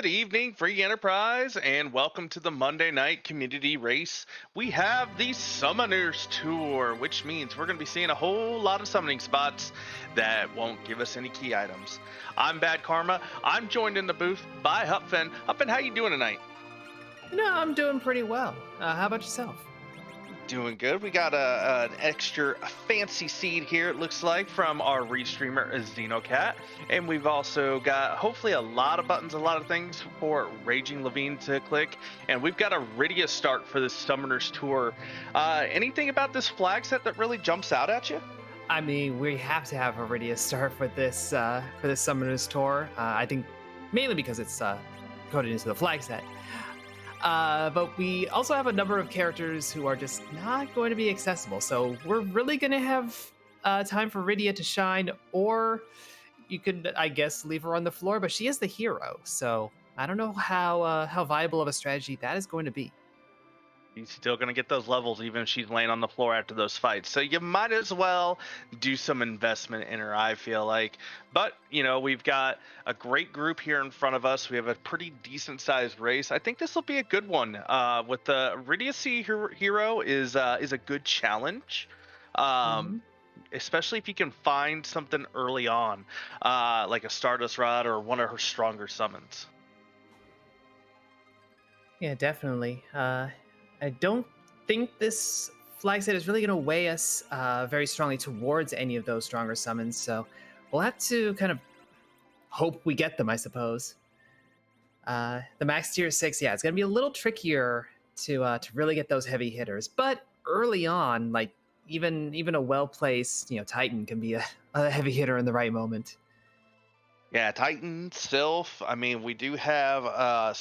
Good evening, Free Enterprise, and welcome to the Monday Night Community Race. We have the Summoners Tour, which means we're going to be seeing a whole lot of summoning spots that won't give us any key items. I'm Bad Karma. I'm joined in the booth by Hupfin. Hupfin, how you doing tonight? I'm doing pretty well. How about yourself? Doing good. We got an extra fancy seed here, it looks like, from our restreamer Xenocat. And we've also got, hopefully, a lot of buttons, a lot of things for Raging Levine to click. And we've got a Rydia start for this Summoners Tour. Anything about this flag set that really jumps out at you? I mean, we have to have Iridia start for this Summoners Tour. I think mainly because it's coded into the flag set. But we also have a number of characters who are just not going to be accessible. So we're really going to have time for Rydia to shine, or you could, I guess, leave her on the floor. But she is the hero, so I don't know how viable of a strategy that is going to be. She's still going to get those levels even if she's laying on the floor after those fights. So you might as well do some investment in her, I feel like. But, we've got a great group here in front of us. We have a pretty decent sized race. I think this will be a good one. With the Iridiacy hero is a good challenge. Mhm. Especially if you can find something early on, like a Stardust Rod or one of her stronger summons. Yeah, definitely. I don't think this flag set is really going to weigh us very strongly towards any of those stronger summons, so we'll have to kind of hope we get them, I suppose. The max tier 6, yeah, it's going to be a little trickier to really get those heavy hitters, but early on, like even a well placed Titan can be a heavy hitter in the right moment. Yeah, Titan, Sylph. I mean, we do have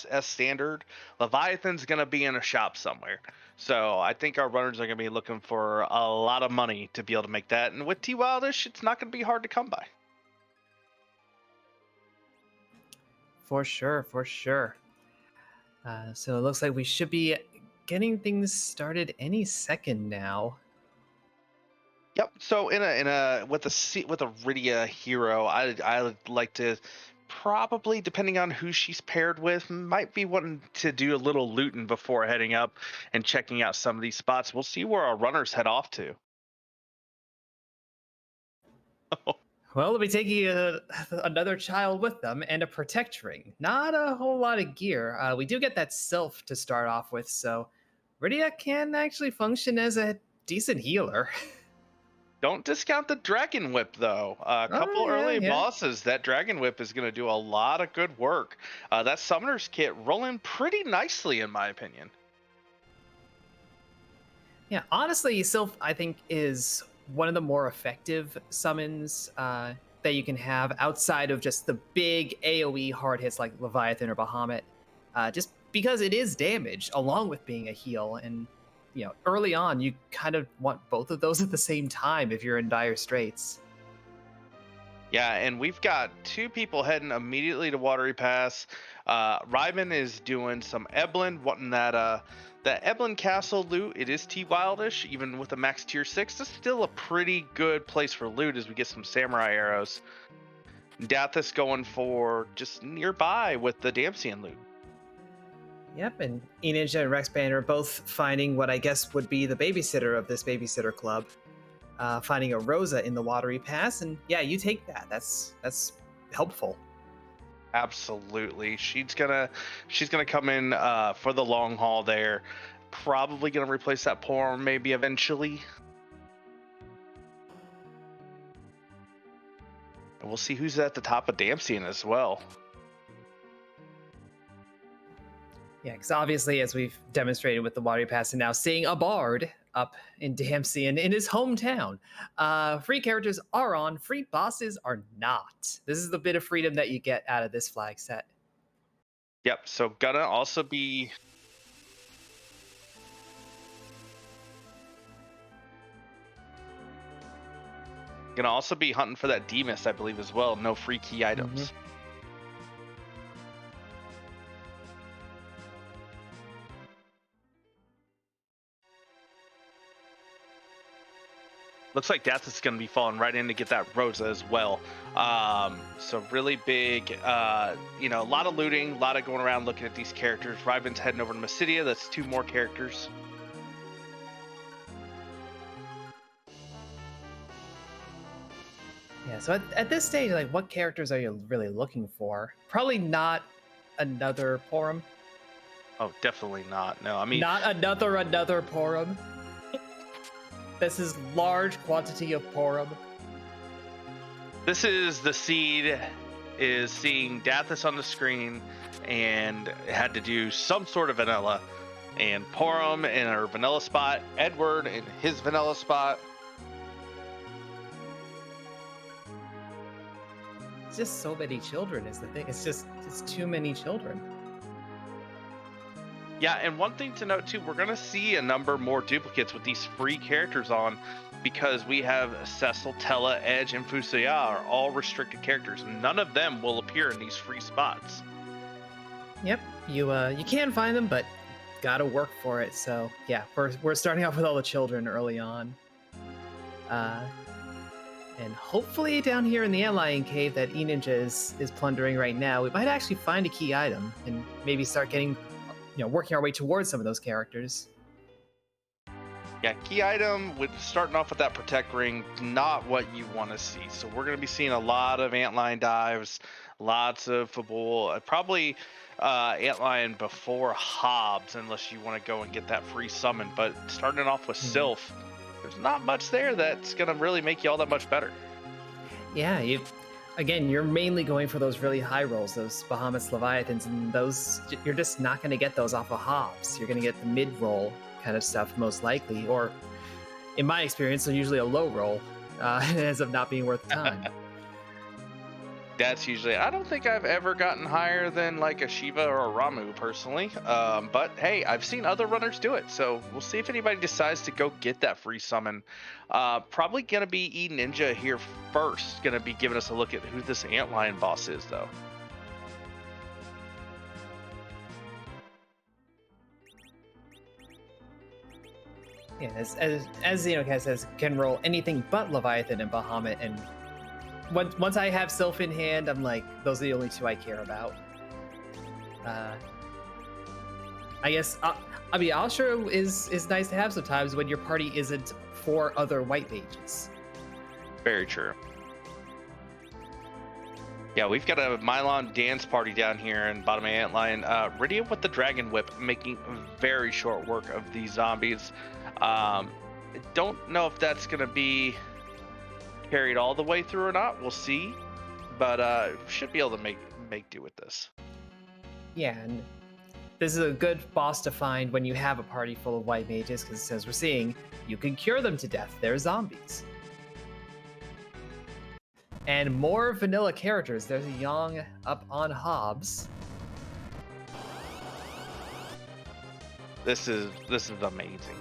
S standard. Leviathan's gonna be in a shop somewhere. So I think our runners are gonna be looking for a lot of money to be able to make that. And with T Wildish, it's not gonna be hard to come by. For sure, for sure. So it looks like we should be getting things started any second now. Yep. So in a with a Rydia hero, I would like to probably, depending on who she's paired with, might be wanting to do a little looting before heading up and checking out some of these spots. We'll see where our runners head off to. Well, they'll be taking another child with them and a protect ring. Not a whole lot of gear. We do get that Sylph to start off with, so Rydia can actually function as a decent healer. Don't discount the Dragon Whip, though. A Oh, couple yeah, early yeah. bosses, that Dragon Whip is going to do a lot of good work. That Summoner's Kit rolling pretty nicely, in my opinion. Yeah, honestly, Sylph, I think, is one of the more effective summons that you can have outside of just the big AoE hard hits like Leviathan or Bahamut. Just because it is damage along with being a heal. And, early on, you kind of want both of those at the same time if you're in dire straits. Yeah, and we've got two people heading immediately to Watery Pass. Ryman is doing some Eblin, wanting that Eblin Castle loot. It is T Wildish, even with a max tier 6. It's still a pretty good place for loot as we get some samurai arrows. Dathis going for just nearby with the Damsian loot. Yep, and Eninja and Rex Band are both finding what I guess would be the babysitter of this babysitter club. Finding a Rosa in the Watery Pass, and yeah, you take that. That's helpful. Absolutely. She's gonna come in for the long haul there. Probably gonna replace that poor maybe eventually. And we'll see who's at the top of Damsian as well. Yeah, because obviously, as we've demonstrated with the Watery Pass, and now seeing a Bard up in Damsian in his hometown, free characters are on, free bosses are not. This is the bit of freedom that you get out of this flag set. Yep, so gonna also be hunting for that Demus, I believe, as well. No free key Mm-hmm. items. looks like Death is going to be falling right in to get that Rosa as well. So really big, a lot of looting, a lot of going around looking at these characters. Ryben's heading over to Mysidia. That's 2 more characters. Yeah, so at this stage, like, what characters are you really looking for? Probably not another Porum. Oh, definitely not. No, I mean, not another Porum. This is large quantity of Porum. This is the seed is seeing Dathus on the screen and had to do some sort of vanilla. And Porum in her vanilla spot, Edward in his vanilla spot. It's just so many children is the thing. It's too many children. Yeah, and one thing to note too, we're going to see a number more duplicates with these free characters on, because we have Cecil, Tella, Edge, and Fusuya are all restricted characters. None of them will appear in these free spots. Yep, you can find them, but gotta work for it. So yeah, we're starting off with all the children early on. And hopefully down here in the Antlion cave that E-Ninja is plundering right now, we might actually find a key item and maybe start getting, working our way towards some of those characters. Yeah, key item with starting off with that protect ring, not what you want to see. So we're going to be seeing a lot of Antlion dives, lots of Fabul, probably Antlion before Hobbs, unless you want to go and get that free summon. But starting off with Sylph, there's not much there that's going to really make you all that much better. Yeah, you're mainly going for those really high rolls, those Bahamut's Leviathans, and those, you're just not going to get those off of Hobbs. You're going to get the mid-roll kind of stuff most likely, or in my experience, they're usually a low roll. It ends up not being worth the time. That's usually, I don't think I've ever gotten higher than like a Shiva or a Ramu personally. But hey, I've seen other runners do it. So we'll see if anybody decides to go get that free summon. Probably going to be E-Ninja here first. Going to be giving us a look at who this Antlion boss is though. Yeah, as Xenocat says, can roll anything but Leviathan and Bahamut, and once I have Sylph in hand, I'm like, those are the only 2 I care about. I guess, Ashura is nice to have sometimes when your party isn't 4 other white mages. Very true. Yeah, we've got a Mylon dance party down here in bottom of Antlion. Rydia with the Dragon Whip, making very short work of these zombies. Don't know if that's going to be carried all the way through or not. We'll see, but should be able to make do with this. Yeah, and this is a good boss to find when you have a party full of white mages, because as we're seeing, you can cure them to death. They're zombies. And more vanilla characters. There's a Yang up on Hobbs. This is amazing.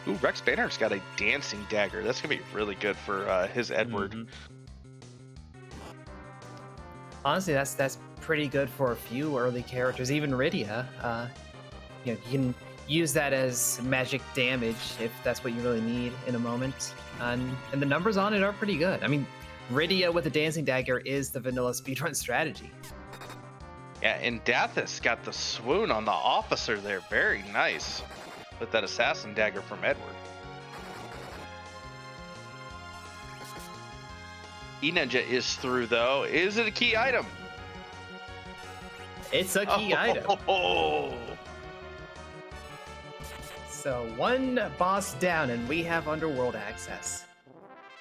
Ooh, Rex Banner's got a dancing dagger. That's gonna be really good for his Edward. Mm-hmm. Honestly, that's pretty good for a few early characters. Even Rydia, you can use that as magic damage if that's what you really need in a moment. And the numbers on it are pretty good. I mean, Rydia with a dancing dagger is the vanilla speedrun strategy. Yeah, and Dathus got the swoon on the officer there. Very nice. With that assassin dagger from Edward. E-Ninja is through though. Is it a key item? It's a key item. So 1 boss down and we have Underworld access.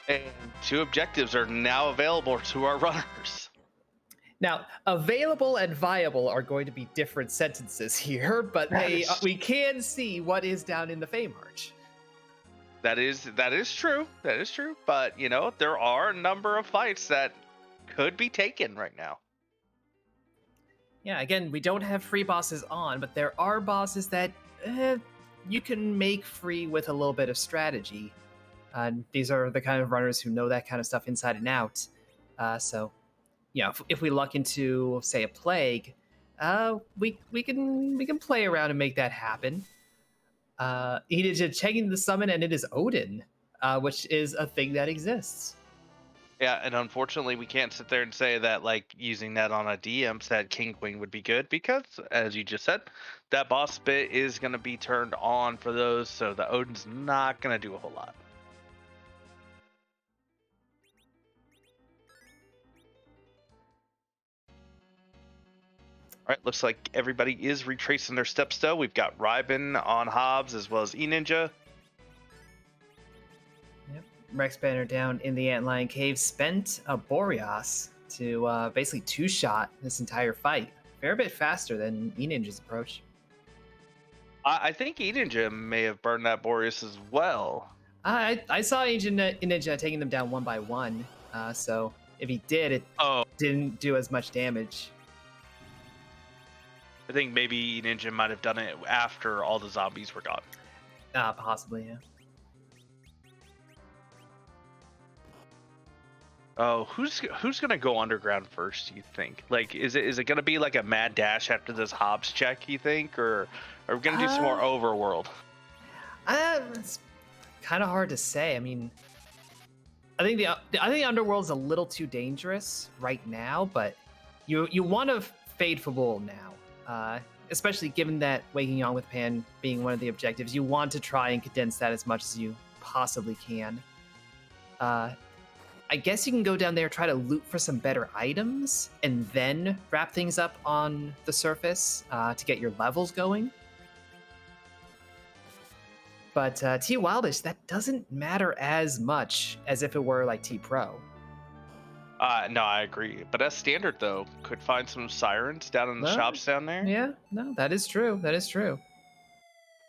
And 2 objectives are now available to our runners. Now, available and viable are going to be different sentences here, but we can see what is down in the Feymarch. That is true. That is true. But, there are a number of fights that could be taken right now. Yeah, again, we don't have free bosses on, but there are bosses that you can make free with a little bit of strategy. These are the kind of runners who know that kind of stuff inside and out. So, if we luck into, say, a plague, we can play around and make that happen. He checking the summon, and it is Odin, which is a thing that exists. Yeah, and unfortunately, we can't sit there and say that like using that on a DM set King Queen would be good because, as you just said, that boss bit is going to be turned on for those, so the Odin's not going to do a whole lot. All right, looks like everybody is retracing their steps though. We've got Ryben on Hobbs as well as E-Ninja. Yep. Rex Banner down in the Antlion Cave spent a Boreas to basically two-shot this entire fight. Fair bit faster than E-Ninja's approach. I think E-Ninja may have burned that Boreas as well. I saw Ninja taking them down one by one, so if he did, it didn't do as much damage. I think maybe Ninja might have done it after all the zombies were gone. Possibly, yeah. Oh, who's gonna go underground first? You think? Like, is it gonna be like a mad dash after this Hobbs check? You think, or are we gonna do some more overworld? It's kind of hard to say. I mean, I think Underworld's a little too dangerous right now, but you want to fade Fabul now, especially given that Waking Young with Pan being one of the objectives. You want to try and condense that as much as you possibly can. I guess you can go down there, try to loot for some better items, and then wrap things up on the surface to get your levels going. But T Wildish, that doesn't matter as much as if it were like T Pro. No, I agree. But as standard though, could find some sirens down in the shops down there. Yeah, no, that is true. That is true.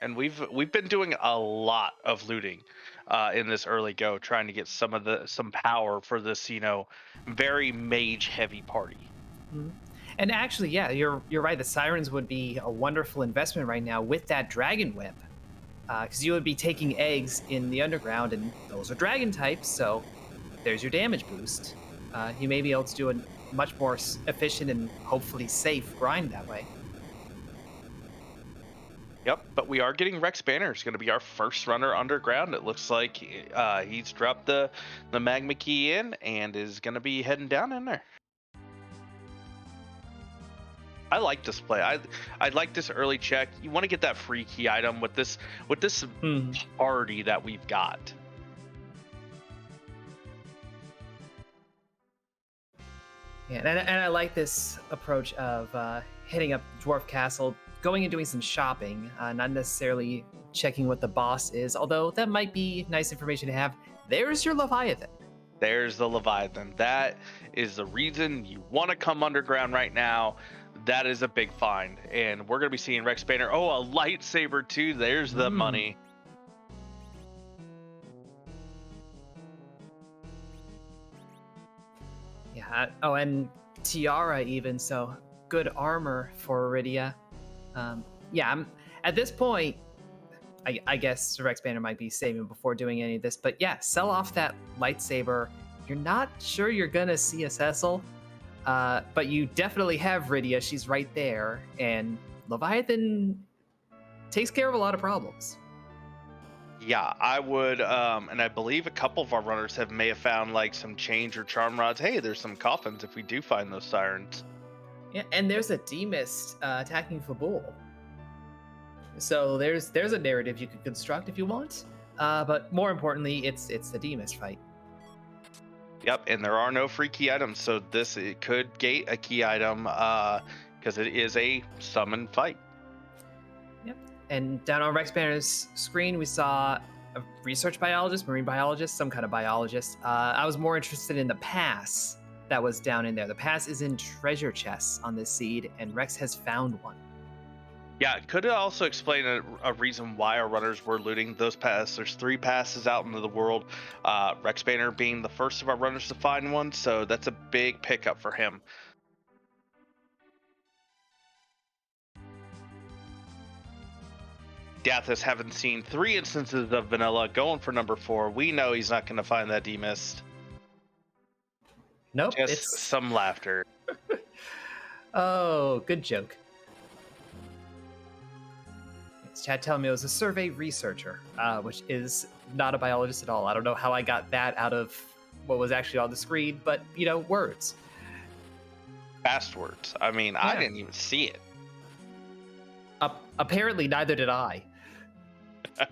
And we've been doing a lot of looting in this early go, trying to get some power for this, very mage heavy party. Mm-hmm. And actually, yeah, you're right. The sirens would be a wonderful investment right now with that dragon whip, because you would be taking eggs in the underground, and those are dragon types. So there's your damage boost. You may be able to do a much more efficient and hopefully safe grind that way. Yep, but we are getting Rex Banner. It's going to be our first runner underground. It looks like he's dropped the magma key in and is going to be heading down in there. I like this play. I like this early check. You want to get that free key item with this party that we've got. Yeah, and I like this approach of hitting up Dwarf Castle, going and doing some shopping, not necessarily checking what the boss is, although that might be nice information to have. There's your Leviathan. There's the Leviathan. That is the reason you want to come underground right now. That is a big find. And we're going to be seeing Rex Banner. Oh, a lightsaber too. There's the money. Yeah. Oh, and Tiara even, so good armor for Iridia. Yeah, at this point, I guess Rex Banner might be saving before doing any of this, but yeah, sell off that lightsaber. You're not sure you're gonna see a Cecil, but you definitely have Iridia. She's right there, and Leviathan takes care of a lot of problems. Yeah, I would, and I believe a couple of our runners may have found like some change or charm rods. Hey, there's some coffins if we do find those sirens. Yeah, and there's a D-Mist attacking Fabul. So there's a narrative you could construct if you want, but more importantly, it's the D-Mist fight. Yep, and there are no free key items, so it could gate a key item because it is a summon fight. Yep, and down on Rex Banner's screen, we saw a research biologist, marine biologist, some kind of biologist. I was more interested in the pass that was down in there. The pass is in treasure chests on this seed, and Rex has found one. Yeah, could it also explain a reason why our runners were looting those passes? There's 3 passes out into the world, Rex Banner being the first of our runners to find one, so that's a big pickup for him. Dathis having seen 3 instances of Vanilla going for number 4. We know he's not going to find that D-Mist. Nope. Just some laughter. Oh, good joke. chat telling me it was a survey researcher, which is not a biologist at all. I don't know how I got that out of what was actually on the screen, but words. Fast words. I mean, I Yeah. didn't even see it. Apparently, neither did I. All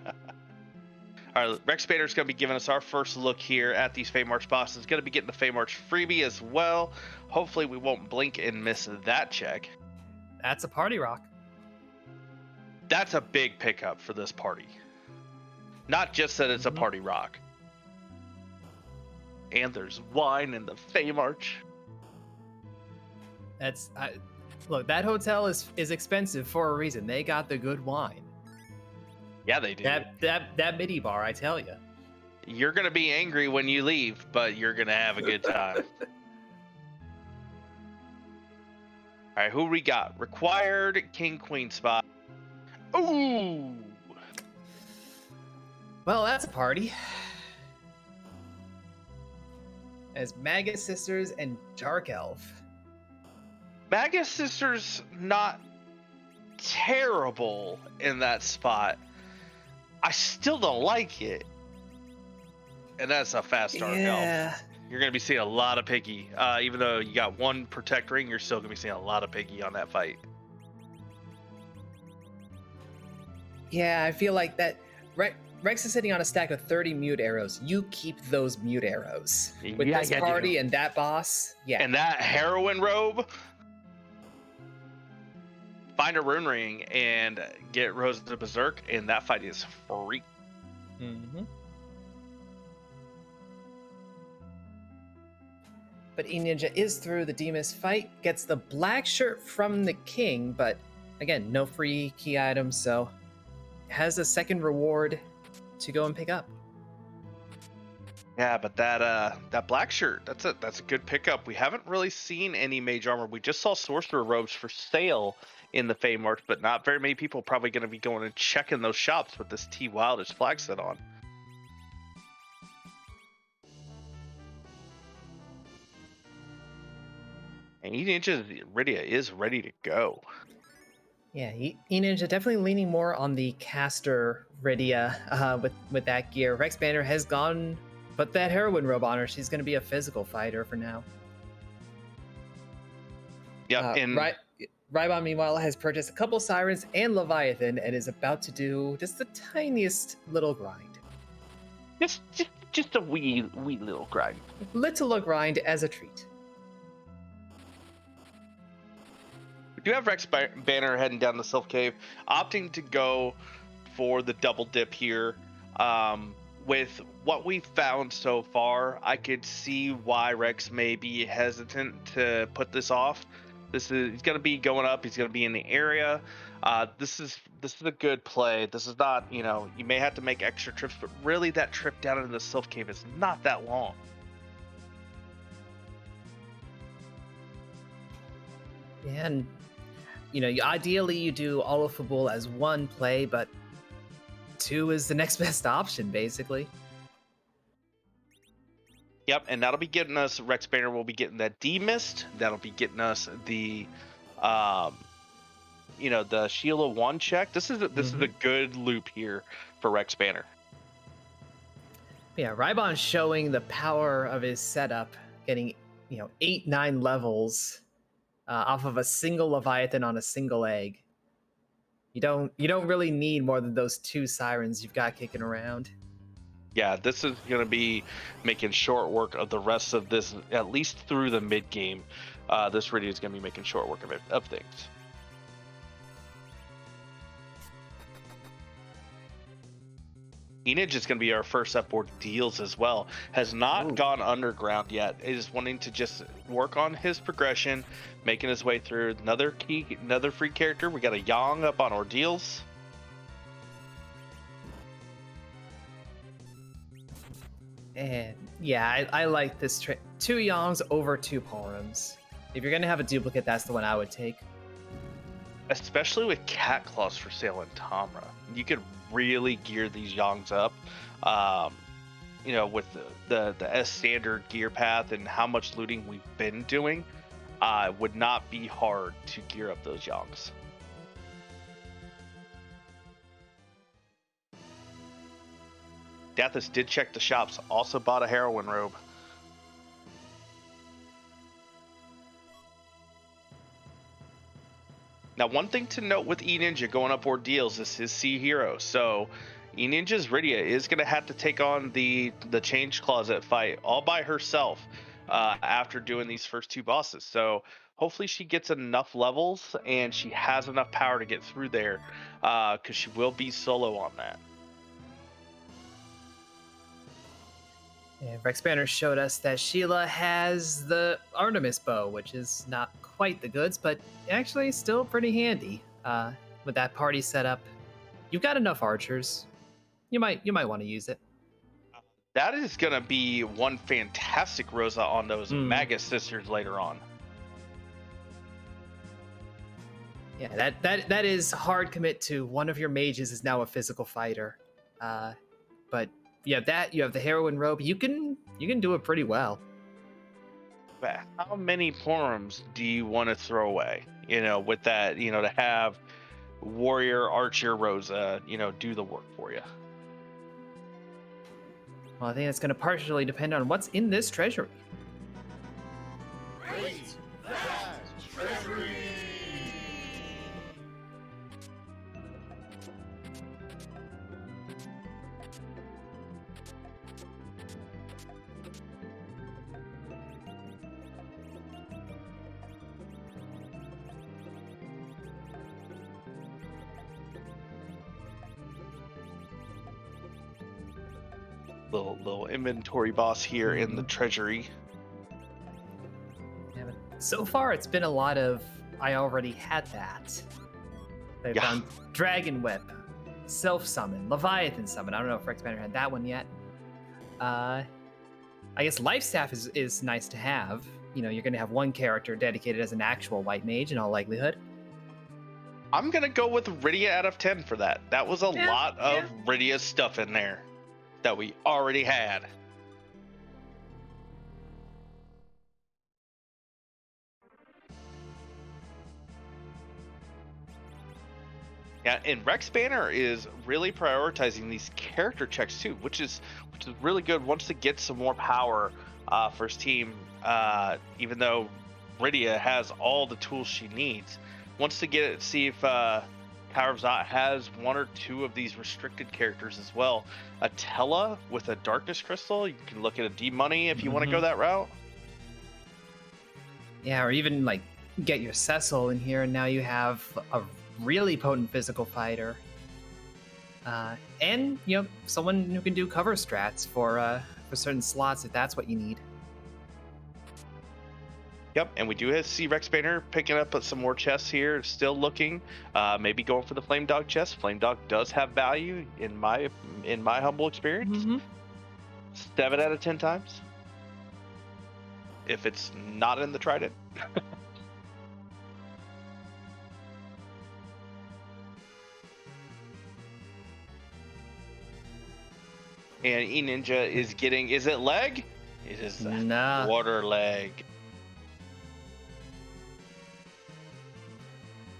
right, Rex Banner's going to be giving us our first look here at these Feymarch bosses. Going to be getting the Feymarch freebie as well. Hopefully, we won't blink and miss that check. That's a party rock. That's a big pickup for this party. Not just that it's a party rock. And there's wine in the Feymarch. Look, that hotel is expensive for a reason. They got the good wine. Yeah, they do. That mini bar, I tell you. You're gonna be angry when you leave, but you're gonna have a good time. All right, who we got? Required King Queen spot. Ooh. Well, that's a party. As Magus Sisters and Dark Elf. Magus Sisters not terrible in that spot. I still don't like it. And that's a fast Dark Elf. You're going to be seeing a lot of Piggy. Even though you got one Protect Ring, you're still going to be seeing a lot of Piggy on that fight. Yeah, I feel like that. Rex is sitting on a stack of 30 mute arrows. You keep those mute arrows. With this party and that boss. Yeah. And that heroine robe. Find a rune ring and get Rose to Berserk, and that fight is free. Mm-hmm. But E-Ninja is through the Demas fight, gets the black shirt from the king, but again, no free key items, so has a second reward to go and pick up. Yeah, but that black shirt, that's a good pickup. We haven't really seen any mage armor. We just saw sorcerer robes for sale in the Feymarch, but not very many people probably going to be going and checking those shops with this T Wildest flag set on. And E-Ninja Rydia is ready to go. Yeah, E-Ninja definitely leaning more on the caster Rydia with that gear. Rex Banner has gone, put that heroine robe on her. She's going to be a physical fighter for now. Yeah, Rybon, meanwhile, has purchased a couple Sirens and Leviathan and is about to do just the tiniest little grind. Just a wee little grind. Little grind as a treat. We do have Rex Banner heading down the Sylph Cave, opting to go for the double dip here. With what we've found so far, I could see why Rex may be hesitant to put this off. He's going to be going up. He's going to be in the area. This is a good play. This is not, you may have to make extra trips, but really that trip down into the Sylph Cave is not that long. And, ideally you do all of Fabul as one play, but 2 is the next best option, basically. Yep, and that'll be getting us, Rex Banner will be getting that demist. That'll be getting us the, the Shield of 1 check. This is a good loop here for Rex Banner. Yeah, Rybon showing the power of his setup, getting 8-9 levels off of a single Leviathan on a single egg. You don't really need more than those 2 Sirens you've got kicking around. Yeah, this is going to be making short work of the rest of this, at least through the mid game. This Rydia is going to be making short work of things. E-Ninja is going to be our first up for deals as well. Has not gone underground yet. Is wanting to just work on his progression, making his way through another free character. We got a Yang up on Ordeals. And yeah, I like this trick. 2 Yangs over 2 Params. If you're gonna have a duplicate, that's the one I would take. Especially with Cat Claws for sale in Tamra, you could really gear these Yangs up. With the S standard gear path and how much looting we've been doing, would not be hard to gear up those Yangs. Dathis did check the shops, also bought a heroin robe. Now, one thing to note with E-Ninja going up Ordeals is his Sea Hero. So E-Ninja's Rydia is going to have to take on the Change Closet fight all by herself after doing these first 2 bosses. So hopefully she gets enough levels and she has enough power to get through there, because she will be solo on that. And Rex Banner showed us that Sheila has the Artemis bow, which is not quite the goods, but actually still pretty handy. With that party setup, you've got enough archers. You might want to use it. That is going to be one fantastic Rosa on those Magus sisters later on. Yeah, that is hard commit to one of your mages is now a physical fighter. But you have that, you have the heroin robe, you can do it pretty well. But how many forums do you want to throw away? With that, to have warrior, archer, Rosa, do the work for you. Well, I think it's going to partially depend on what's in this treasury. Great! That treasury! Little inventory boss here in the treasury. Yeah, but so far it's been a lot of I already had that. They've done Dragon Whip, Self Summon, Leviathan Summon. I don't know if Rex Banner had that one yet. I guess Life Staff is nice to have. You're going to have one character dedicated as an actual white mage in all likelihood. I'm going to go with Rydia out of 10 for that. That was a lot of Rydia stuff in there that we already had. Yeah, and Rex Banner is really prioritizing these character checks too, which is really good. Wants to get some more power for his team, even though Rydia has all the tools she needs. Wants to see if Tower of Zot has 1 or 2 of these restricted characters as well. Atella with a Darkness Crystal. You can look at a D-Money if you want to go that route. Yeah, or even get your Cecil in here, and now you have a really potent physical fighter. And someone who can do cover strats for certain slots if that's what you need. Yep, and we do see Rex Banner picking up some more chests here, still looking, maybe going for the Flame Dog chest. Flame Dog does have value in my humble experience. 7 out of 10 times. If it's not in the Trident. And E-Ninja is it leg? It is water leg.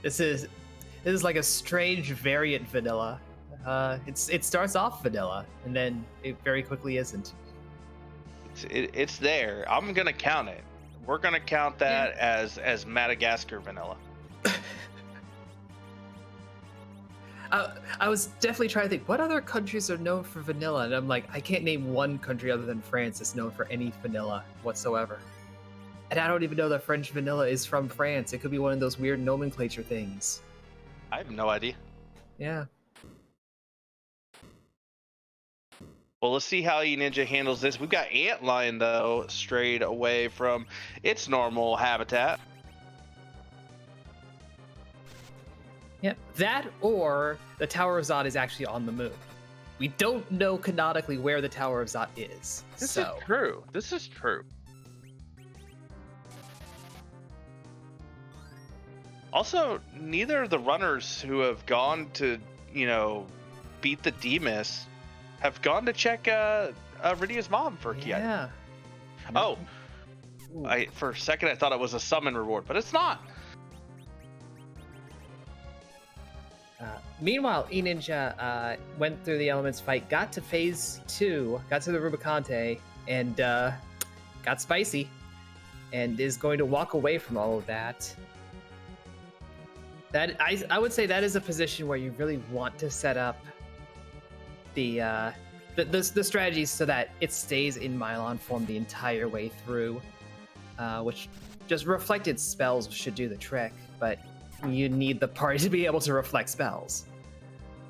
This is like a strange variant vanilla. It starts off vanilla, and then it very quickly isn't. It's there. I'm gonna count it. We're gonna count that as Madagascar vanilla. I was definitely trying to think, what other countries are known for vanilla? And I'm like, I can't name one country other than France that's known for any vanilla whatsoever. And I don't even know that French vanilla is from France. It could be one of those weird nomenclature things. I have no idea. Yeah. Well, let's see how E-Ninja handles this. We've got Antlion, though, strayed away from its normal habitat. Yeah, that or the Tower of Zot is actually on the move. We don't know canonically where the Tower of Zot is. This is true. This is true. Also, neither of the runners who have gone to, beat the Demas have gone to check Rydia's mom for Kiai. Yeah. Oh, for a second I thought it was a summon reward, but it's not. Meanwhile, E-Ninja went through the elements fight, got to phase 2, got to the Rubicante, and got spicy, and is going to walk away from all of that. That I would say that is a position where you really want to set up the strategies so that it stays in Mylon form the entire way through, which just reflected spells should do the trick, but you need the party to be able to reflect spells.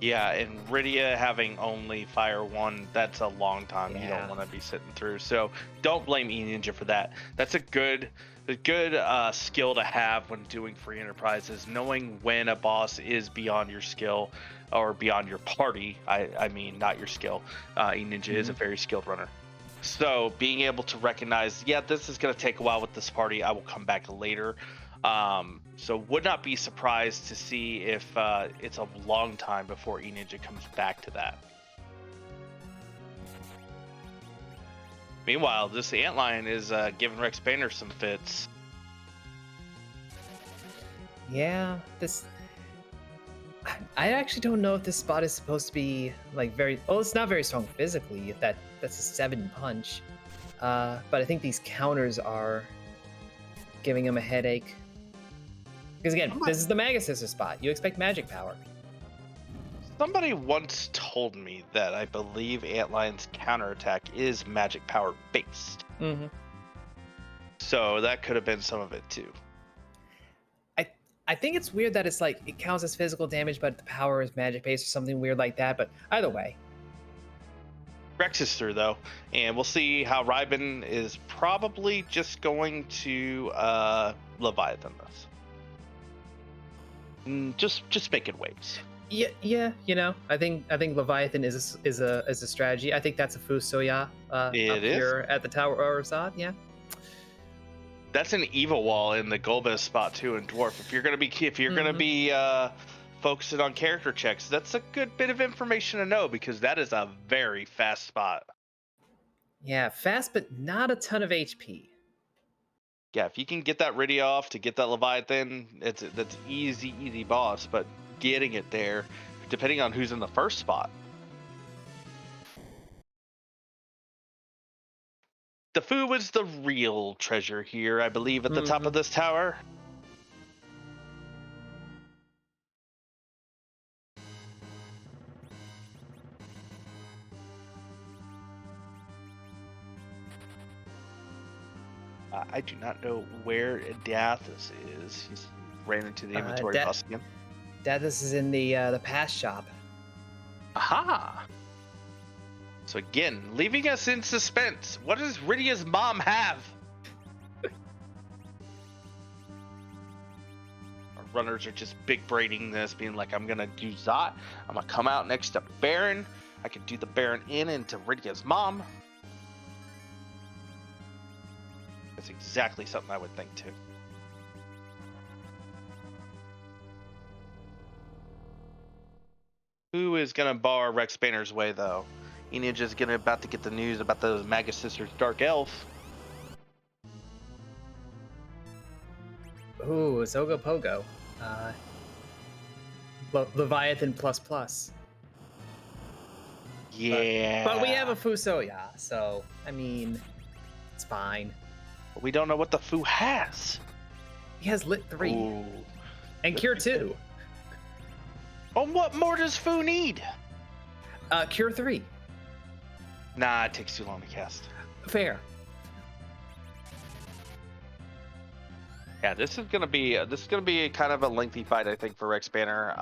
Yeah, and Rydia having only Fire 1, that's a long time you Yeah. don't want to be sitting through. So don't blame E-Ninja for that. That's a good skill to have when doing free enterprises, knowing when a boss is beyond your skill or beyond your party. I mean, not your skill. E-Ninja is a very skilled runner. So being able to recognize, yeah, this is going to take a while with this party. I will come back later. So would not be surprised to see if it's a long time before E-Ninja comes back to that. Meanwhile, this Antlion is giving Rex Banner some fits. Yeah, I actually don't know if this spot is supposed to be like it's not very strong physically. If that's a 7 punch, but I think these counters are giving him a headache. Because again, this is the Magus spot. You expect magic power. Somebody once told me that I believe Antlion's counterattack is magic power based. Mm-hmm. So that could have been some of it too. I think it's weird that it's like it counts as physical damage, but the power is magic based or something weird like that. But either way, Rex is through though, and we'll see how Ryben is probably just going to Leviathan this. Just making waves. Yeah, you know, I think Leviathan is a strategy. I think that's a Fusoya It is here at the Tower or Zod. Yeah, that's an evil wall in the Golbez spot too in Dwarf. If you're gonna be focusing on character checks, that's a good bit of information to know because that is a very fast spot. Yeah, fast but not a ton of HP. Yeah, if you can get that Rydia off to get that Leviathan, that's easy boss. But getting it there, depending on who's in the first spot. The Fu was the real treasure here, I believe, at the top of this tower. I do not know where Dathis is. He's ran into the inventory bus again. Dathis is in the pass shop. Aha! So again, leaving us in suspense. What does Rydia's mom have? Our runners are just big braiding this, being like, I'm gonna do Zot. I'm gonna come out next to Baron. I can do the Baron into Rydia's mom. That's exactly something I would think too. Who is gonna bar Rex Banner's way though? E-Ninja's about to get the news about the Magus Sisters Dark Elf. Ooh, Zogo Pogo. Leviathan plus. Yeah. But we have a Fusoya, so I mean, it's fine. But we don't know what the Fu has. He has Lit 3 Ooh. and Cure 2. Oh, what more does Fu need? Cure 3. Nah, it takes too long to cast. Fair. Yeah, this is gonna be kind of a lengthy fight, I think, for Rex Banner.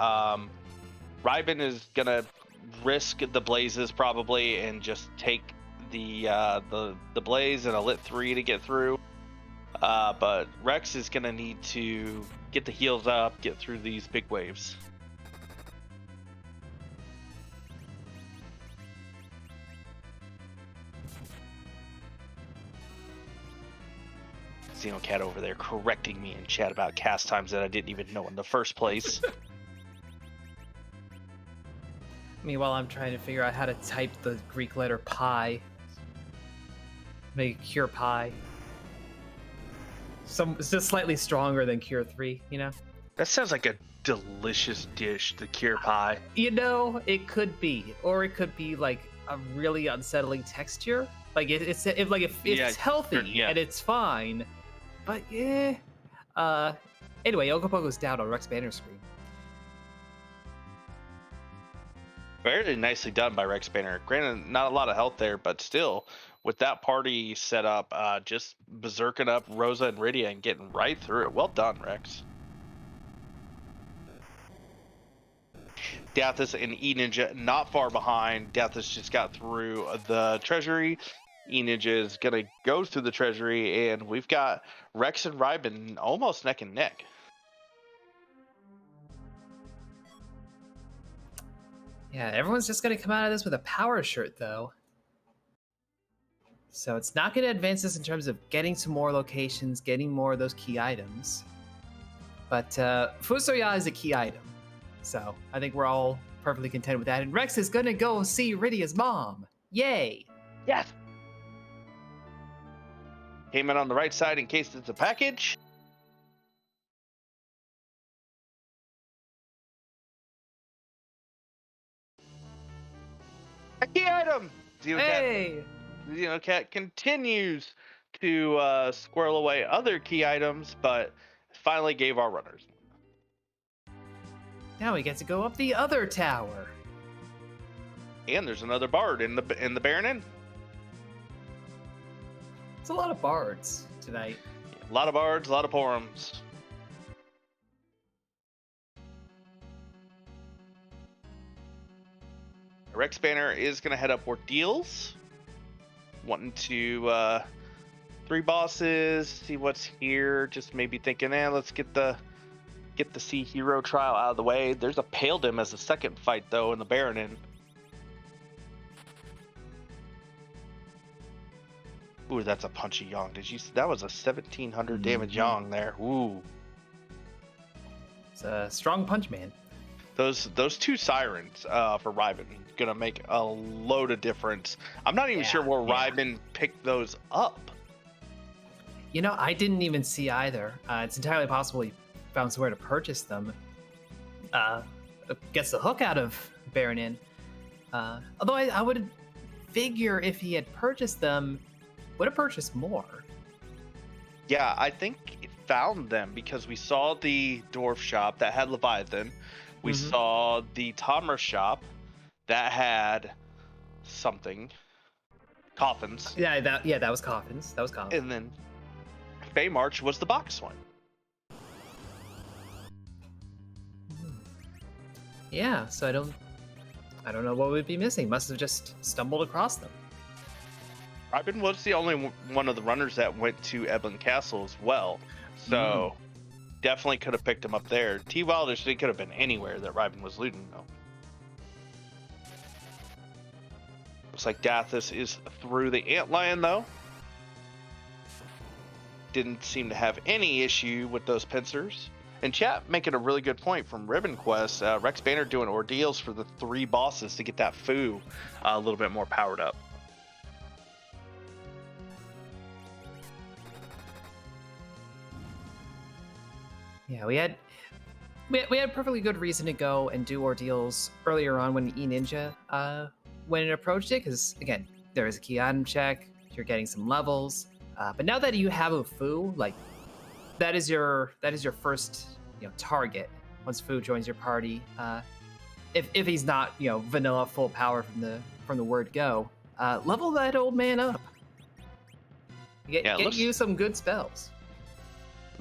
Ryben is gonna risk the blazes probably and just take the blaze and a Lit 3 to get through. But Rex is gonna need to get the heals up, get through these big waves. Xenocat over there correcting me in chat about cast times that I didn't even know in the first place. Meanwhile, I'm trying to figure out how to type the Greek letter pi. Make Cure Pi. It's just slightly stronger than Cure 3, you know? That sounds like a delicious dish, the cure pie. You know, it could be, or it could be like a really unsettling texture. Like it's Yeah, healthy yeah. and it's fine, but yeah. Anyway, Ogopogo's down on Rex Banner's screen. Very nicely done by Rex Banner. Granted, not a lot of health there, but still, with that party set up, just berserking up Rosa and Rydia and getting right through it. Well done, Rex. Dathis and E-Ninja not far behind. Dathis just got through the Treasury. E-Ninja is going to go through the Treasury, and we've got Rex and Ryben almost neck and neck. Yeah, everyone's just gonna come out of this with a power shirt, though. So it's not gonna advance us in terms of getting to more locations, getting more of those key items. But Fusoya is a key item. So I think we're all perfectly content with that. And Rex is gonna go see Rydia's mom. Yay! Yes! Came in on the right side in case it's a package. A key item! Hey! Xenocat continues to squirrel away other key items, but finally gave our runners. Now we get to go up the other tower. And there's another bard in the Baron Inn. It's a lot of bards tonight. A lot of bards, a lot of porums. Rex Banner is going to head up Ordeals. Wanting to 3 bosses, see what's here. Just maybe thinking, let's get the Sea Hero trial out of the way. There's a Paledem as a second fight though in the Baron Inn. Ooh, that's a punchy Yang. Did you see that was a 1700 damage Yang there? Ooh. It's a strong punch man. Those 2 sirens for Ryben gonna make a load of difference. I'm not even sure where Ryben picked those up. You know, I didn't even see either. It's entirely possible he found somewhere to purchase them. Gets the hook out of Baron Inn. Although I would figure if he had purchased them, would have purchased more. Yeah, I think it found them because we saw the dwarf shop that had Leviathan. We saw the Tommer shop that had something. Coffins. Yeah, that was coffins. That was coffins. And then Feymarch was the box one. Yeah, so I don't know what we'd be missing. Must have just stumbled across them. Ryben was the only one of the runners that went to Dwarf Castle as well. So definitely could have picked him up there. T Wilders, they could have been anywhere that Ryben was looting though. Looks like Dathis is through the Antlion though. Didn't seem to have any issue with those pincers. And chat making a really good point from Ribbon Quest. Rex Banner doing ordeals for the 3 bosses to get that foo a little bit more powered up. Yeah, we had perfectly good reason to go and do ordeals earlier on when E-Ninja when it approached it, because again, there is a key item check, you're getting some levels. But now that you have a foo, like that is your first target once foo joins your party. If he's not vanilla full power from the word go, level that old man up. Get you some good spells.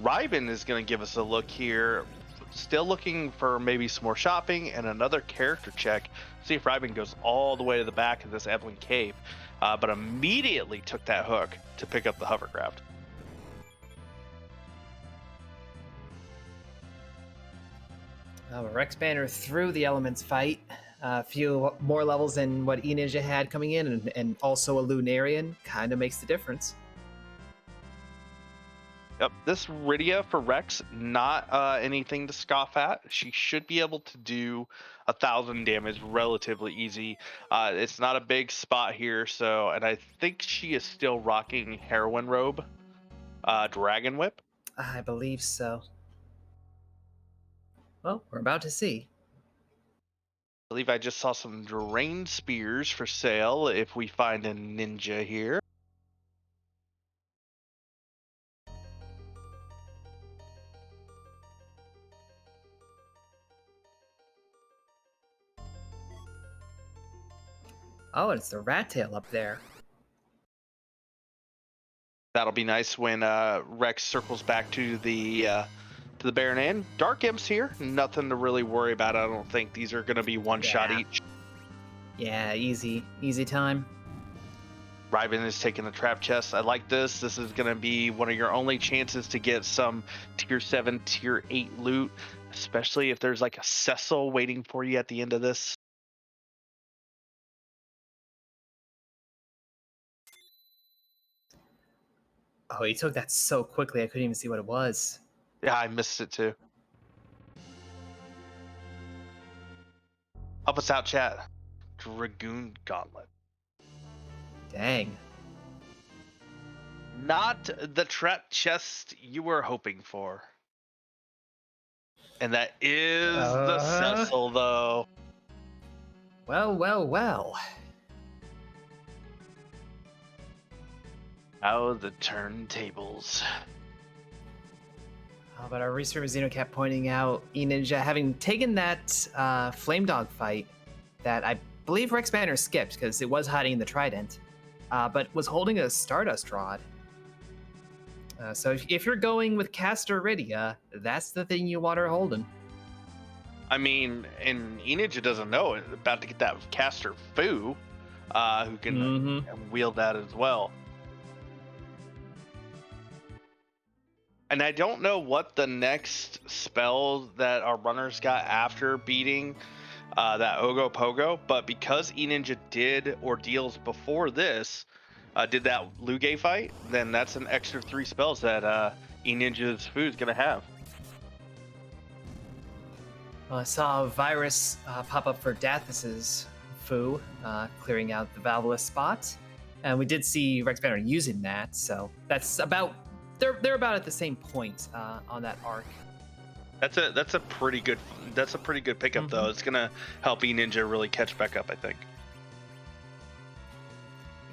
Ryben is going to give us a look here. Still looking for maybe some more shopping and another character check. See if Ryben goes all the way to the back of this Evelyn Cave. But immediately took that hook to pick up the hovercraft. Rex Banner through the elements fight. A few more levels than what E-Ninja had coming in, and also a Lunarian kind of makes the difference. Yep, this Rydia for Rex, not anything to scoff at. She should be able to do 1,000 damage relatively easy. It's not a big spot here, and I think she is still rocking Heroine Robe, Dragon Whip. I believe so. Well, we're about to see. I believe I just saw some drained spears for sale if we find a ninja here. Oh, it's the rat tail up there. That'll be nice when Rex circles back to the Baron Inn. Dark Imps here, nothing to really worry about. I don't think these are going to be one shot Yeah. each. Yeah, easy time. Ryben is taking the trap chest. I like this. This is going to be one of your only chances to get some tier 7, tier 8 loot, especially if there's like a Cecil waiting for you at the end of this. Oh, he took that so quickly, I couldn't even see what it was. Yeah, I missed it too. Help us out, chat. Dragoon Gauntlet. Dang. Not the trap chest you were hoping for. And that is the Cecil, though. Well. How the turntables. But our researcher Xeno kept pointing out E-Ninja having taken that Flame Dog fight that I believe Rex Banner skipped because it was hiding in the Trident, but was holding a Stardust Rod. So if you're going with Caster Iridia, that's the thing you want her holding. I mean, and E-Ninja doesn't know it. About to get that caster Fu, who can wield that as well. And I don't know what the next spell that our runners got after beating that Ogo Pogo, but because E-Ninja did Ordeals before this, did that Luge fight, then that's an extra 3 spells that E-Ninja's Fu is going to have. Well, I saw a virus pop up for Dathus's Fu, clearing out the Valvalus spot, and we did see Rex Banner using that, so that's about they're about at the same point on that arc. That's a pretty good pickup though. It's gonna help E-Ninja really catch back up, I think.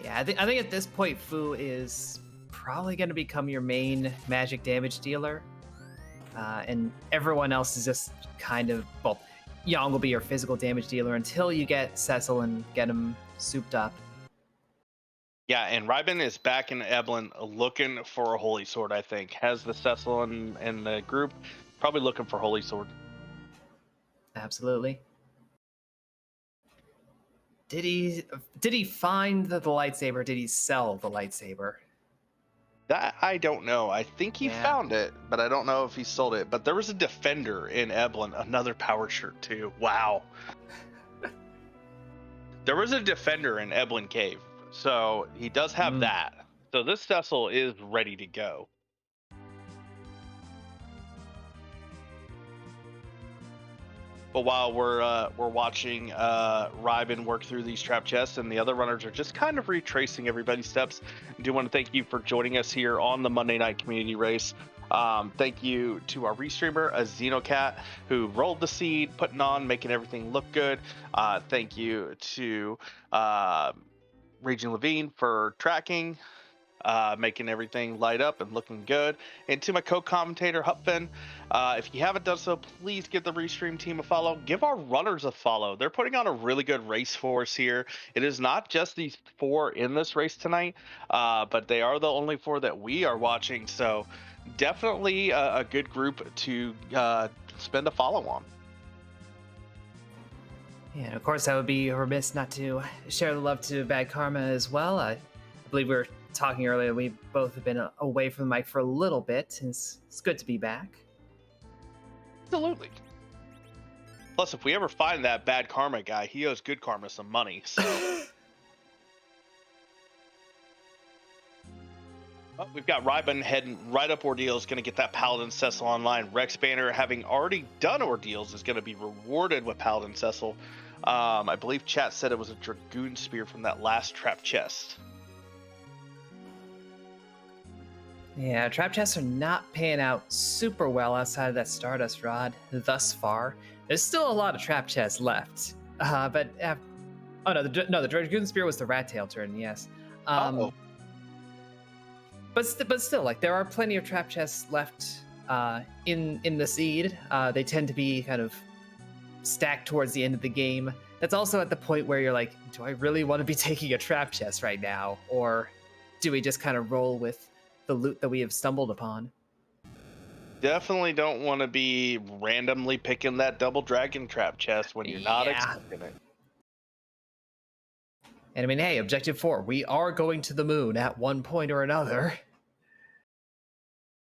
Yeah, I think at this point Fu is probably going to become your main magic damage dealer, and everyone else is just kind of, well, Yang will be your physical damage dealer until you get Cecil and get him souped up. Yeah, and Ryben is back in Eblin looking for a Holy Sword, I think. Has the Cecil in the group, probably looking for Holy Sword. Absolutely. Did he find the lightsaber? Did he sell the lightsaber? That I don't know. I think he found it, but I don't know if he sold it. But there was a Defender in Eblin, another power shirt too. Wow. There was a Defender in Eblin Cave. So he does have that. So this Cecil is ready to go. But while we're watching Ryben work through these trap chests, and the other runners are just kind of retracing everybody's steps, I do want to thank you for joining us here on the Monday Night Community Race. Thank you to our restreamer, a Xenocat, who rolled the seed, putting on, making everything look good. Thank you to Raging Levine for tracking, making everything light up and looking good. And to my co-commentator, Hupfin, if you haven't done so, please give the Restream team a follow. Give our runners a follow. They're putting on a really good race for us here. It is not just these 4 in this race tonight, but they are the only 4 that we are watching. So definitely a good group to spend a follow on. Yeah, and of course, I would be remiss not to share the love to Bad Karma as well. I believe we were talking earlier, we both have been away from the mic for a little bit. It's good to be back. Absolutely. Plus, if we ever find that Bad Karma guy, he owes Good Karma some money. So, we've got Ryben heading right up Ordeals, going to get that Paladin Cecil online. Rex Banner, having already done Ordeals, is going to be rewarded with Paladin Cecil. I believe chat said it was a Dragoon Spear from that last trap chest. Yeah, trap chests are not paying out super well outside of that Stardust Rod thus far. There's still a lot of trap chests left. Oh no, the Dragoon Spear was the Rat Tail turn, yes. Oh. But still, like there are plenty of trap chests left in the seed. They tend to be kind of stacked towards the end of the game. That's also at the point where you're like, do I really want to be taking a trap chest right now, or do we just kind of roll with the loot that we have stumbled upon? Definitely don't want to be randomly picking that double dragon trap chest when you're not Yeah. expecting it. And I mean, hey, Objective 4, we are going to the moon at one point or another.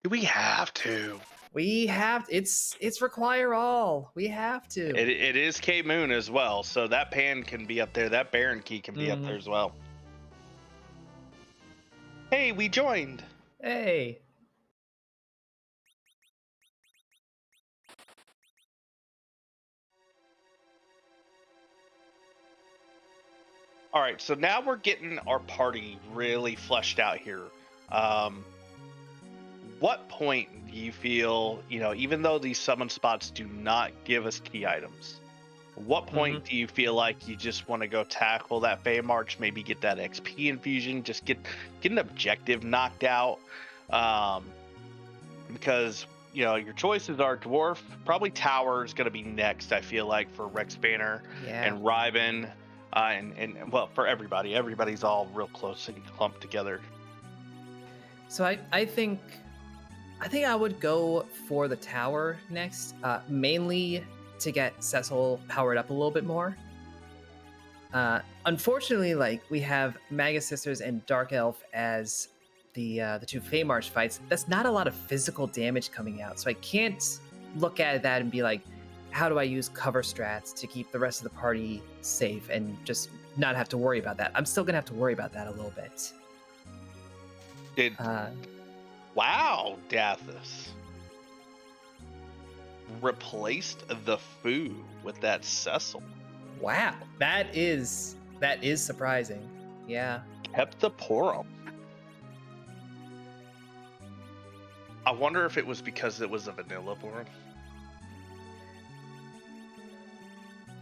Do we have to? We have it's require all. We have to. It is K Moon as well, so that pan can be up there. That Baron key can be up there as well. Hey, we joined. Hey. All right, so now we're getting our party really fleshed out here. What point do you feel, even though these summon spots do not give us key items, what point do you feel like you just want to go tackle that Feymarch, maybe get that XP infusion, just get an objective knocked out? Because your choices are Dwarf, probably Tower is going to be next, I feel like, for Rex Banner and Riven, and well, for everybody's all real close and clumped together. So I think I would go for the Tower next, mainly to get Cecil powered up a little bit more. Unfortunately, like we have Magus Sisters and Dark Elf as the two Feymarch fights. That's not a lot of physical damage coming out, so I can't look at that and be like, how do I use cover strats to keep the rest of the party safe and just not have to worry about that? I'm still gonna have to worry about that a little bit. Wow, Dathus replaced the Foo with that Cecil. Wow, that is surprising. Yeah. Kept the Porum. I wonder if it was because it was a vanilla Porum.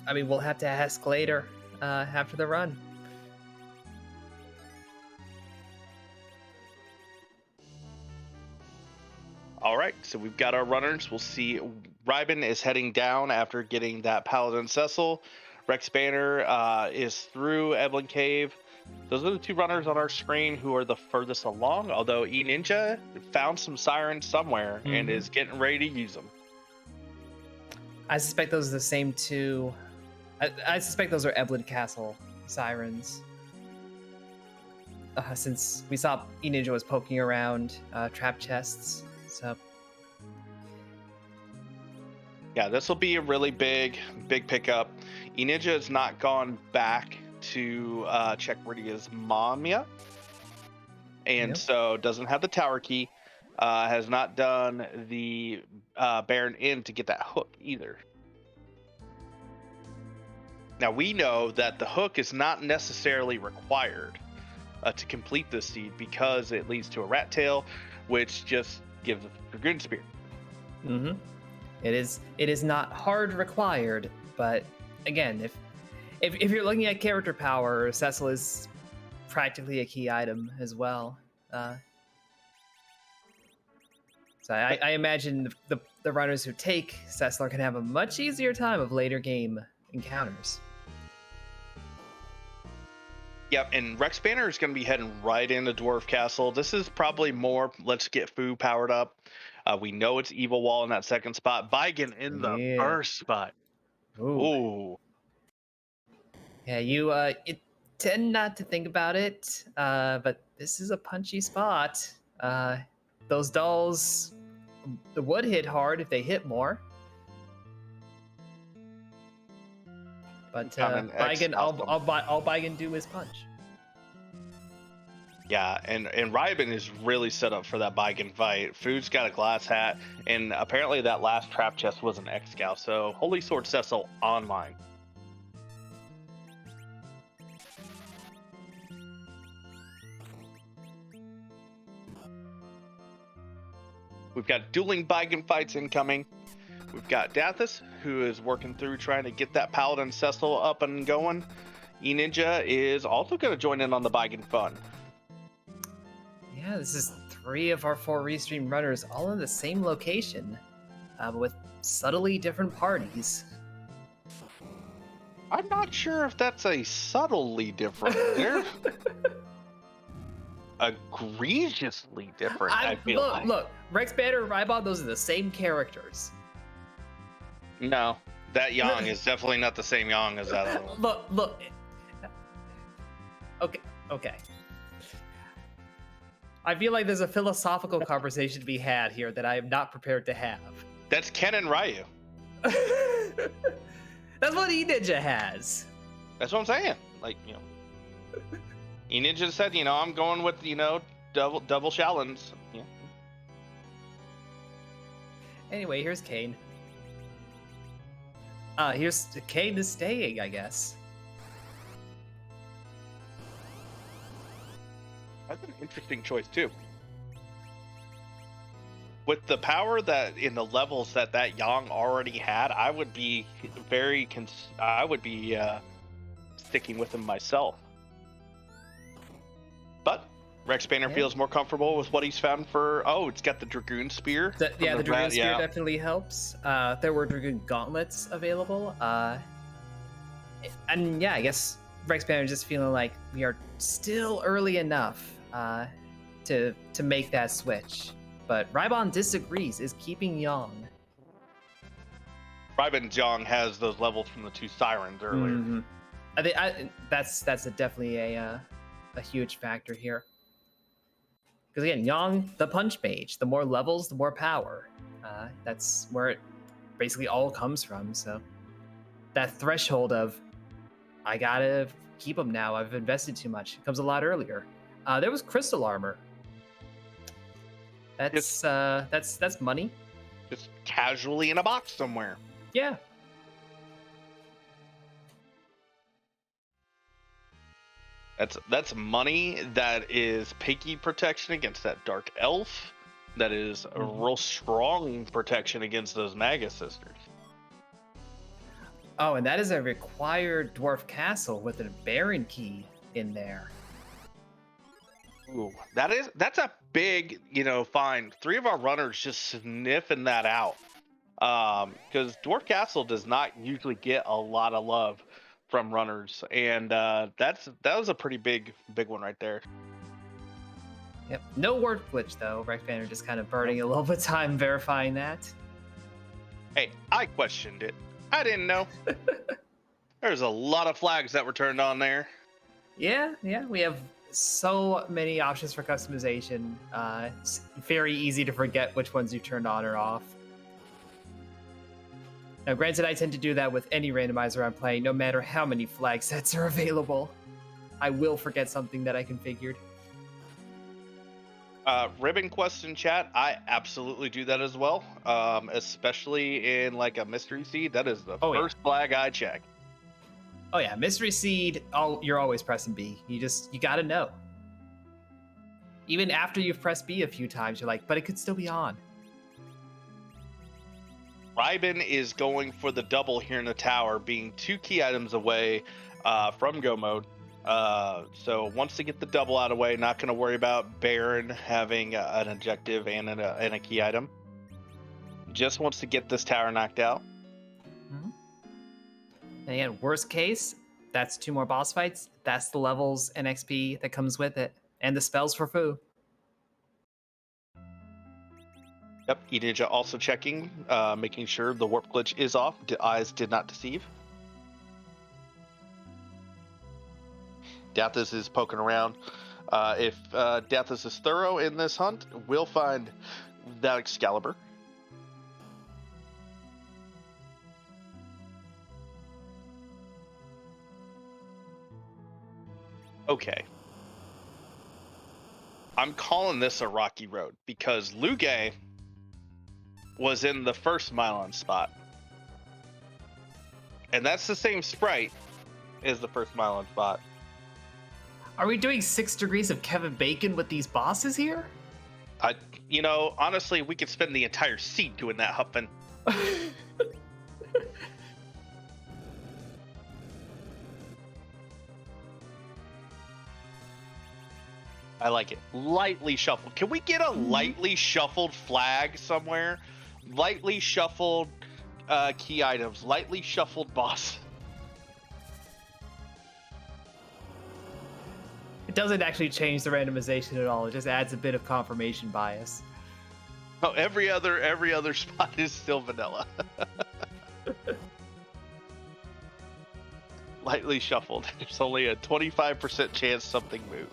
I mean, we'll have to ask later after the run. All right, so we've got our runners. We'll see. Riben is heading down after getting that Paladin Cecil. Rex Banner is through Evelyn Cave. Those are the two runners on our screen who are the furthest along, although E-Ninja found some sirens somewhere and is getting ready to use them. I suspect those are the same two. I suspect those are Evelyn Castle sirens. Since we saw E-Ninja was poking around trap chests. So yeah, this will be a really big pickup. E-Ninja has not gone back to check where he is mom yet, and so doesn't have the tower key. Has not done the Baron Inn to get that hook either. Now we know that the hook is not necessarily required to complete this seed because it leads to a rat tail, which just gives us a Dragoon Spear. It is not hard required, but again, if you're looking at character power, Cecil is practically a key item as well. So I imagine the runners who take Cecil can have a much easier time of later game encounters. Yep, and Rex Banner is going to be heading right into Dwarf Castle. This is probably more, let's get Foo powered up. We know it's Evil Wall in that second spot. Baigen in the first spot. Ooh. Yeah, you tend not to think about it, but this is a punchy spot. Those dolls would hit hard if they hit more. But Baigen, all Baigen do is punch. Yeah, and Riben is really set up for that Baigen fight. Food's got a glass hat, and apparently that last trap chest was an X-Scout, so Holy Sword Cecil online. We've got dueling Baigen fights incoming. We've got Dathis, who is working through trying to get that Paladin Cecil up and going. E-Ninja is also going to join in on the Baigen fun. Yeah, this is 3 of our 4 restream runners all in the same location, but with subtly different parties. I'm not sure if that's a subtly different. They're egregiously different, I feel like. Look, Rex Banner and Rybon, those are the same characters. No, that Yang is definitely not the same Yang as that other one. Look. Okay. I feel like there's a philosophical conversation to be had here that I am not prepared to have. That's Ken and Ryu. That's what E-Ninja has. That's what I'm saying. Like, E-Ninja said, I'm going with, double Shallons. Yeah. Anyway, here's Kane. Kane is staying, I guess. That's an interesting choice too. With the power that in the levels that Yang already had, I would be sticking with him myself. But Rex Banner feels more comfortable with what he's found for. Oh, it's got the Dragoon Spear. The Dragoon Spear definitely helps. There were Dragoon Gauntlets available. And yeah, I guess Rex Banner is just feeling like we are still early enough to make that switch. But Rybon disagrees, is keeping Yang. Rybon Yang has those levels from the 2 Sirens earlier. Mm-hmm. I think that's definitely a huge factor here. Because again, Yang, the punch mage, the more levels, the more power. That's where it basically all comes from. So that threshold of, I gotta keep him now, I've invested too much, it comes a lot earlier. There was crystal armor. That's money. Just casually in a box somewhere. Yeah. That's money that is picky protection against that Dark Elf. That is a real strong protection against those Magus Sisters. Oh, and that is a required Dwarf Castle with a Baron key in there. Ooh, that's a big, find. 3 of our runners just sniffing that out. Because Dwarf Castle does not usually get a lot of love from runners, and that was a pretty big one right there. Yep. No word glitch though. Rex Banner just kind of burning a little bit of time verifying that. Hey, I questioned it. I didn't know. There's a lot of flags that were turned on there. Yeah. We have so many options for customization. It's very easy to forget which ones you turned on or off. Now, granted, I tend to do that with any randomizer I'm playing, no matter how many flag sets are available. I will forget something that I configured. Ribbon Quest in chat, I absolutely do that as well. Especially in like a Mystery Seed, that is the first flag I check. Oh yeah, Mystery Seed, you're always pressing B. You gotta know. Even after you've pressed B a few times, you're like, but it could still be on. Rybon is going for the double here in the tower, being 2 key items away from go mode. So wants to get the double out of the way, not going to worry about Baron having an objective and a key item. Just wants to get this tower knocked out. Mm-hmm. And again, worst case, that's 2 more boss fights. That's the levels and XP that comes with it. And the spells for Fu. Yep, E-Ninja also checking, making sure the warp glitch is off. Eyes did not deceive. Dathis is poking around. If Dathis is thorough in this hunt, we'll find that Excalibur. Okay. I'm calling this a rocky road because Luge was in the first Mylon spot. And that's the same sprite as the first Mylon spot. Are we doing 6 degrees of Kevin Bacon with these bosses here? Honestly, we could spend the entire seat doing that, Huffin. I like it. Lightly shuffled. Can we get a lightly shuffled flag somewhere? Lightly shuffled key items. Lightly shuffled boss. It doesn't actually change the randomization at all. It just adds a bit of confirmation bias. Oh, every other spot is still vanilla. Lightly shuffled. There's only a 25% chance something moved.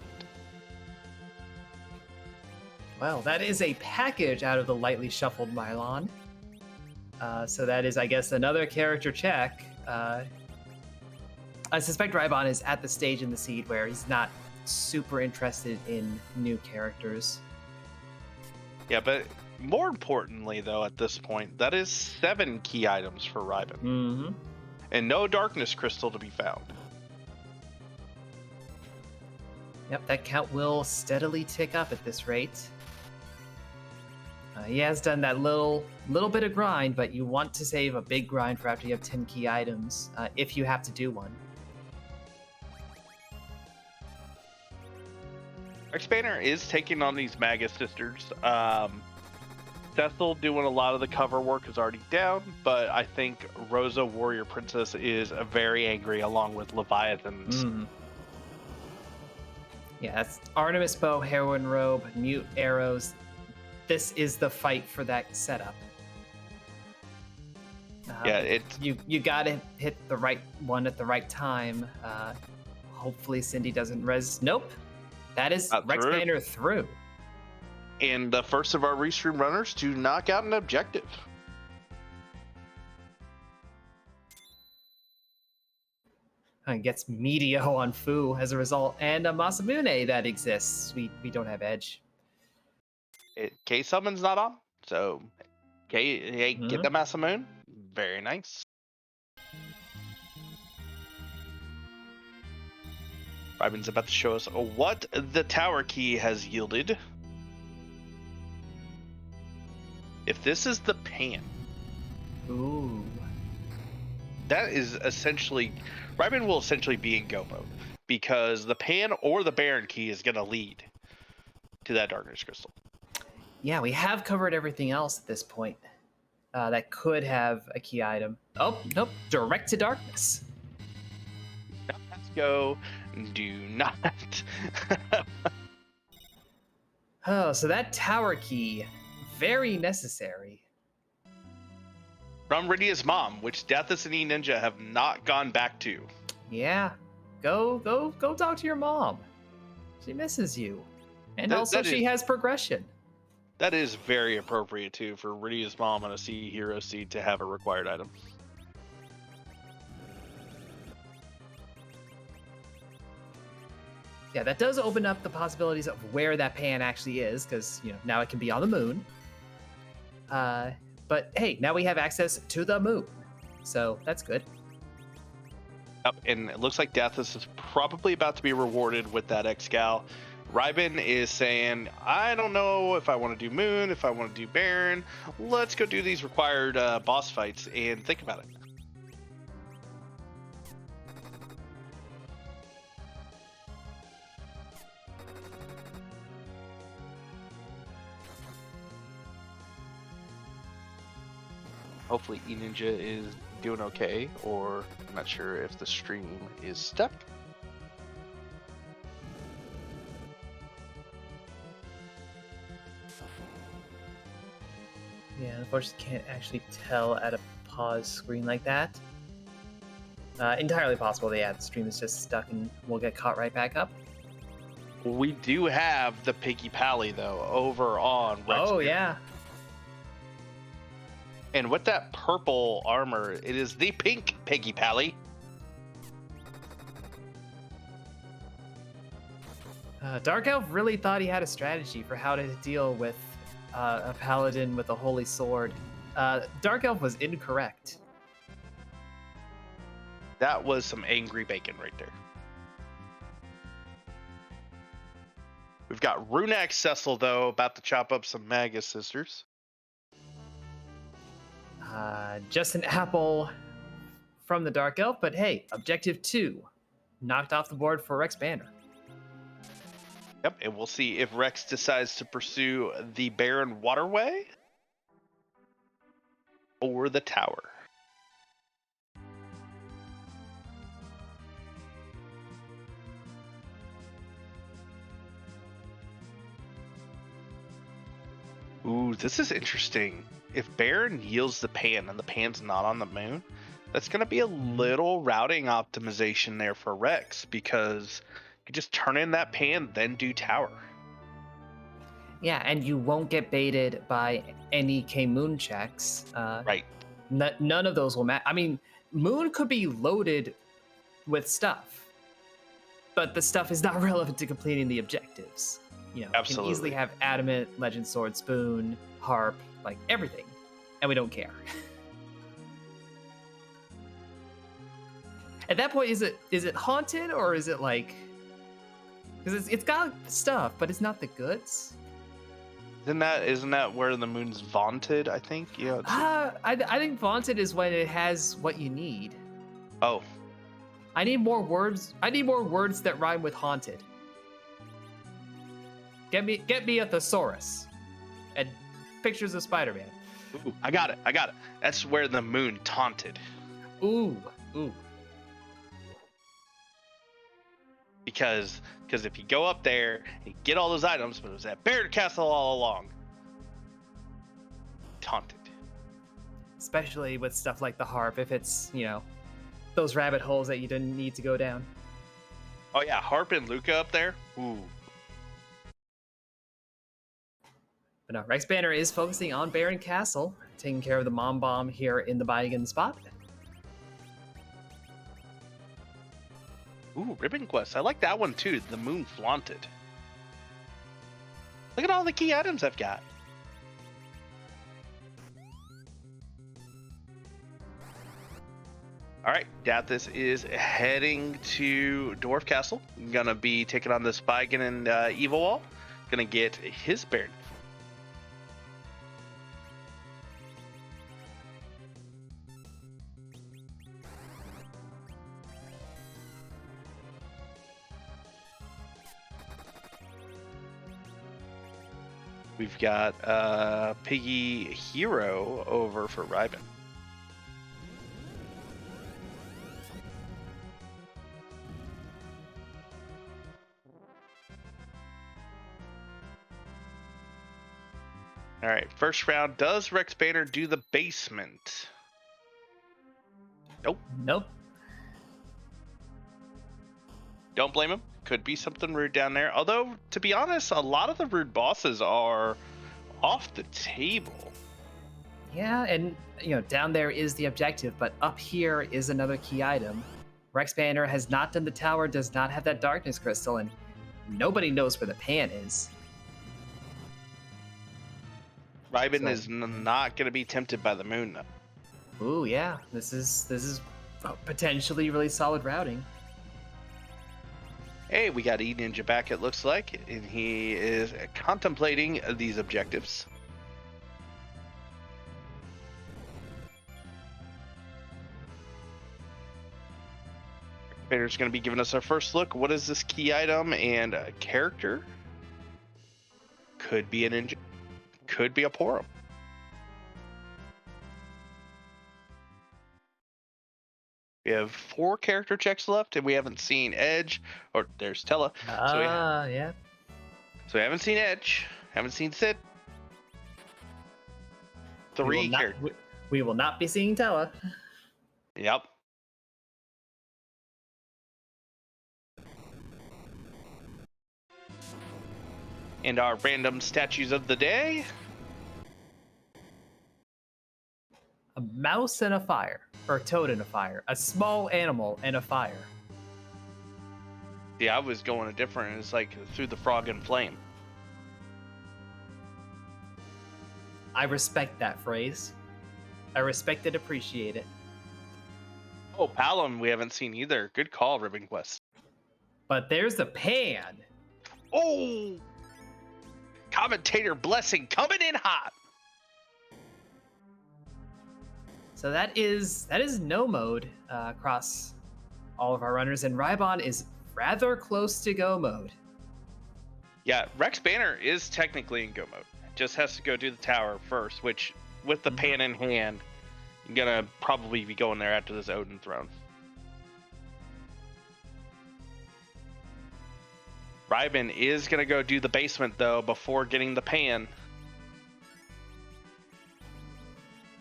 Well, that is a package out of the lightly shuffled Mylon. So that is, I guess, another character check. I suspect Rybon is at the stage in the seed where he's not super interested in new characters. Yeah, but more importantly, though, at this point, that is 7 key items for Rybon. Mm-hmm. And no darkness crystal to be found. Yep, that count will steadily tick up at this rate. He has done that little bit of grind, but you want to save a big grind for after you have 10 key items, if you have to do one. Expander is taking on these Magus Sisters. Cecil doing a lot of the cover work is already down, but I think Rosa Warrior Princess is very angry along with Leviathans. Yeah, that's Artemis Bow, Heroine Robe, Mute Arrows. This is the fight for that setup. You gotta hit the right one at the right time. Hopefully Cindy doesn't res. Nope, that is Rexpander through. And the first of our restream runners to knock out an objective. Gets Medio on Fu as a result, and a Masamune that exists. We don't have edge. K summon's not on, so K get the Masamune. Very nice. Rybon's about to show us what the tower key has yielded. If this is the pan, ooh, that is essentially Rybon will essentially be in go mode because the pan or the Baron key is going to lead to that darkness crystal. Yeah, we have covered everything else at this point. That could have a key item. Oh, nope. Direct to darkness. Let's go. Do not. Oh, so that tower key, very necessary. From Rydia's mom, which Deathus and E-Ninja have not gone back to. Yeah. Go talk to your mom. She misses you. And she has progression. That is very appropriate, too, for Rydia's mom on a C Hero Seed to have a required item. Yeah, that does open up the possibilities of where that pan actually is, because, now it can be on the moon. But, hey, now we have access to the moon. So, that's good. Yep, and it looks like Deathus is probably about to be rewarded with that Excal. Rybon is saying, I don't know if I want to do Moon, if I want to do Baron. Let's go do these required boss fights and think about it. Hopefully E-Ninja is doing okay, or I'm not sure if the stream is stuck. Yeah, unfortunately can't actually tell at a pause screen like that. Entirely possible the stream is just stuck and we'll get caught right back up. We do have the Piggy Pally, though, over on Rex. Oh, yeah. And with that purple armor, it is the pink Piggy Pally. Dark Elf really thought he had a strategy for how to deal with a paladin with a holy sword. Dark Elf was incorrect. That was some angry bacon right there. We've got Runak Cecil, though, about to chop up some Magus sisters. Just an apple from the Dark Elf, but hey, objective 2 knocked off the board for Rex Banner. Yep, and we'll see if Rex decides to pursue the Barren Waterway or the tower. Ooh, this is interesting. If Baron yields the pan and the pan's not on the moon, that's going to be a little routing optimization there for Rex, because you just turn in that pan, then do tower. Yeah, and you won't get baited by any K-Moon checks. Right. None of those will matter. I mean, Moon could be loaded with stuff, but the stuff is not relevant to completing the objectives. You know, Absolutely. You can easily have Adamant, Legend Sword, Spoon, Harp, like everything, and we don't care. At that point, is it haunted, or is it like, because it's got stuff, but it's not the goods? Isn't that where the moon's vaunted? I think, you know. I think vaunted is when it has what you need. Oh, I need more words. I need more words that rhyme with haunted. Get me a thesaurus and pictures of Spider-Man. ooh, I got it. That's where the moon taunted. Ooh. Because if you go up there and you get all those items, but it was at Dwarf Castle all along. Taunted. Especially with stuff like the harp, if it's, you know, those rabbit holes that you didn't need to go down. Oh yeah, Harp and Luca up there. Ooh. But no, Rex Banner is focusing on Baron Castle, taking care of the Mom Bomb here in the Baigan spot. Ooh, Ribbon Quest. I like that one too. The moon flaunted. Look at all the key items I've got. All right, Dathis is heading to Dwarf Castle. Gonna be taking on this Baigan and Evil Wall. Gonna get his Baron. We've got Piggy Hero over for Ryben. All right, first round. Does Rex Banner do the basement? Nope. Don't blame him. Could be something rude down there. Although, to be honest, a lot of the rude bosses are off the table. Yeah, and you know, down there is the objective, but up here is another key item. Rex Banner has not done the tower, does not have that darkness crystal, and nobody knows where the pan is. Ryben is not going to be tempted by the moon, though. Ooh, yeah, this is potentially really solid routing. Hey, we got E Ninja back, it looks like, and he is contemplating these objectives. Banner's going to be giving us our first look. What is this key item and character? Could be a ninja, could be a Porum. We have 4 character checks left, and we haven't seen Edge, or there's Tella. Yeah. So we haven't seen Edge, haven't seen Sid. 3 characters. We will not be seeing Tella. Yep. And our random statues of the day. A mouse and a fire, or a toad and a fire. A small animal and a fire. Yeah, I was going a different. It's like through the frog and flame. I respect that phrase. I respect it, appreciate it. Oh, Palom, we haven't seen either. Good call, Ribbon Quest. But there's the pan. Oh, commentator blessing coming in hot. So that is no mode across all of our runners, and Rybon is rather close to go mode. Yeah, Rex Banner is technically in go mode. Just has to go do the tower first, which with the pan in hand, you're gonna probably be going there after this Odin throne. Rybon is gonna go do the basement though before getting the pan.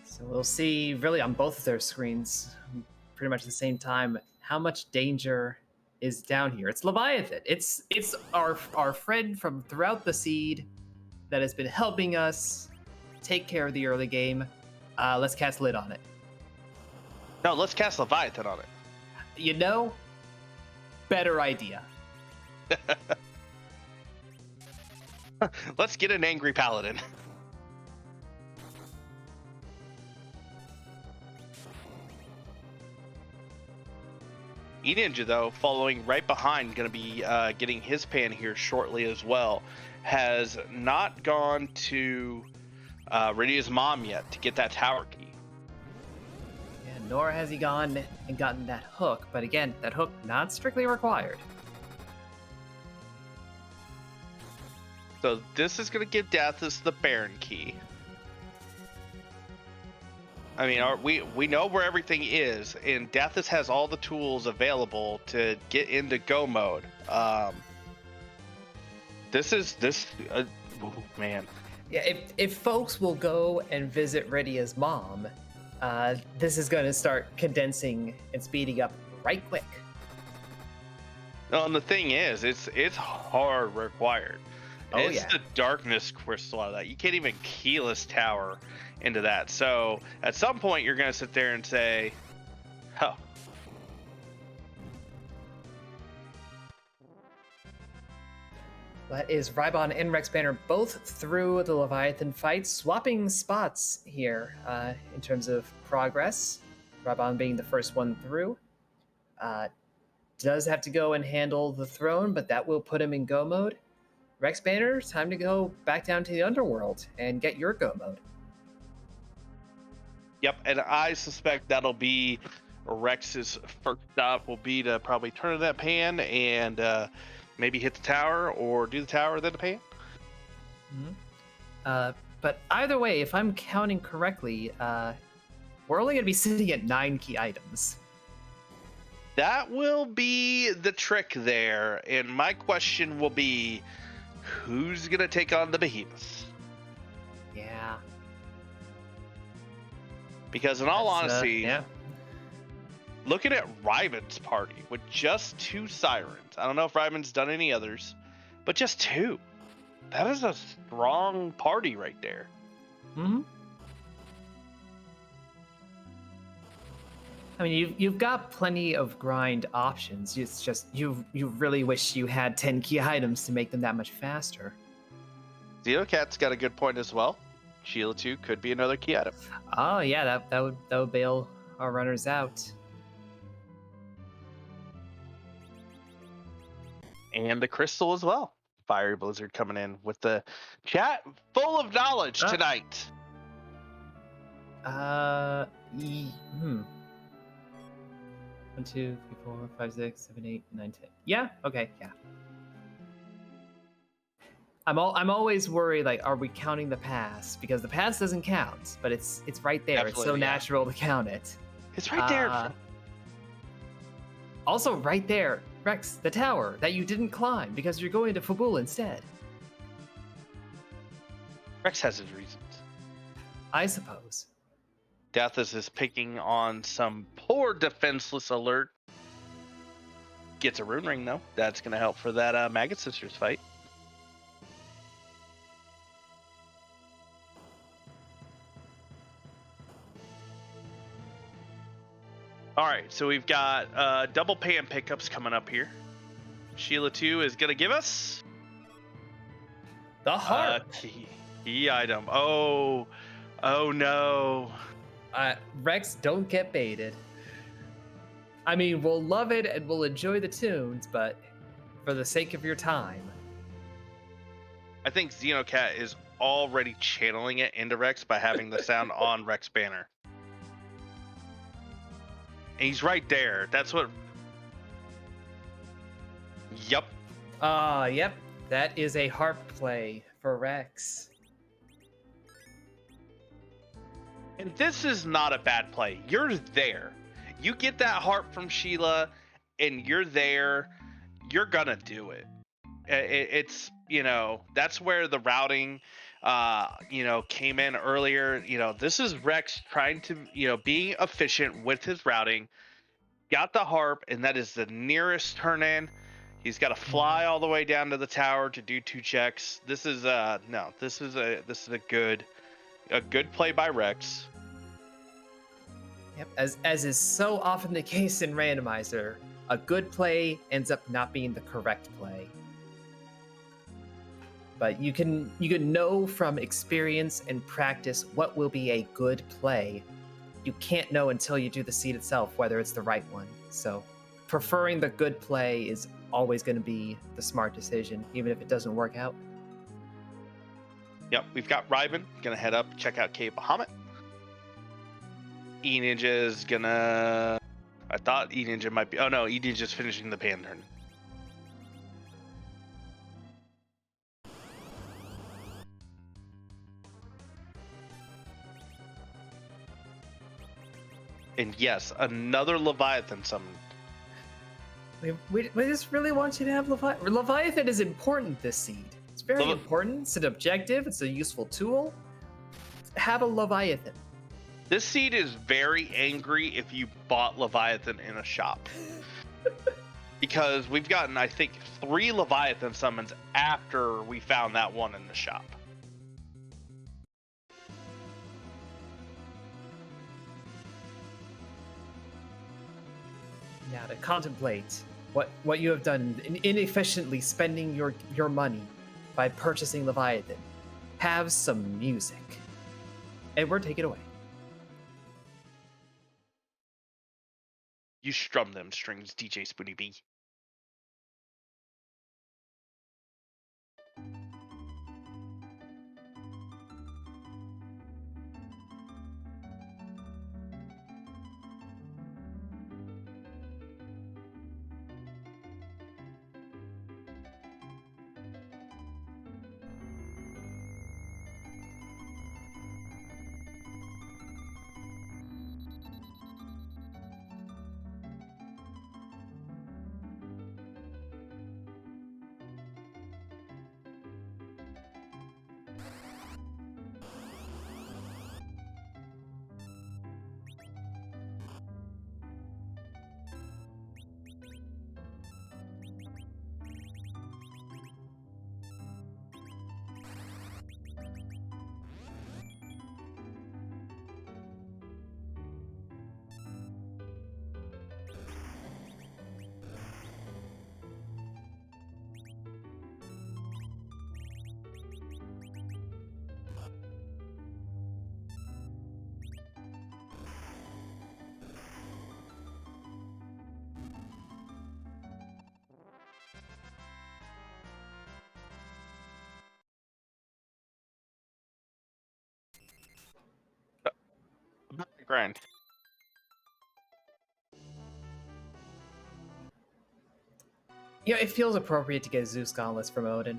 So we'll see really on both of their screens, pretty much at the same time, how much danger is down here. It's Leviathan. It's our friend from throughout the seed that has been helping us take care of the early game. Let's cast Lid on it. No, let's cast Leviathan on it. You know, better idea. Let's get an angry paladin. E-Ninja, though, following right behind, going to be getting his pan here shortly as well, has not gone to Rydia's mom yet to get that tower key. Yeah, nor has he gone and gotten that hook, but again, that hook not strictly required. So this is going to give Dathus the Baron key. I mean, we know where everything is, and Dathus has all the tools available to get into go mode. Man. Yeah, if folks will go and visit Rydia's mom, this is going to start condensing and speeding up right quick. No, and the thing is, it's hard required. It's the darkness crystal out of that. You can't even keyless tower into that. So at some point, you're going to sit there and say, oh. That is Rybon and Rex Banner both through the Leviathan fight, swapping spots here in terms of progress. Rybon being the first one through. Does have to go and handle the throne, but that will put him in go mode. Rex Banner, time to go back down to the Underworld and get your go mode. Yep, and I suspect that'll be Rex's first stop will be to probably turn that pan and maybe hit the tower or do the tower then the pan. Mm-hmm. But either way, if I'm counting correctly, we're only going to be sitting at 9 key items. That will be the trick there, and my question will be, who's going to take on the behemoth? Yeah. Because in all honesty, yeah. looking at Rybon's party with just 2 sirens, I don't know if Rybon's done any others, but just 2. That is a strong party right there. Mm-hmm. I mean, you've got plenty of grind options. It's just you really wish you had 10 key items to make them that much faster. Xenocat's got a good point as well. Sheila 2 could be another key item. Oh yeah, that would bail our runners out. And the crystal as well. Fiery Blizzard coming in with the chat full of knowledge tonight. 1, 2, 3, 4, 5, 6, 7, 8, 9, 10. Yeah. Okay. Yeah. I'm always worried. Like, are we counting the pass? Because the pass doesn't count, but it's right there. Absolutely, it's so natural to count it. It's right there. Also, right there, Rex, the tower that you didn't climb because you're going to Fabul instead. Rex has his reasons. I suppose. Dathus is picking on some poor defenseless alert. Gets a rune ring though. That's going to help for that Maggot Sisters fight. All right, so we've got double pan pickups coming up here. Sheila 2 is going to give us the heart. Key item. Oh no. Rex, don't get baited. I mean, we'll love it and we'll enjoy the tunes, but for the sake of your time. I think Xenocat is already channeling it into Rex by having the sound on Rex banner. And he's right there. That's what. Yup. Yep. That is a harp play for Rex. And this is not a bad play. You're there. You get that harp from Sheila, and you're there. You're gonna do it. It's, that's where the routing, came in earlier. This is Rex trying to, being efficient with his routing. Got the harp, and that is the nearest turn in. He's got to fly all the way down to the tower to do 2 checks. This is a good play by Rex. Yep. As is so often the case in randomizer, a good play ends up not being the correct play. But you can know from experience and practice what will be a good play. You can't know until you do the seed itself whether it's the right one. So preferring the good play is always going to be the smart decision, even if it doesn't work out. Yep, we've got Ryben gonna head up, check out Cave Bahamut. E-Ninja is gonna. I thought E-Ninja might be. Oh no, E-Ninja's finishing the pan turn. And yes, another Leviathan summon. We just really want you to have Leviathan. Leviathan is important this seed. It's very important. It's an objective. It's a useful tool. Have a Leviathan. This seed is very angry if you bought Leviathan in a shop. Because we've gotten, I think, 3 Leviathan summons after we found that one in the shop. Now to contemplate what you have done inefficiently spending your money by purchasing Leviathan. Have some music. Edward, take it away. You strum them strings, DJ Spoony B. Grind. It feels appropriate to get Zeus Gauntlets from Odin.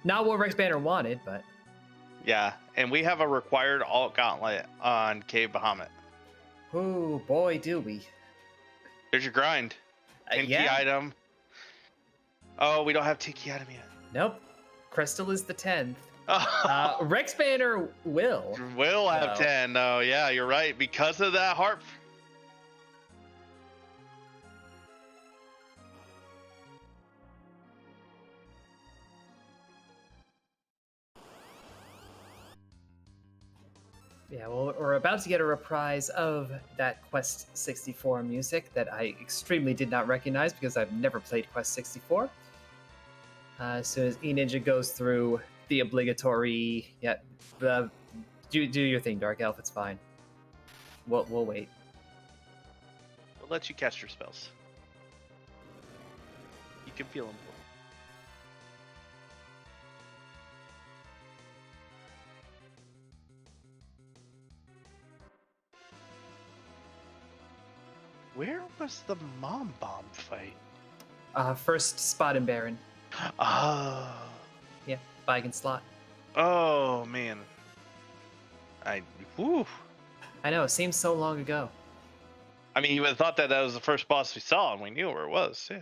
Not what Rex Banner wanted, but... Yeah, and we have a required alt gauntlet on Cave Bahamut. Oh, boy, do we. There's your grind. Key item. Oh, we don't have Tiki item yet. Nope. Crystal is the 10th. Rex Banner will have 10. Oh, yeah, you're right. Because of that harp. Yeah, well, we're about to get a reprise of that Quest 64 music that I extremely did not recognize because I've never played Quest 64. As soon as E-Ninja goes through the obligatory, do your thing, Dark Elf. It's fine. We'll wait. We'll let you cast your spells. You can feel them. where was the Mom Bomb fight? First spot in Baron. Oh. Yeah, Bygone slot. Oh, man. Whew. I know, it seems so long ago. I mean, you would have thought that was the first boss we saw, and we knew where it was, too.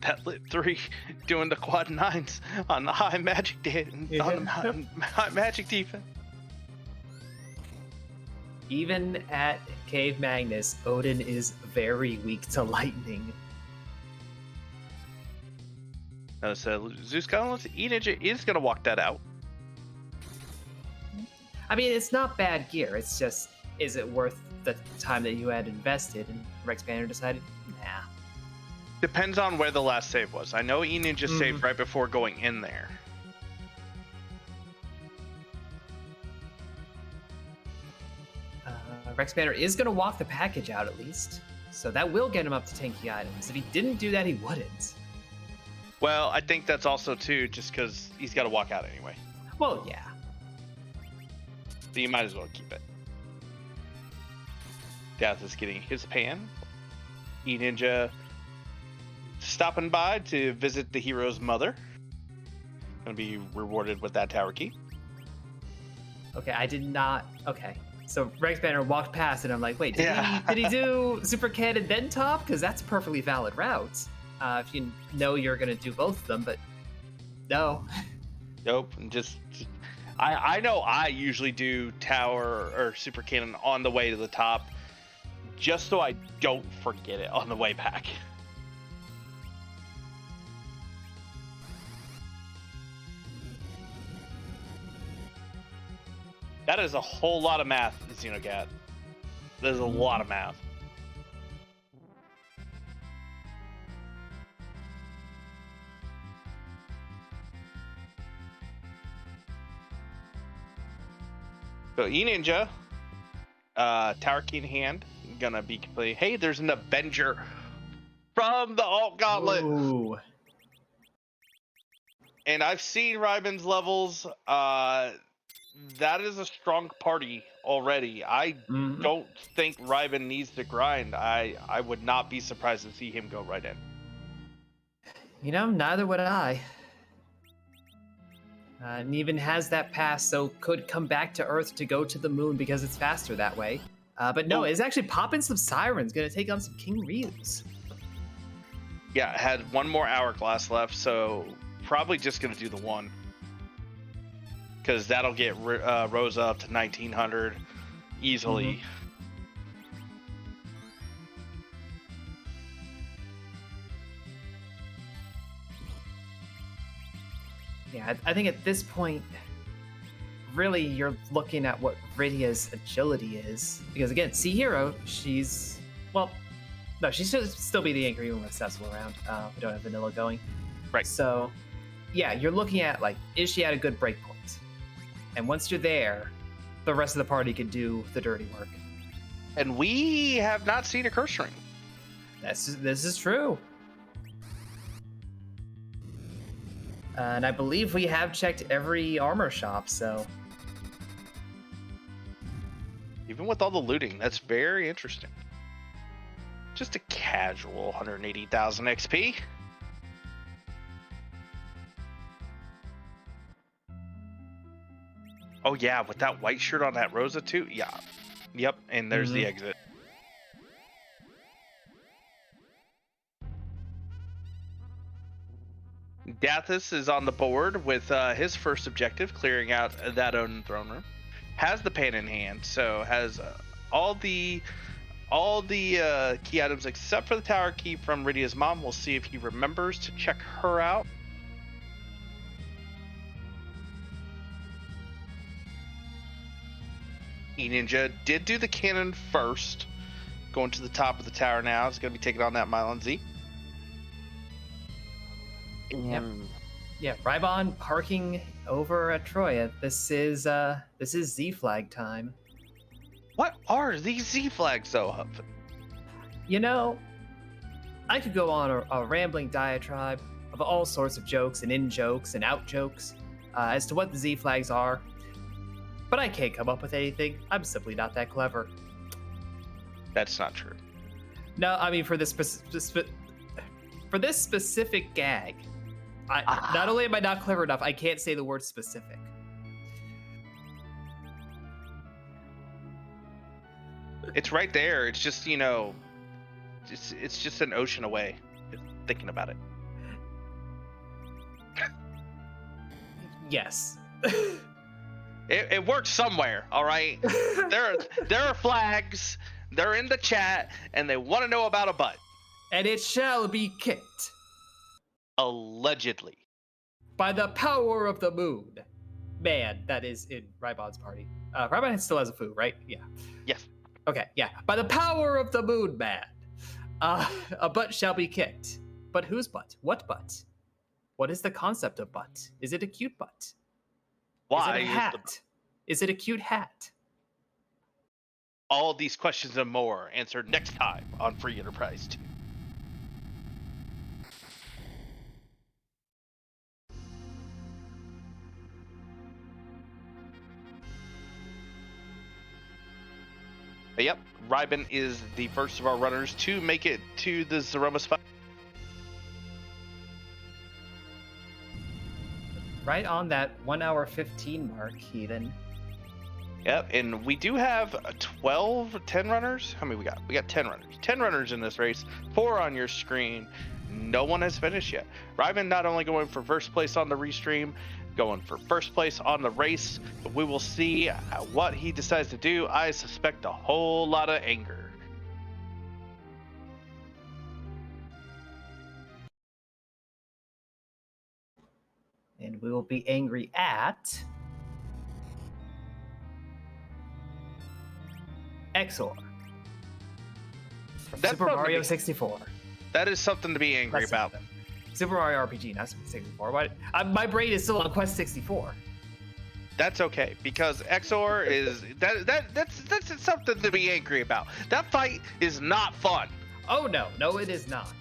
That lit 3 doing the quad 9s on the high magic on the high magic defense. Even at Cave Magnus, Odin is very weak to lightning. So Zeus Collins, E-Ninja is going to walk that out. I mean, it's not bad gear. It's just, is it worth the time that you had invested? And Rex Banner decided, nah. Depends on where the last save was. I know E-Ninja saved right before going in there. Rex Banner is going to walk the package out at least. So that will get him up to tanky items. If he didn't do that, he wouldn't. Well, I think that's also, too, just because he's got to walk out anyway. Well, yeah. So you might as well keep it. Death is getting his pan. E-Ninja stopping by to visit the hero's mother. Gonna be rewarded with that tower key. Okay, I did not. Okay. So Rex Banner walked past and I'm like, wait, did he do Super Can and then top? Because that's a perfectly valid route. If you know you're going to do both of them, but no. Nope. I know I usually do tower or super cannon on the way to the top just so I don't forget it on the way back. That is a whole lot of math, Xenogat. There's a lot of math. So E-Ninja, tower key in hand, gonna be completely. Hey, there's an Avenger from the Alt Gauntlet. Ooh. And I've seen Ryman's levels. That is a strong party already. I don't think Ryman needs to grind. I would not be surprised to see him go right in. You know, neither would I. And even has that pass, so could come back to Earth to go to the moon because it's faster that way. But no, it's actually popping some sirens, gonna take on some King Ryus. Yeah, had one more hourglass left, so probably just gonna do the one. Because that'll get Rose up to 1900 easily. Yeah, I think at this point, really you're looking at what Rydia's agility is. Because again, Sea Hero, she's, well, no, she should still be the angry even with Cecil around. We don't have Vanilla going. Right. So, yeah, you're looking at, like, is she at a good break point? And once you're there, the rest of the party can do the dirty work. And we have not seen a curse ring. This is true. And I believe we have checked every armor shop, so... Even with all the looting, that's very interesting. Just a casual 180,000 XP. Oh yeah, with that white shirt on that Rosa too? Yeah. Yep, and there's the exit. Dathis is on the board with his first objective, clearing out that own throne room. Has the pan in hand, so has all the key items except for the tower key from Rydia's mom. We'll see if he remembers to check her out. Ninja did do the cannon first, going to the top of the tower now. It's going to be taking on that Mylon Z. Yep. Yeah, Rybon parking over at Troya. This is Z flag time. What are these Z flags though, Huff? You know, I could go on a rambling diatribe of all sorts of jokes and in jokes and out jokes as to what the Z flags are, but I can't come up with anything. I'm simply not that clever. That's not true. No, I mean for this specific gag. Not only am I not clever enough, I can't say the word specific. It's right there. It's just, you know, it's just an ocean away. Just thinking about it. Yes. It works somewhere, all right? There are flags. They're in the chat, and they want to know about a butt. And it shall be kicked. Allegedly. By the power of the moon. Man, that is in Rybon's party. Rybon still has a foo, right? Yeah. Yes. Okay, yeah. By the power of the moon, man. A butt shall be kicked. But whose butt? What butt? What is the concept of butt? Is it a cute butt? Why? Is it a hat? Is it a cute hat? All these questions and more answered next time on Free Enterprise 2. But yep, Rybon is the first of our runners to make it to the Zoromus fight. Right on that 1 hour 15 mark, Heathen. Yep, and we do have 10 runners. How many we got? We got 10 runners. 10 runners in this race, 4 on your screen. No one has finished yet. Rybon not only going for first place on the restream, going for first place on the race, but we will see what he decides to do. I suspect a whole lot of anger. And we will be angry at Exor from That's Super something to Mario be- 64. That is something to be angry That's about. something. Super Mario RPG, not Super 64. What? My brain is still on Quest 64. That's okay, because Exor is that's something to be angry about. That fight is not fun. Oh no, it is not.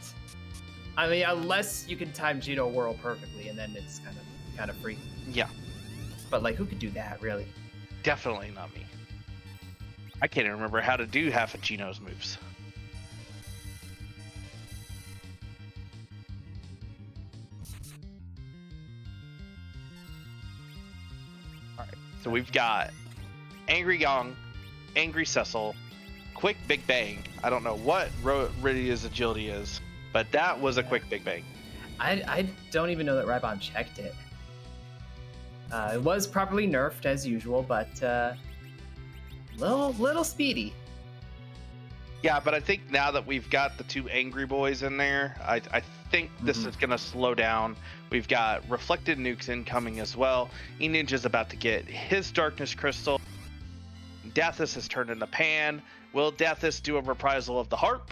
I mean, unless you can time Geno Whirl perfectly, and then it's kind of free. Yeah, But like, who could do that, really? definitely not me. I can't even remember how to do half of Geno's moves. Alright, so we've got Angry Gong, Angry Cecil, Quick Big Bang. I don't know what Rydia's agility is, but that was a quick Big Bang. I don't even know that Rybon checked it. It was properly nerfed as usual, but little speedy. Yeah, but I think now that we've got the 2 angry boys in there, I think this is going to slow down. We've got reflected nukes incoming as well. E-Ninja's about to get his darkness crystal. Dathis has turned into Pan. Will Dathis do a reprisal of the harp?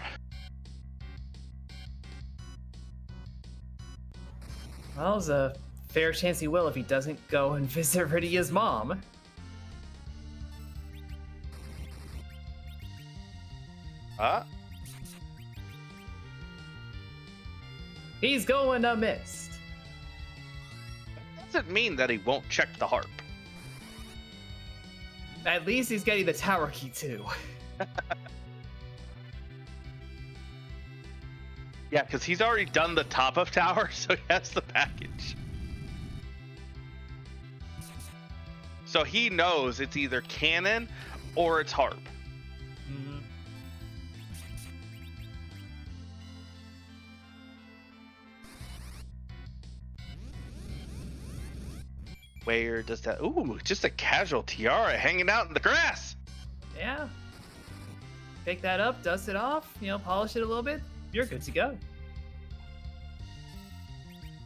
Well, there's a fair chance he will if he doesn't go and visit Rydia's mom. He's going to miss. Doesn't mean that he won't check the harp. At least he's getting the tower key too. Yeah, because he's already done the top of tower, so he has the package. So he knows it's either cannon or it's harp. Mm-hmm. Where does that? Ooh, just a casual tiara hanging out in the grass. Yeah. Pick that up, dust it off, polish it a little bit. You're good to go.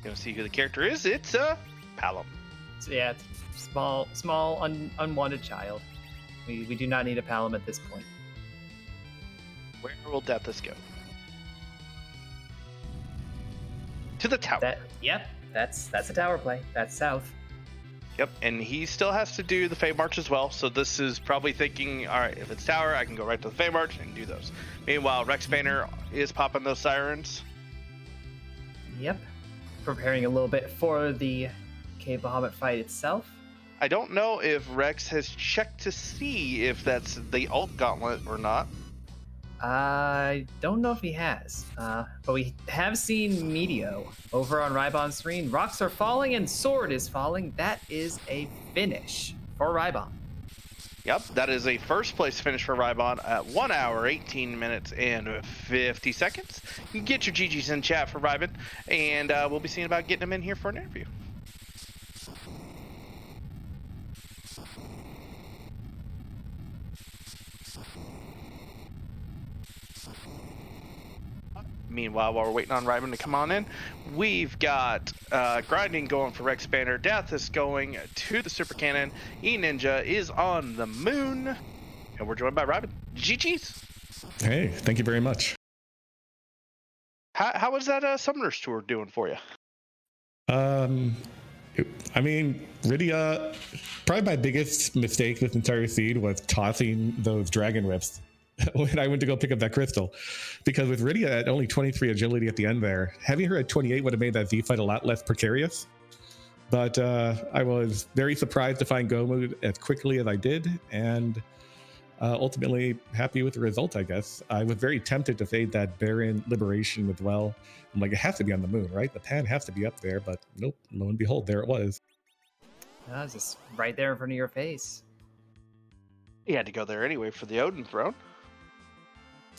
You want to see who the character is? It's Palom. So yeah, it's small, unwanted child. We do not need a Palom at this point. Where will Deathus go? To the tower. Yep, that's a tower play. That's south. Yep, and he still has to do the Feymarch as well, so this is probably thinking, all right, if it's tower, I can go right to the Feymarch and do those. Meanwhile, Rex Banner is popping those sirens. Yep, preparing a little bit for the Cave Bahamut fight itself. I don't know if Rex has checked to see if that's the ult gauntlet or not. I don't know if he has, but we have seen Meteo over on Rybon's screen. Rocks are falling and Sword is falling. That is a finish for Rybon. Yep, that is a first place finish for Rybon at 1 hour, 18 minutes, and 50 seconds. You can get your GGs in chat for Rybon, and we'll be seeing about getting him in here for an interview. Meanwhile, while we're waiting on Rybon to come on in, we've got grinding going for Rex Banner. Death is going to the Super Cannon. E-Ninja is on the moon. And we're joined by Rybon. GG's. Hey, thank you very much. How was that Summoners Tour doing for you? Rydia, probably my biggest mistake this entire seed was tossing those dragon whips when I went to go pick up that crystal, because with Rydia at only 23 agility at the end there, having her at 28 would have made that Z fight a lot less precarious. But I was very surprised to find Go Mood as quickly as I did, and ultimately happy with the result, I guess. I was very tempted to fade that Baron Liberation as well. I'm like, it has to be on the moon, right? The pan has to be up there, but nope, lo and behold, there it was. It's just right there in front of your face. You had to go there anyway for the Odin throne.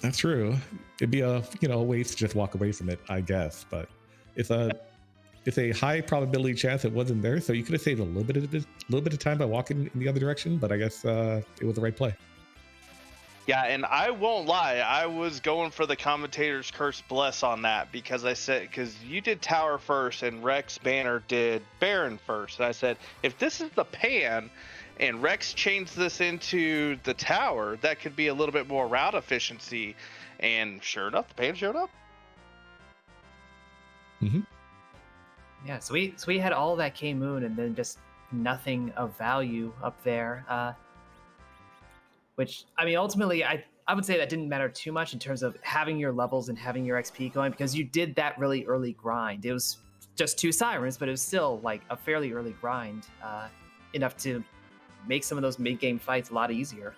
That's true. It'd be a waste to just walk away from it, I guess. But it's a high probability chance it wasn't there. So you could have saved a little bit of time by walking in the other direction. But I guess it was the right play. Yeah, and I won't lie, I was going for the commentator's curse bless on that because you did tower first and Rex Banner did Baron first. And I said, if this is the pan and Rex changed this into the tower, that could be a little bit more route efficiency. And sure enough, the pan showed up. Mm-hmm. Yeah, so we had all that K Moon and then just nothing of value up there. Which, I mean, ultimately, I would say that didn't matter too much in terms of having your levels and having your XP going, because you did that really early grind. It was just 2 sirens, but it was still like a fairly early grind, enough to make some of those mid-game fights a lot easier.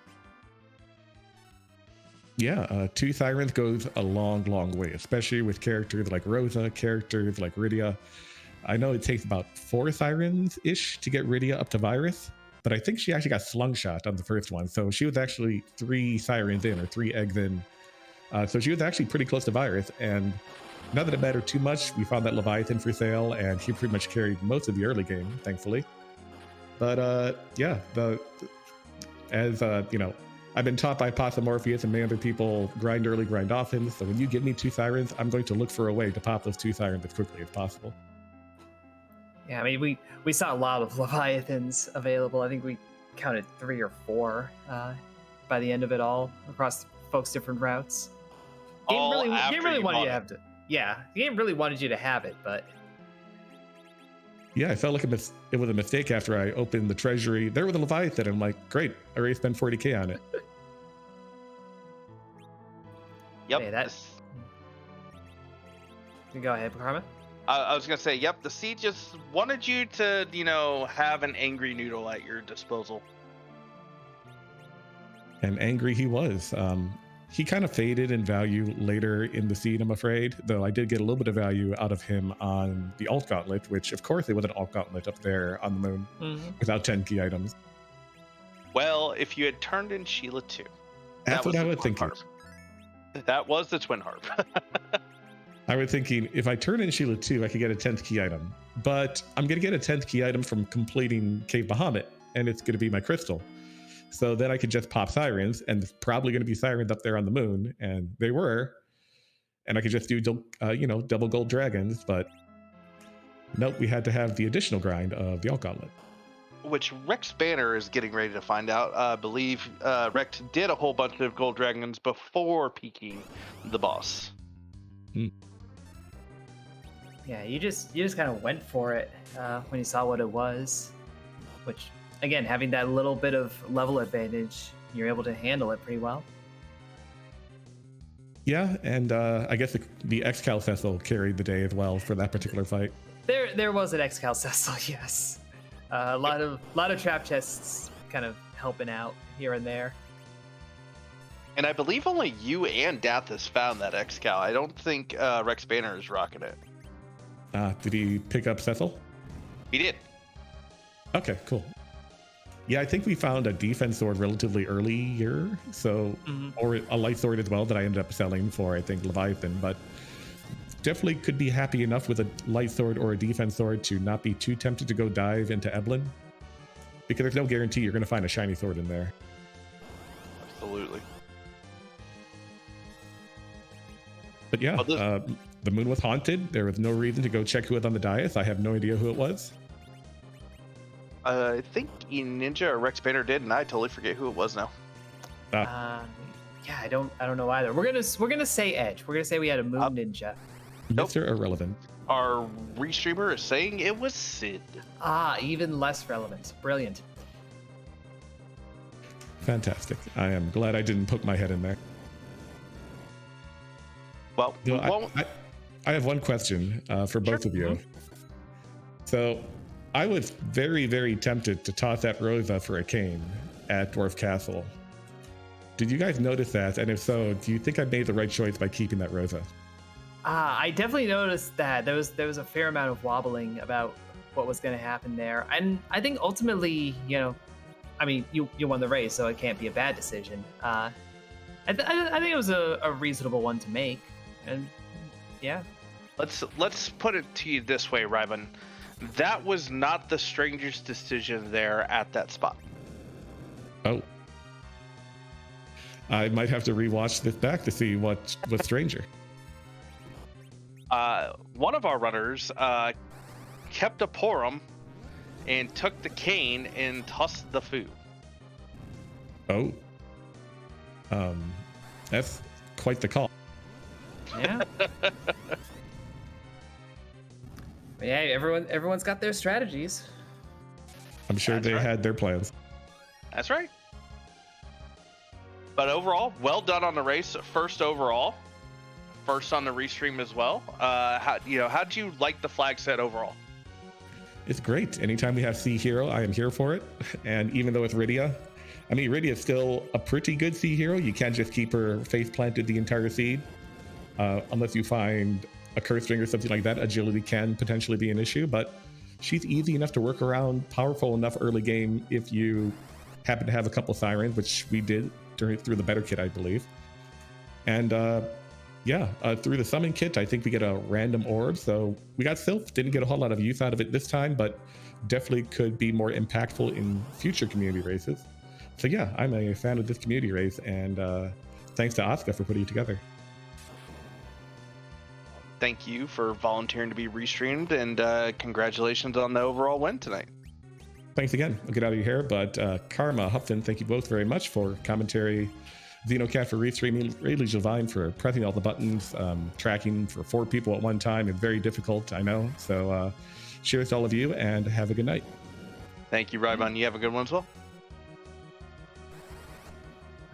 Yeah, 2 sirens goes a long, long way, especially with characters like Rosa, characters like Rydia. I know it takes about 4 sirens-ish to get Rydia up to Virus, but I think she actually got slungshot on the first one. So she was actually 3 sirens in, or 3 eggs in. So she was actually pretty close to Virus. And not that it mattered too much, we found that Leviathan for sale, and he pretty much carried most of the early game, thankfully. But I've been taught by Pasa Morpheus and many other people, grind early, grind often. So when you give me 2 sirens, I'm going to look for a way to pop those 2 sirens as quickly as possible. Yeah, I mean, we saw a lot of Leviathans available. I think we counted 3 or 4 by the end of it all across folks' different routes. All Game after really you wanted you to bought have to. Yeah, the game really wanted you to have it, but Yeah, I felt like it was a mistake after I opened the Treasury. There with the Leviathan, I'm like, great, I already spent 40k on it. Yep. Hey, that's Go ahead, Karma. I was gonna say, yep. The seed just wanted you to, have an angry noodle at your disposal. And angry he was. He kind of faded in value later in the seed, I'm afraid, though I did get a little bit of value out of him on the alt gauntlet, which of course there was an alt gauntlet up there on the moon without 10 key items. Well, if you had turned in Sheila 2. That's what I was thinking. That was the twin harp. I was thinking if I turn in Sheila 2, I could get a 10th key item. But I'm going to get a 10th key item from completing Cave Bahamut, and it's going to be my crystal. So then I could just pop sirens, and there's probably going to be sirens up there on the moon, and they were. And I could just do, double gold dragons, but nope, we had to have the additional grind of the alt gauntlet. Which Rex Banner is getting ready to find out. I believe Rex did a whole bunch of gold dragons before peaking the boss. Yeah, you just kind of went for it when you saw what it was, which again, having that little bit of level advantage, you're able to handle it pretty well. Yeah, and I guess the Excal Cecil carried the day as well for that particular fight. There was an Excal Cecil, yes. A lot of trap chests kind of helping out here and there. And I believe only you and Dathis found that Excal. I don't think Rex Banner is rocking it. Did he pick up Cecil? He did. Okay, cool. Yeah, I think we found a defense sword relatively earlier, or a light sword as well that I ended up selling for, I think, Leviathan, but definitely could be happy enough with a light sword or a defense sword to not be too tempted to go dive into Eblin, because there's no guarantee you're going to find a shiny sword in there. Absolutely. But yeah, the moon was haunted. There was no reason to go check who was on the dais. I have no idea who it was. I think Ninja or Rex Banner did, and I totally forget who it was now. Yeah, I don't know either. We're gonna say Edge. We're gonna say we had a Moon Ninja. Nope. Mr. Irrelevant. Our restreamer is saying it was Sid. Even less relevant. Brilliant. Fantastic. I am glad I didn't poke my head in there. Well, I have one question for both of you. So I was very, very tempted to toss that Rosa for a cane at Dwarf Castle. Did you guys notice that? And if so, do you think I made the right choice by keeping that Rosa? I definitely noticed that there was a fair amount of wobbling about what was going to happen there, and I think ultimately, you won the race, so it can't be a bad decision. I think it was a reasonable one to make, and yeah. Let's put it to you this way, Ryban. That was not the stranger's decision there at that spot. Oh. I might have to rewatch this back to see what was stranger. One of our runners kept a Porum and took the cane and tossed the food. Oh. That's quite the call. Yeah. Yeah, everyone's got their strategies. I'm sure they had their plans. That's right. But overall, well done on the race. First overall. First on the restream as well. How'd you like the flag set overall? It's great. Anytime we have Sea Hero, I am here for it. And even though it's Rydia, Rydia is still a pretty good Sea Hero. You can't just keep her face planted the entire seed. Unless you find a curse string or something like that, agility can potentially be an issue, but she's easy enough to work around, powerful enough early game if you happen to have a couple sirens, which we did through the better kit, I believe. And through the summon kit, I think we get a random orb. So we got Sylph, didn't get a whole lot of use out of it this time, but definitely could be more impactful in future community races. So yeah, I'm a fan of this community race, and thanks to Asuka for putting it together. Thank you for volunteering to be restreamed, and congratulations on the overall win tonight. Thanks again. I'll get out of your hair, but Karma, Hupton, thank you both very much for commentary. Xenocat for restreaming, Rayleigh Javine for pressing all the buttons, tracking for 4 people at one time is very difficult, I know. So cheers to all of you, and have a good night. Thank you, Ryban. You have a good one as well.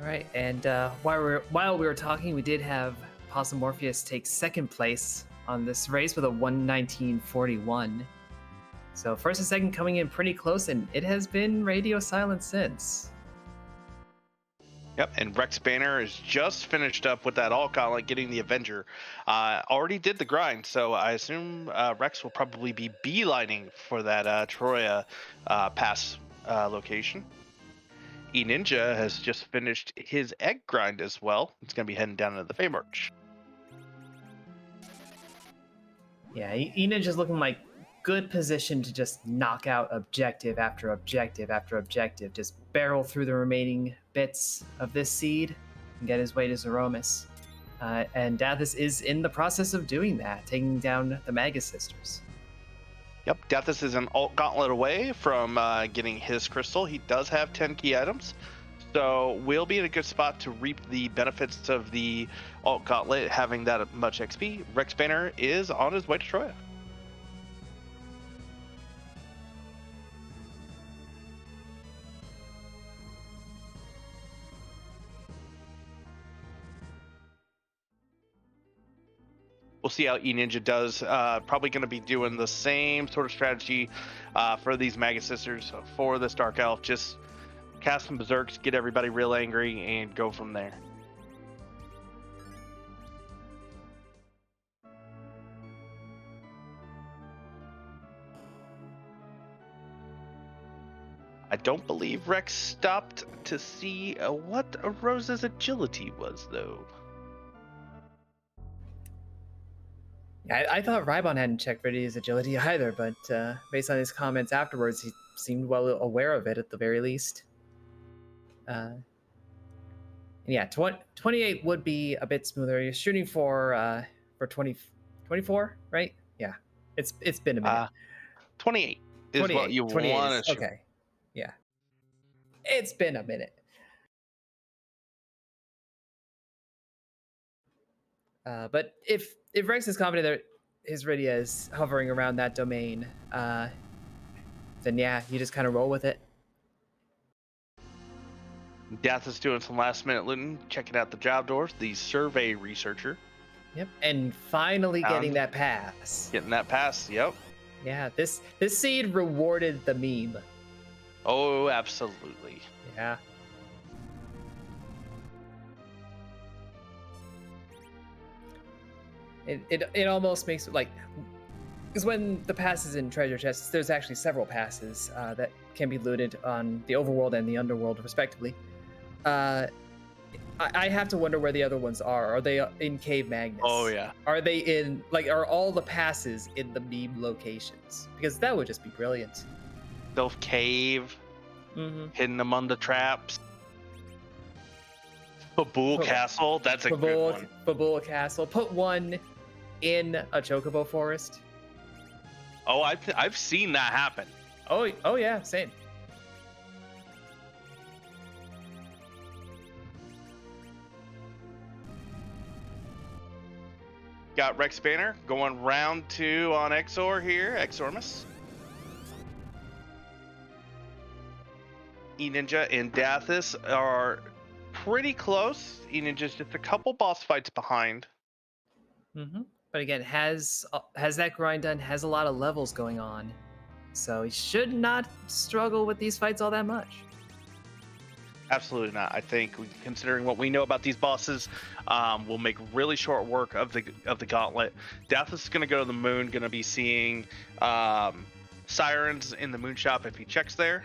All right, and while we were talking, we did have Possum Morpheus take second place on this race with a 119.41. So first and second coming in pretty close, and it has been radio silent since. Yep, and Rex Banner is just finished up with that alt gauntlet, getting the Avenger. Already did the grind, so I assume Rex will probably be beelining for that Troya pass location. E-Ninja has just finished his egg grind as well. It's going to be heading down into the Feymarch. Yeah, E-Ninja's looking like good position to just knock out objective after objective after objective. Just barrel through the remaining bits of this seed and get his way to Zoromus. And Dathis is in the process of doing that, taking down the Magus Sisters. Yep, Dathis is an alt gauntlet away from getting his crystal. He does have 10 key items, so we'll be in a good spot to reap the benefits of the alt gauntlet having that much XP. Rex Banner is on his way to Troya. We'll see how E-Ninja does. Probably going to be doing the same sort of strategy for these Magus Sisters for this Dark Elf. Just cast some Berserks, get everybody real angry, and go from there. I don't believe Rex stopped to see what Rosa's agility was, though. I thought Rybon hadn't checked Rydia's agility either, but based on his comments afterwards, he seemed well aware of it at the very least. Yeah, 28 would be a bit smoother. You're shooting for 24, right? Yeah, it's been a minute. 28 is 28, what you 28 want is, to shoot. okay, yeah. It's been a minute. But if Rex is confident that his Rydia is hovering around that domain, then yeah, you just kind of roll with it. Death is doing some last minute looting, checking out the job doors, the survey researcher. Yep, and finally getting that pass. Getting that pass, yep. Yeah, this seed rewarded the meme. Oh, absolutely. Yeah. It almost makes it like, because when the pass is in treasure chests, there's actually several passes that can be looted on the overworld and the underworld respectively. I have to wonder where the other ones are. Are they in Cave Magnus? Oh yeah. Are they in, like, are all the passes in the meme locations? Because that would just be brilliant. Stealth Cave, hidden among the traps. Babool Castle, that's a good one. Babool Castle. Put one in a Chocobo forest. Oh, I've seen that happen. Oh yeah, same. Got Rex Banner going round 2 on Exor here, Exormus. E-Ninja and Dathis are pretty close. E-Ninja's just a couple boss fights behind. But again, has that grind done, has a lot of levels going on. So he should not struggle with these fights all that much. Absolutely not. I think, considering what we know about these bosses, we'll make really short work of the gauntlet. Dathis is going to go to the moon, going to be seeing sirens in the moon shop if he checks there.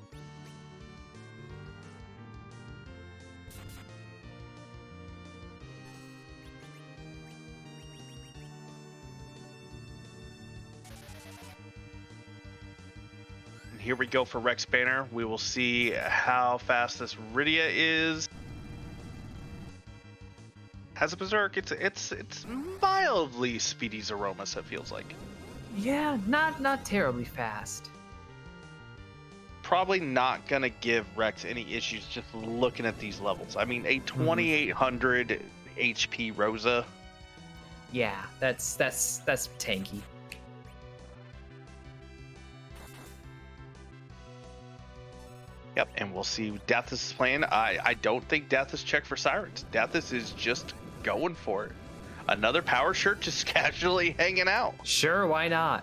Here we go for Rex Banner. We will see how fast this Rydia is. Has a Berserk. It's mildly speedy Zoromus, it feels like. Yeah, not terribly fast. Probably not gonna give Rex any issues just looking at these levels. I mean, a 2800 HP Rosa. Yeah, that's tanky. Yep, and we'll see Dathis is playing. I don't think Dathis checked for Sirens. Dathis is just going for it. another power shirt just casually hanging out. Sure, why not?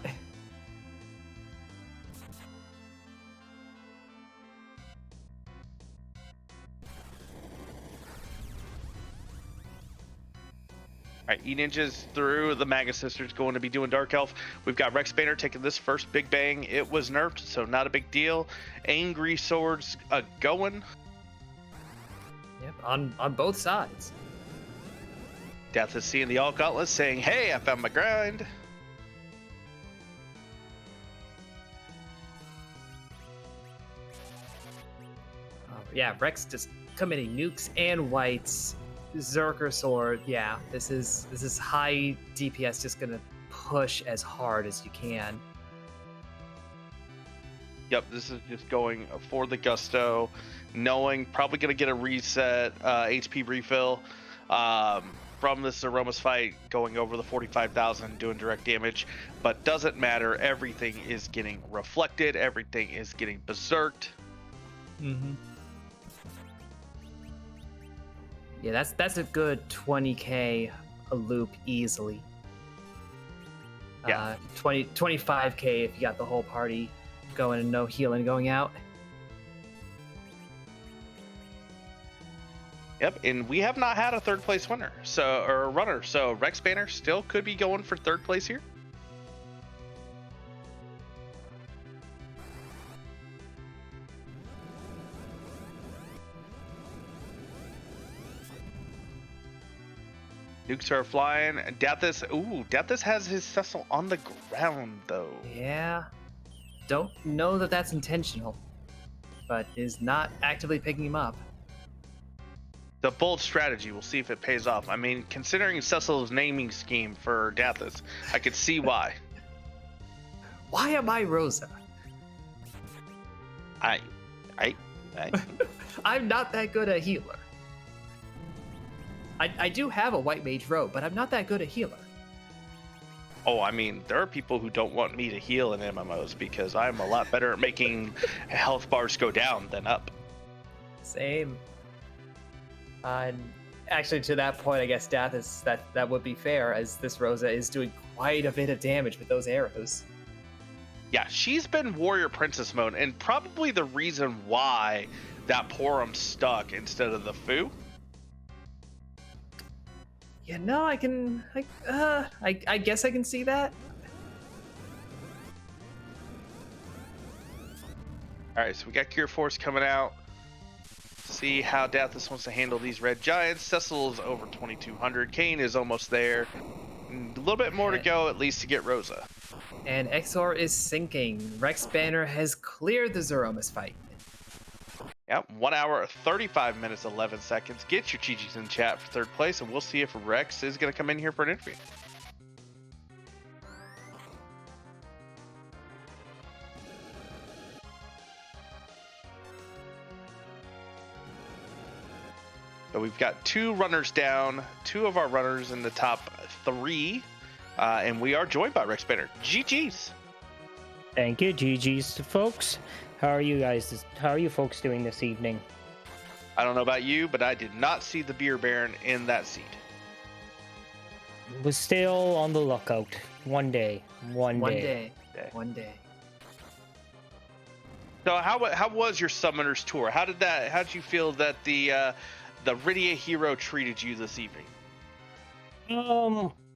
All right, E-Ninja's through. The Magus Sisters going to be doing Dark Elf. We've got Rex Banner taking this first big bang. It was nerfed, so not a big deal. Angry Swords going. Yep, on both sides. Death is seeing the All Gauntlet saying, hey, I found my grind. Yeah, Rex just committing nukes and whites. Zerker Sword, yeah, this is high DPS, just gonna push as hard as you can. Yep, this is just going for the gusto, knowing probably gonna get a reset HP refill from this Zoromus fight, going over the 45,000, doing direct damage, but doesn't matter. Everything is getting reflected. Everything is getting berserked. Mm-hmm. Yeah, that's a good 20k a loop easily. Yeah. 25k if you got the whole party going and no healing going out. Yep, and we have not had a third place winner, or runner. So Rex Banner still could be going for third place here. Nukes are flying. Deathis has his Cecil on the ground, though. Yeah. Don't know that that's intentional, but is not actively picking him up. The bold strategy. We'll see if it pays off. I mean, considering Cecil's naming scheme for Deathis, I could see why. Why am I Rosa? I I'm not that good a healer. I do have a white mage robe, but I'm not that good a healer. Oh, I mean, there are people who don't want me to heal in MMOs because I'm a lot better at making health bars go down than up. Same. And actually, to that point, I guess that would be fair, as this Rosa is doing quite a bit of damage with those arrows. Yeah, she's been Warrior Princess mode, and probably the reason why that Porum stuck instead of the Fu. Yeah, no, I guess I can see that. All right, so we got Cure Force coming out. See how Deathis wants to handle these red giants. Cecil is over 2,200. Kane is almost there. A little bit more to go, at least, to get Rosa. And Exor is sinking. Rex Banner has cleared the Zoromus fight. Yep, 1 hour, 35 minutes, 11 seconds. Get your GGs in chat for third place, and we'll see if Rex is going to come in here for an interview. So we've got 2 runners down, 2 of our runners in the top 3, and we are joined by Rex Banner. GGs. Thank you, GGs, folks. How are you folks doing this evening? I don't know about you, but I did not see the Beer Baron in that seat. Was still on the lookout. One day. One day. So how was your Summoners tour? How did you feel that the Rydia hero treated you this evening?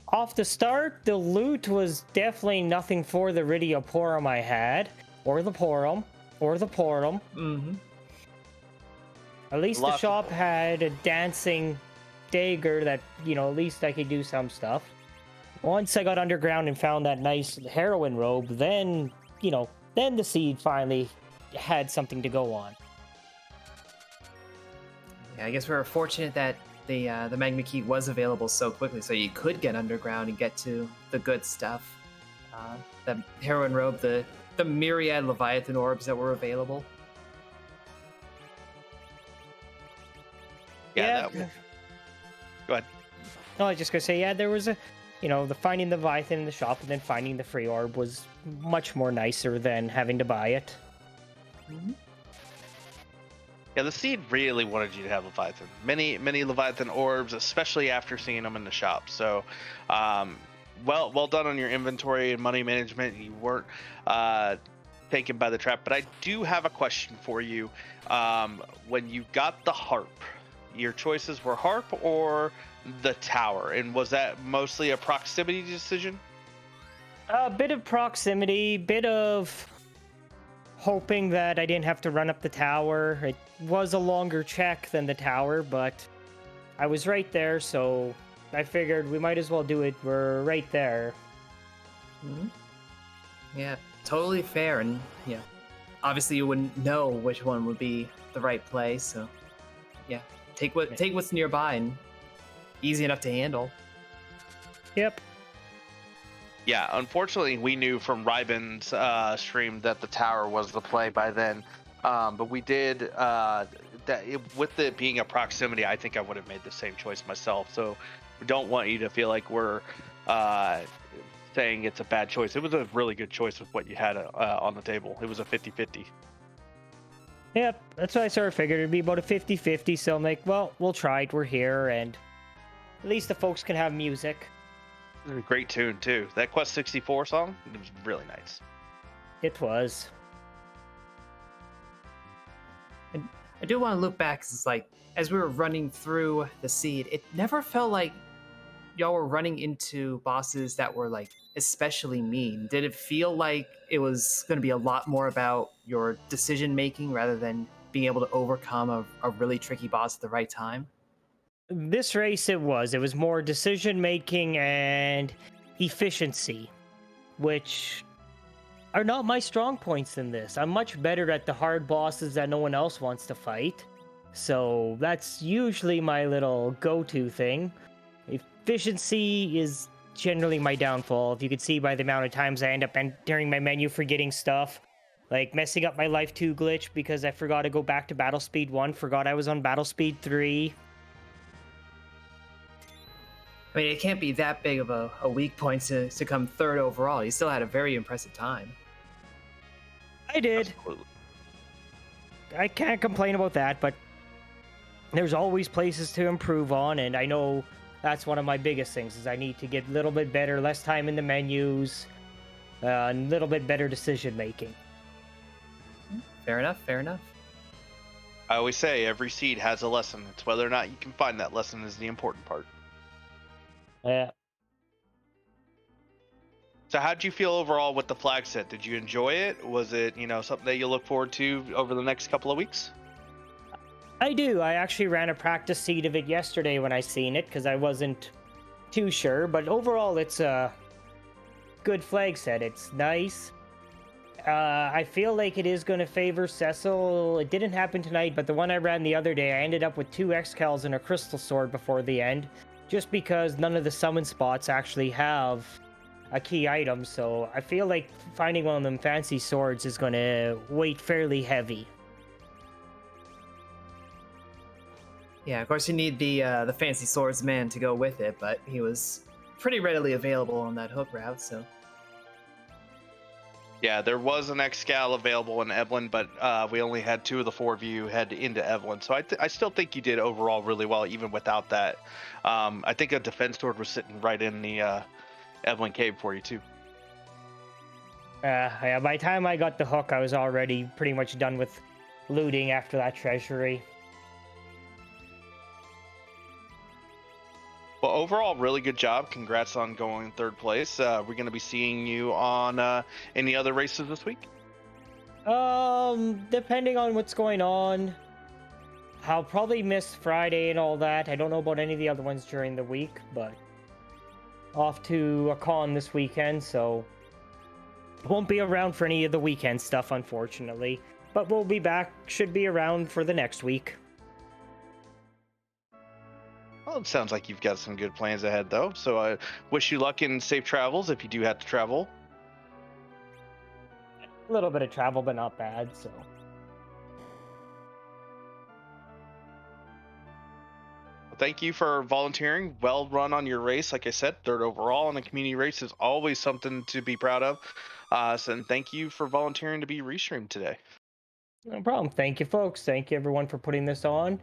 Off the start, the loot was definitely nothing for the Rydia Porum I had, or the Porum. Mm-hmm. At least the shop had a dancing dagger that, at least I could do some stuff. Once I got underground and found that nice heroine robe, then the seed finally had something to go on. Yeah, I guess we were fortunate that the Magma Key was available so quickly, so you could get underground and get to the good stuff. The heroine robe, the myriad Leviathan orbs that were available. Yeah. Go ahead. No, I was just gonna say, there was the finding the Leviathan in the shop and then finding the free orb was much more nicer than having to buy it. Mm-hmm. Yeah, the seed really wanted you to have Leviathan. Many Leviathan orbs, especially after seeing them in the shop. So, well done on your inventory and money management. You weren't taken by the trap. But I do have a question for you. When you got the harp, your choices were harp or the tower, and was that mostly a proximity decision? A bit of proximity, bit of hoping that I didn't have to run up the tower. It was a longer check than the tower, but I was right there, so I figured we might as well do it. We're right there. Hmm. Yeah, totally fair. And yeah, obviously you wouldn't know which one would be the right play. So yeah, take what's nearby and easy enough to handle. Yep. Yeah, unfortunately, we knew from Ryben's stream that the tower was the play by then. But we did with it being a proximity. I think I would have made the same choice myself. So we don't want you to feel like we're saying it's a bad choice. It was a really good choice with what you had on the table. It was a 50-50. Yep, that's what I sort of figured. It'd be about a 50-50, so I'm like, well, we'll try it. We're here, and at least the folks can have music. It was a great tune, too. That Quest 64 song, it was really nice. It was. I do want to look back, 'cause it's like, as we were running through the seed, it never felt like y'all were running into bosses that were like especially mean. Did it feel like it was going to be a lot more about your decision making rather than being able to overcome a really tricky boss at the right time? This race, it was more decision making and efficiency, which are not my strong points in this. I'm much better at the hard bosses that no one else wants to fight, so that's usually my little go-to thing. Efficiency is generally my downfall. If you could see by the amount of times I end up entering my menu forgetting stuff, like messing up my life 2 glitch because I forgot to go back to battle speed 1, forgot I was on battle speed 3. I mean, it can't be that big of a weak point to come third overall. You still had a very impressive time. I did. Absolutely. I can't complain about that, but there's always places to improve on, and I know that's one of my biggest things is I need to get a little bit better, less time in the menus, a little bit better decision making. Fair enough, fair enough. I always say every seed has a lesson. It's whether or not you can find that lesson is the important part. Yeah. So how'd you feel overall with the flag set? Did you enjoy it? Was it, something that you look forward to over the next couple of weeks? I do. I actually ran a practice seed of it yesterday when I seen it because I wasn't too sure, but overall it's a good flag set. It's nice. I feel like it is going to favor Cecil. It didn't happen tonight, but the one I ran the other day, I ended up with 2 Excals and a Crystal Sword before the end, just because none of the summon spots actually have a key item, so I feel like finding one of them fancy swords is going to weight fairly heavy. Yeah, of course you need the fancy swordsman to go with it, but he was pretty readily available on that hook route, so. Yeah, there was an Excal available in Evelyn, but we only had 2 of the 4 of you head into Evelyn. So I still think you did overall really well, even without that. I think a defense sword was sitting right in the Evelyn cave for you, too. Yeah, by the time I got the hook, I was already pretty much done with looting after that treasury. Well, overall, really good job. Congrats on going 3rd place. We're going to be seeing you on any other races this week? Depending on what's going on, I'll probably miss Friday and all that. I don't know about any of the other ones during the week, but off to a con this weekend, so won't be around for any of the weekend stuff, unfortunately. But we'll be back, should be around for the next week. Well, it sounds like you've got some good plans ahead, though. So I wish you luck in safe travels if you do have to travel. A little bit of travel, but not bad, so. Well, thank you for volunteering. Well run on your race. Like I said, 3rd overall in a community race is always something to be proud of. And thank you for volunteering to be restreamed today. No problem. Thank you, folks. Thank you, everyone, for putting this on.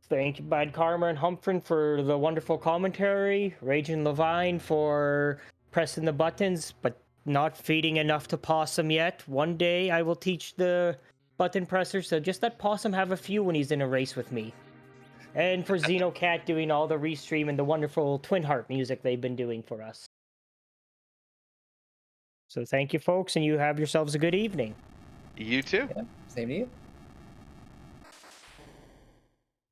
Thank you, Bad Karma and Humphrey, for the wonderful commentary. Raging Levine for pressing the buttons, but not feeding enough to Possum yet. One day I will teach the button presser, so just let Possum have a few when he's in a race with me. And for Xenocat doing all the restream and the wonderful Twin Heart music they've been doing for us. So thank you, folks, and you have yourselves a good evening. You too. Yeah, same to you.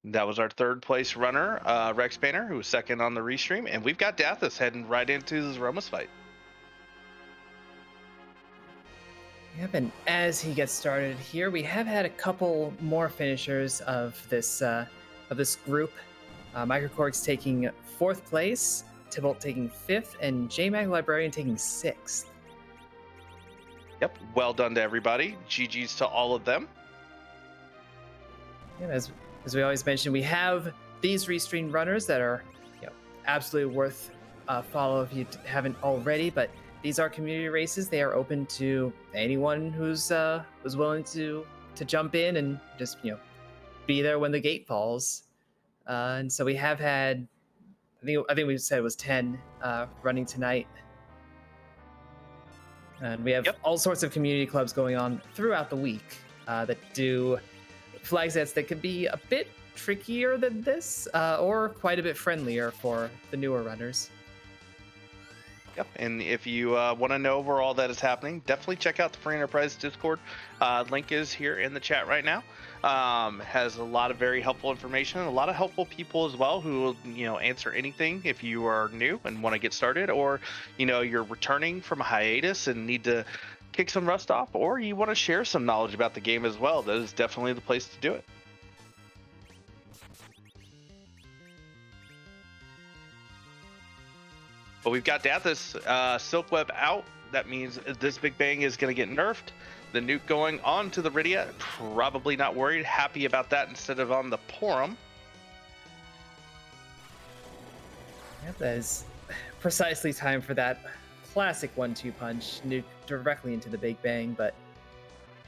That was our third place runner, Rex Banner, who was second on the restream, and we've got Dathis heading right into the Zoromus fight. Yep, and as he gets started here, we have had a couple more finishers of this group. Microcork's taking 4th place, Tybalt taking 5th, and JMag Librarian taking 6th. Yep, well done to everybody. GG's to all of them. Yeah, as we always mention, we have these restream runners that are, absolutely worth a follow if you haven't already. But these are community races; they are open to anyone who's willing to jump in and just be there when the gate falls. And so we have had, I think we said it was 10 running tonight. And we have all sorts of community clubs going on throughout the week that do flag sets that can be a bit trickier than this, or quite a bit friendlier for the newer runners. Yep, and if you want to know where all that is happening, definitely check out the Free Enterprise Discord. Link is here in the chat right now. Has a lot of very helpful information, a lot of helpful people as well who will answer anything if you are new and want to get started, or you're returning from a hiatus and need to kick some rust off, or you want to share some knowledge about the game as well. That is definitely the place to do it. But we've got Dathis Silkweb out. That means this Big Bang is going to get nerfed. The nuke going on to the Rydia. Probably not worried. Happy about that instead of on the Porum. Yep, that is precisely time for that classic 1-2 punch. Nuke directly into the Big Bang, but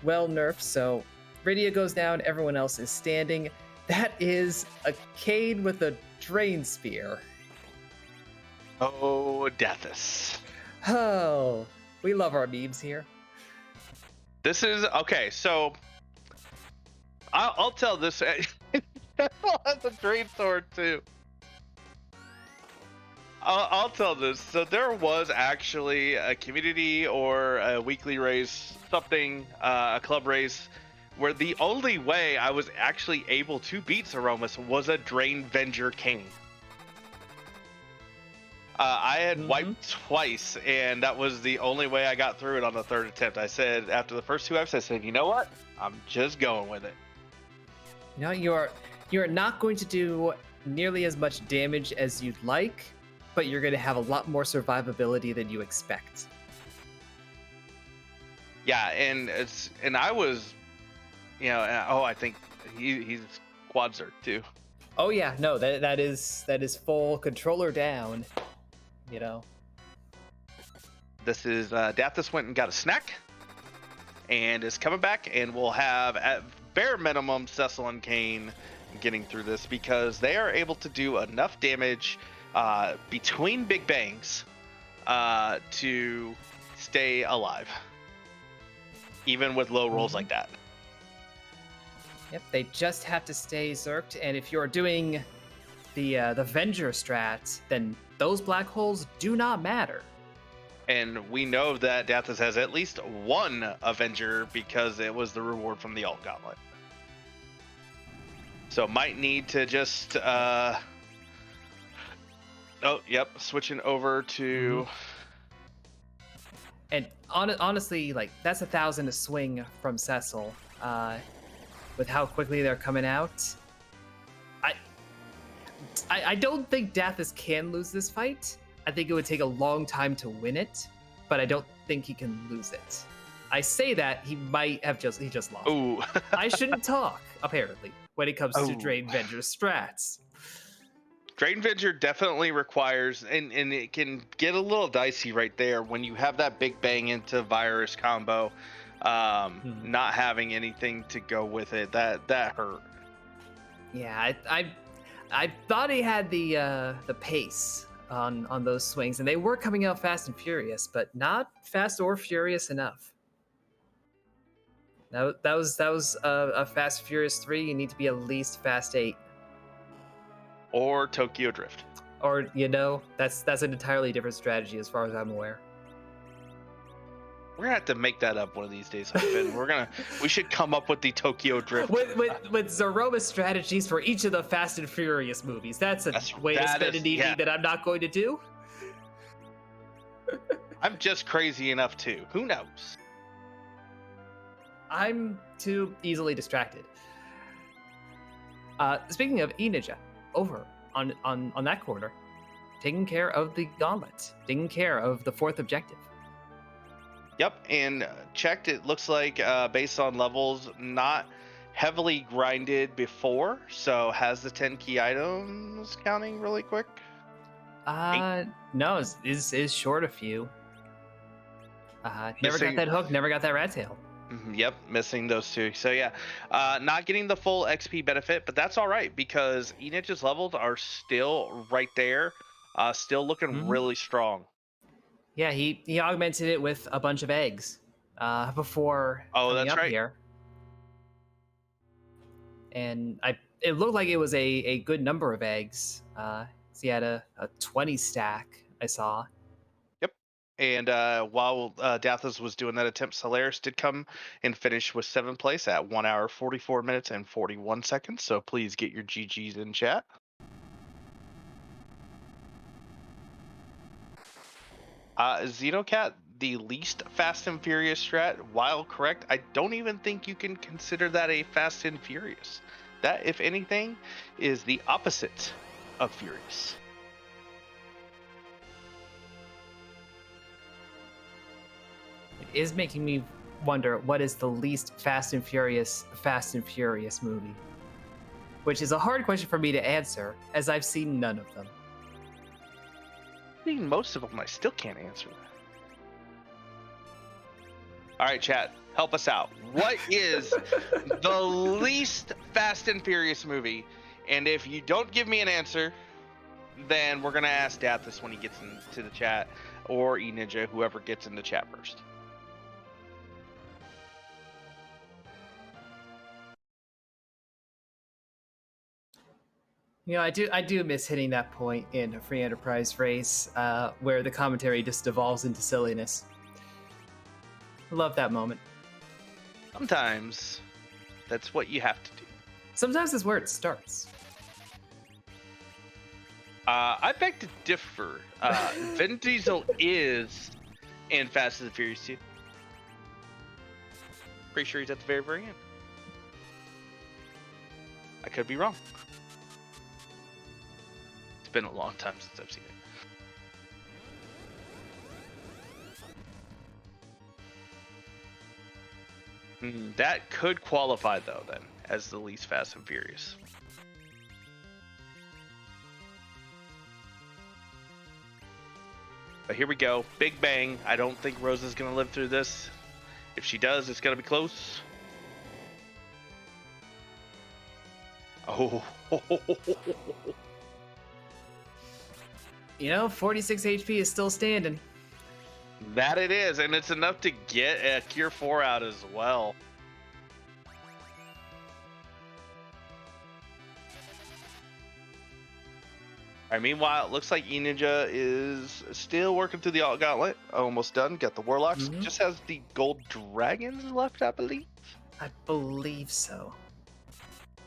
well nerfed. So Rydia goes down. Everyone else is standing. That is a Cade with a Drain Spear. Oh, Dathis. Oh, we love our memes here. This is okay. So I'll tell this. Has a Drain Sword too. I'll tell this. So there was actually a community or a weekly race, something, a club race, where the only way I was actually able to beat Zoromus was a Drain Venger King. I had wiped twice, and that was the only way I got through it on the 3rd attempt. I said, after the first 2 Fs, I said, you know what? I'm just going with it. You are not going to do nearly as much damage as you'd like, but you're going to have a lot more survivability than you expect. Yeah, and I was, I think he's Quadzerg too. Oh yeah, no, that is full controller down. This is Dathis went and got a snack, and is coming back, and we'll have at bare minimum Cecil and Kane getting through this because they are able to do enough damage between Big Bangs to stay alive, even with low rolls like that. Yep, they just have to stay zerked, and if you're doing the Venger strat, then those black holes do not matter. And we know that Dathis has at least one Avenger because it was the reward from the Alt Gauntlet. So might need to just switching over to And honestly, like, that's 1,000 to swing from Cecil. With how quickly they're coming out, I don't think Dathis can lose this fight. I think it would take a long time to win it, but I don't think he can lose it. I say that he might have just lost. Ooh. I shouldn't talk, apparently, when it comes to Drain Venger strats. Drain Venger definitely requires, and it can get a little dicey right there when you have that Big Bang into virus combo. Not having anything to go with it, that hurt. Yeah, I thought he had the pace on those swings, and they were coming out fast and furious, but not fast or furious enough. That was a Fast and Furious 3. You need to be at least Fast 8. Or Tokyo Drift. Or, that's an entirely different strategy as far as I'm aware. We're gonna have to make that up one of these days, Finn. We should come up with the Tokyo Drift. With Zoromus strategies for each of the Fast and Furious movies. That's a way to spend an evening that I'm not going to do. I'm just crazy enough too. Who knows? I'm too easily distracted. Speaking of E-Ninja, over on that corner, taking care of the gauntlet, taking care of the 4th objective. Yep, and checked, it looks like based on levels, not heavily grinded before, so has the 10 key items counting really quick? No, is short a few. Never got that hook, never got that rat tail. Yep, missing those 2. So yeah, not getting the full XP benefit, but that's all right because E-Ninja's levels are still right there, still looking really strong. Yeah, he augmented it with a bunch of eggs before coming up here. And it looked like it was a good number of eggs. So he had a 20 stack, I saw. And while Dathas was doing that attempt, Solaris did come and finish with 7th place at 1 hour, 44 minutes, and 41 seconds. So please get your GGs in chat. Xenocat, the least Fast and Furious strat, while correct, I don't even think you can consider that a Fast and Furious. That, if anything, is the opposite of Furious. Is making me wonder what is the least Fast and Furious movie, which is a hard question for me to answer as I've seen none of them. I've seen most of them. I still can't answer that. All right, chat, help us out. What is the least Fast and Furious movie? And if you don't give me an answer, then we're gonna ask Dathis when he gets into the chat, or E-Ninja, whoever gets in the chat first. I do miss hitting that point in a free enterprise race where the commentary just devolves into silliness. I love that moment. Sometimes that's what you have to do. Sometimes that's where it starts. I beg to differ. Vin Diesel is in Fast and the Furious 2. Pretty sure he's at the very, very end. I could be wrong. It's been a long time since I've seen it. That could qualify, though, then, as the least Fast and Furious. But here we go. Big bang. I don't think Rosa's going to live through this. If she does, it's going to be close. Oh. 46 HP is still standing. That it is, and it's enough to get a Cure 4 out as well. All right, meanwhile, it looks like E-Ninja is still working through the Gauntlet. Almost done. Got the Warlocks. Just has the Gold Dragons left, I believe. I believe so.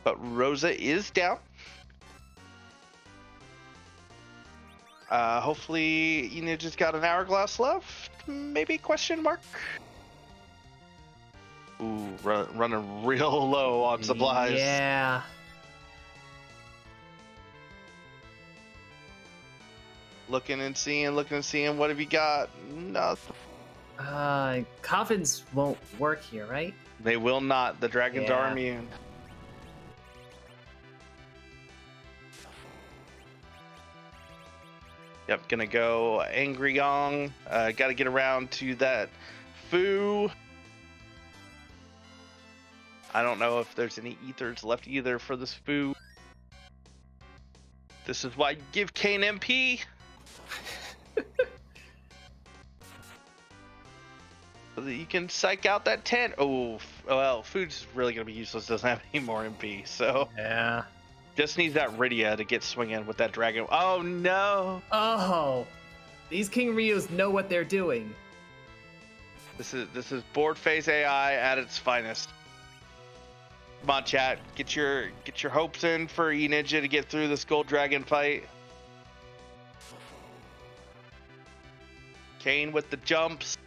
But Rosa is down. Hopefully E-Ninja's got an hourglass left. Maybe question mark. Ooh, running real low on supplies. Yeah. Looking and seeing. What have you got? Nothing. Coffins won't work here, right? They will not. The dragons are immune. Yep, gonna go Angry Yong. Gotta get around to that Fu. I don't know if there's any ethers left either for this Fu. This is why you give Kane MP. So that you can psych out that 10. Oh, well, Fu's really going to be useless. Doesn't have any more MP, so. Yeah. Just needs that Rydia to get swinging with that dragon. Oh, no. Oh, these King Ryus know what they're doing. This is board phase AI at its finest. Come on, chat. Get your hopes in for E-Ninja to get through this Gold Dragon fight. Kane with the jumps.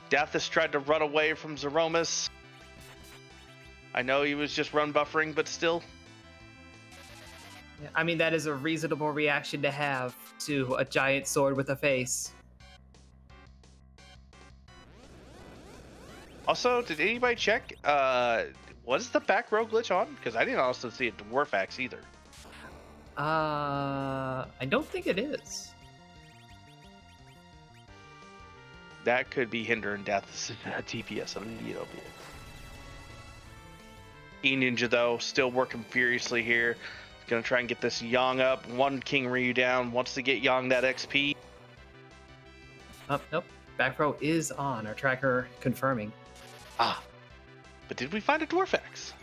Dathus tried to run away from Zoromus. I know he was just run buffering, but still. I mean, that is a reasonable reaction to have to a giant sword with a face. Also, did anybody check? Was the back row glitch on? Because I didn't also see a Dwarf Axe either. I don't think it is. That could be hindering Dathus' TPS immediately. E-Ninja, though, still working furiously here. Gonna try and get this Yang up. One King Ryu down. Wants to get Yang that XP. Oh, nope. Back row is on. Our tracker confirming. Ah. But did we find a Dwarf Axe?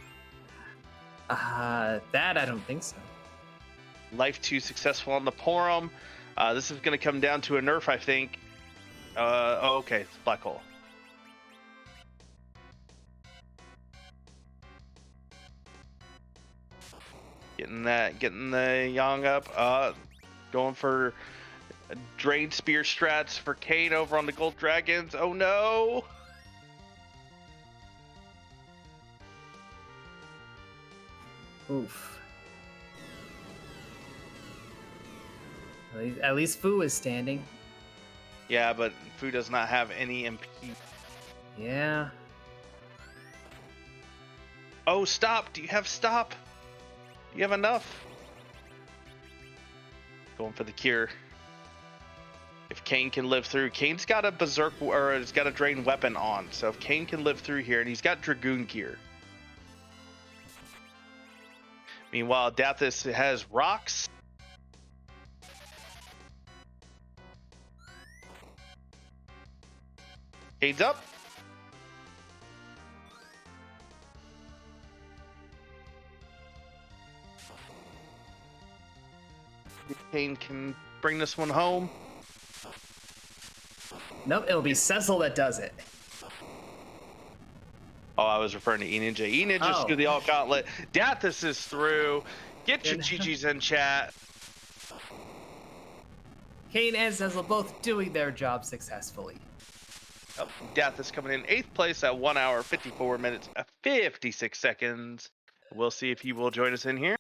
That I don't think so. Life 2 successful on the Porum. This is gonna come down to a nerf, I think. Oh, okay. It's Black Hole. Getting the Yang up. Going for Drain Spear strats for Kane over on the Gold Dragons. Oh no! Oof. At least Fu is standing. Yeah, but Fu does not have any MP. Yeah. Oh, stop! Do you have stop? Do you have enough? Going for the cure. If Kane can live through, Kane's got a berserk or he's got a drain weapon on. So if Kane can live through here, and he's got dragoon gear. Meanwhile, Dathus has rocks. Kane's up. Kane can bring this one home. Nope, it'll be Cecil that does it. Oh, I was referring to E-Ninja. E-Ninja's Oh. through the alt gauntlet. Dathus is through. Get your Good. GGs in chat. Kane and Cecil both doing their job successfully. Oh, Dathus coming in 8th place at 1 hour, 54 minutes, 56 seconds. We'll see if he will join us in here.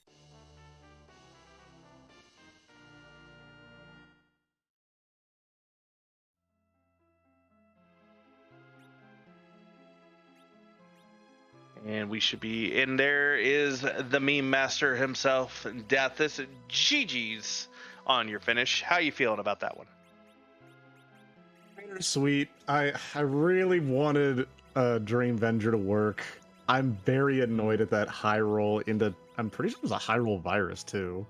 And we should be in. There is the meme master himself, Dathus. GG's on your finish. How you feeling about that one? Sweet. I really wanted Dream Venger to work. I'm very annoyed at that high roll into. I'm pretty sure it was a high roll virus too.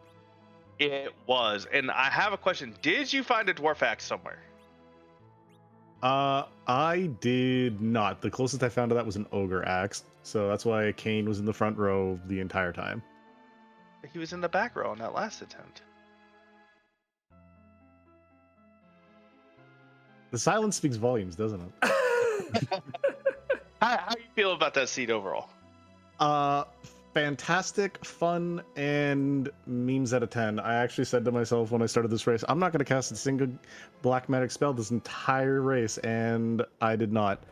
It was. And I have a question. Did you find a Dwarf Axe somewhere? I did not. The closest I found to that was an ogre axe, so that's why Kane was in the front row the entire time. He was in the back row on that last attempt. The silence speaks volumes, doesn't it? How you feel about that seat overall? Fantastic, fun, and memes out of 10. I actually said to myself when I started this race, I'm not going to cast a single black magic spell this entire race, and I did not.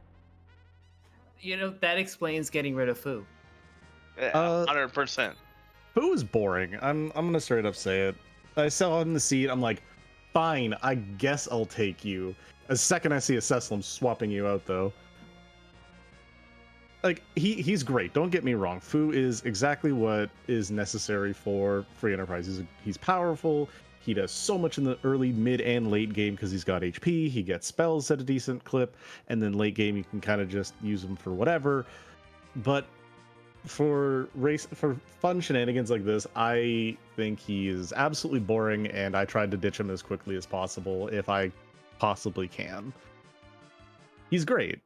You know, that explains getting rid of Fu. 100%. Fu is boring. I'm going to straight up say it. I saw him in the seat, I'm like, fine, I guess I'll take you. The second I see a Cecil, I'm swapping you out, though. Like, he's great, don't get me wrong. Fu is exactly what is necessary for Free Enterprise. He's powerful, he does so much in the early, mid, and late game because he's got HP, he gets spells at a decent clip, and then late game you can kind of just use him for whatever. But for fun shenanigans like this, I think he is absolutely boring, and I tried to ditch him as quickly as possible if I possibly can. He's great.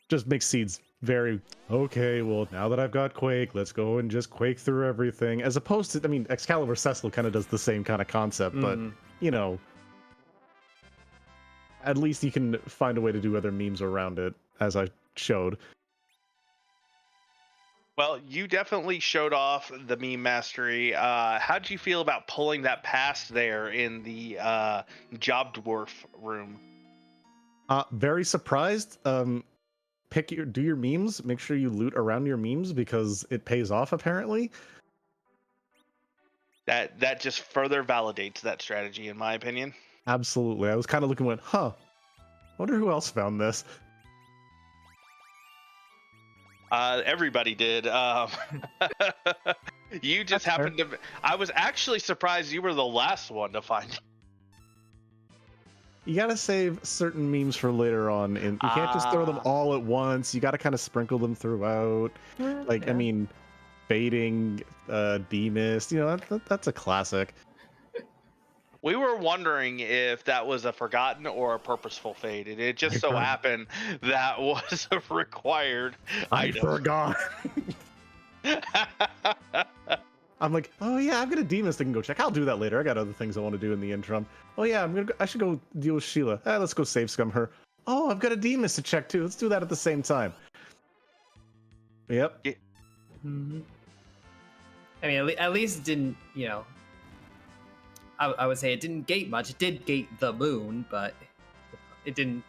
Just makes seeds very okay. Well, now that I've got Quake, let's go and just Quake through everything. As opposed to, I mean, Excalibur Cecil kind of does the same kind of concept, but you know, at least you can find a way to do other memes around it, as I showed. Well, you definitely showed off the meme mastery. How did you feel about pulling that past there in the job dwarf room? Very surprised. Do your memes. Make sure you loot around your memes because it pays off apparently. That just further validates that strategy, in my opinion. Absolutely. I was kind of looking, went, huh? Wonder who else found this. Everybody did. You just happened to. I was actually surprised you were the last one to find it. You gotta save certain memes for later on, and you can't just throw them all at once. You gotta kind of sprinkle them throughout. Like, I mean, baiting, demist, you know, that's a classic. We were wondering if that was a forgotten or a purposeful fade, and it just so happened that was a required item. Forgot. I'm like, oh yeah, I've got a demist I can go check. I'll do that later. I got other things I want to do in the interim. Oh yeah, I should go deal with Sheila. Let's go save scum her. Oh, I've got a demist to check too. Let's do that at the same time. Yep. Yeah. Mm-hmm. I mean, at least it didn't, you know. I would say it didn't gate much. It did gate the moon, but it didn't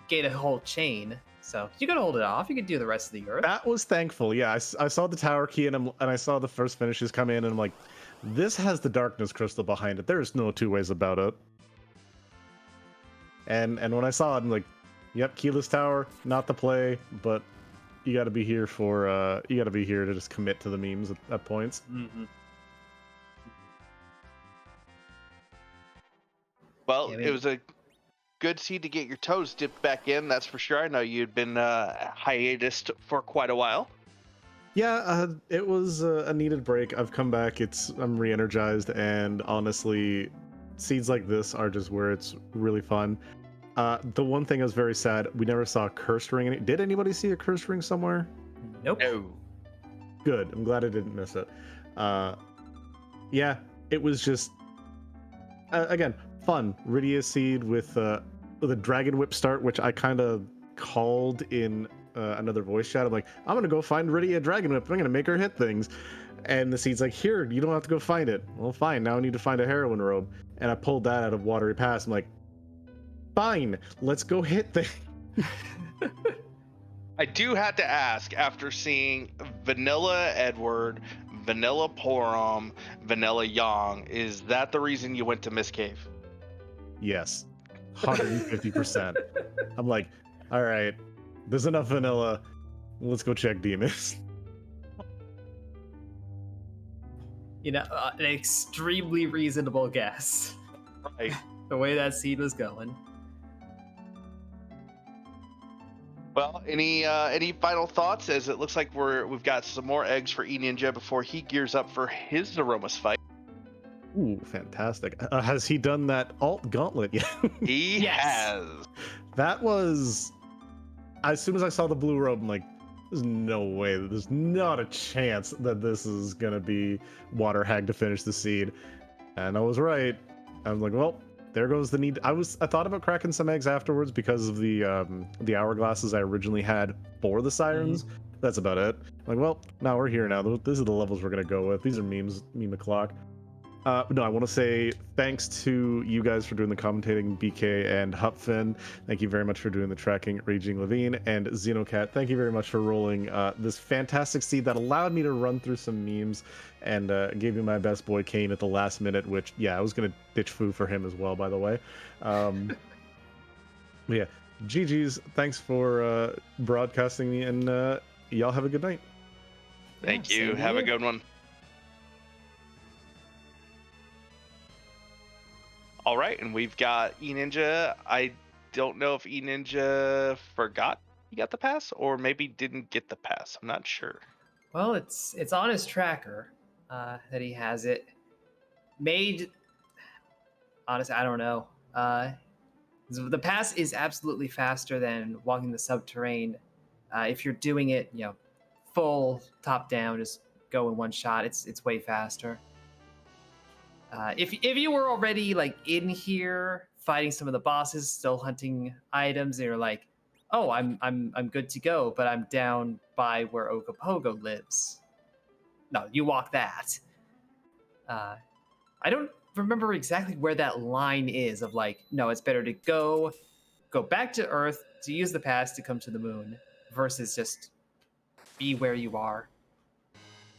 gate a whole chain. So you could hold it off. You could do the rest of the Earth. That was thankful. Yeah, I saw the tower key and I saw the first finishes come in, and I'm like, this has the darkness crystal behind it. There's no two ways about it. And when I saw it, I'm like, yep, keyless tower, not the play, but you got to be here to just commit to the memes at points. Mm-hmm. Well, it was a good seed to get your toes dipped back in, that's for sure. I know you'd been hiatus for quite a while. Yeah, it was a needed break. I've come back. I'm re-energized, and honestly, seeds like this are just where it's really fun. The one thing I was very sad, we never saw a cursed ring. Did anybody see a cursed ring somewhere? Nope. No. Good. I'm glad I didn't miss it. Yeah, it was just again fun. Rydia seed with a dragon whip start, which I kind of called in another voice chat. I'm like, I'm gonna go find Rydia dragon whip. I'm gonna make her hit things. And the seed's like, here, you don't have to go find it. Well, fine. Now I need to find a heroine robe. And I pulled that out of Watery Pass. I'm like, fine, let's go hit things. I do have to ask, after seeing Vanilla Edward, Vanilla Porom, Vanilla Yang, is that the reason you went to Miss Cave? Yes, 150%. I'm like, all right, there's enough vanilla. Let's go check demons. You know, an extremely reasonable guess. Right. The way that seed was going. Well, any final thoughts? As it looks like we've got some more eggs for E-Ninja before he gears up for his Zoromus fight. Ooh, fantastic. Has he done that alt gauntlet yet? He has. That was... As soon as I saw the blue robe, I'm like, there's no way, there's not a chance that this is going to be Water Hag to finish the seed. And I was right. I was like, well, there goes the need. I thought about cracking some eggs afterwards because of the hourglasses I originally had for the sirens. Mm-hmm. That's about it. I'm like, well, now we're here now. These are the levels we're going to go with. These are memes, meme o'clock. No, I want to say thanks to you guys for doing the commentating, BK and Hupfin. Thank you very much for doing the tracking, Raging Levine, and Xenocat. Thank you very much for rolling this fantastic seed that allowed me to run through some memes and gave me my best boy Kane at the last minute, which, yeah, I was going to ditch Foo for him as well, by the way. Yeah, GG's. Thanks for broadcasting me, and y'all have a good night. Thank you. Have a good one. All right, and we've got E-Ninja. I don't know if E-Ninja forgot he got the pass or maybe didn't get the pass. I'm not sure. Well, it's on his tracker that he has it made. Honestly, I don't know. The pass is absolutely faster than walking the subterranean. If you're doing it, full top down, just go in one shot. It's way faster. If you were already like in here fighting some of the bosses, still hunting items, and you're like, oh, I'm good to go, but I'm down by where Ogopogo lives. No, you walk that. I don't remember exactly where that line is of like, no, it's better to go back to Earth to use the pass to come to the moon versus just be where you are.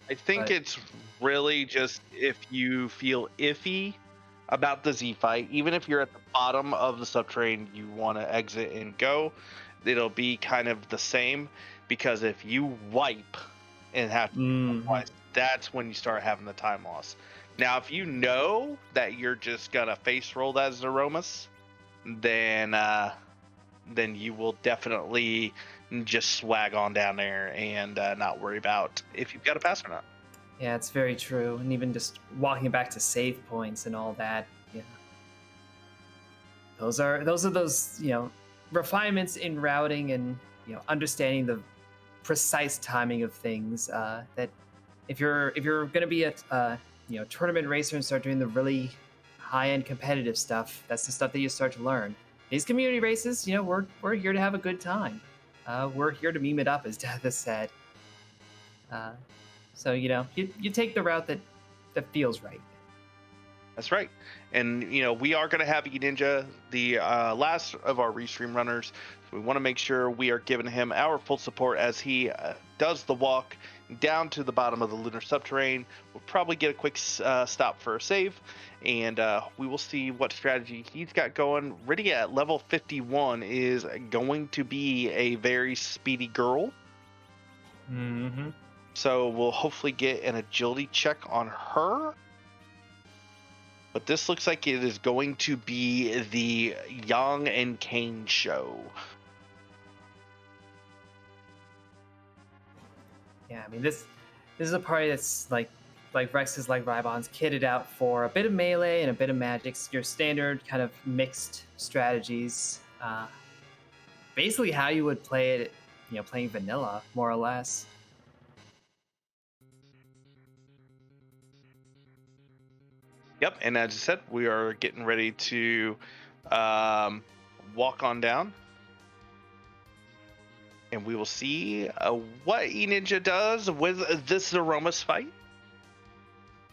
I think But it's really just if you feel iffy about the Z fight, even if you're at the bottom of the subterranean, you want to exit and go, it'll be kind of the same. Because if you wipe and have to twice, that's when you start having the time loss. Now, if you know that you're just gonna face roll that Zoromus, then you will definitely just swag on down there and not worry about if you've got a pass or not. yeah, it's very true. And even just walking back to save points and all that, those are those refinements in routing and understanding the precise timing of things. That if you're going to be a tournament racer and start doing the really high end competitive stuff, that's the stuff that you start to learn. These community races, we're here to have a good time. We're here to meme it up, as Death has said. So you take the route that feels right. That's right. And we are going to have E-Ninja, the last of our restream runners. So we want to make sure we are giving him our full support as he does the walk down to the bottom of the lunar subterranean. We'll probably get a quick stop for a save, and we will see what strategy he's got going. Riddy at level 51 is going to be a very speedy girl. Mm-hmm. So we'll hopefully get an agility check on her. But this looks like it is going to be the Yang and Kane show. Yeah, I mean this is a party that's like Rex's, like Rybon's, kitted out for a bit of melee and a bit of magics. Your standard kind of mixed strategies. Basically how you would play it, playing vanilla, more or less. Yep, and as I said, we are getting ready to walk on down. And we will see what E-Ninja does with this Zoromus fight.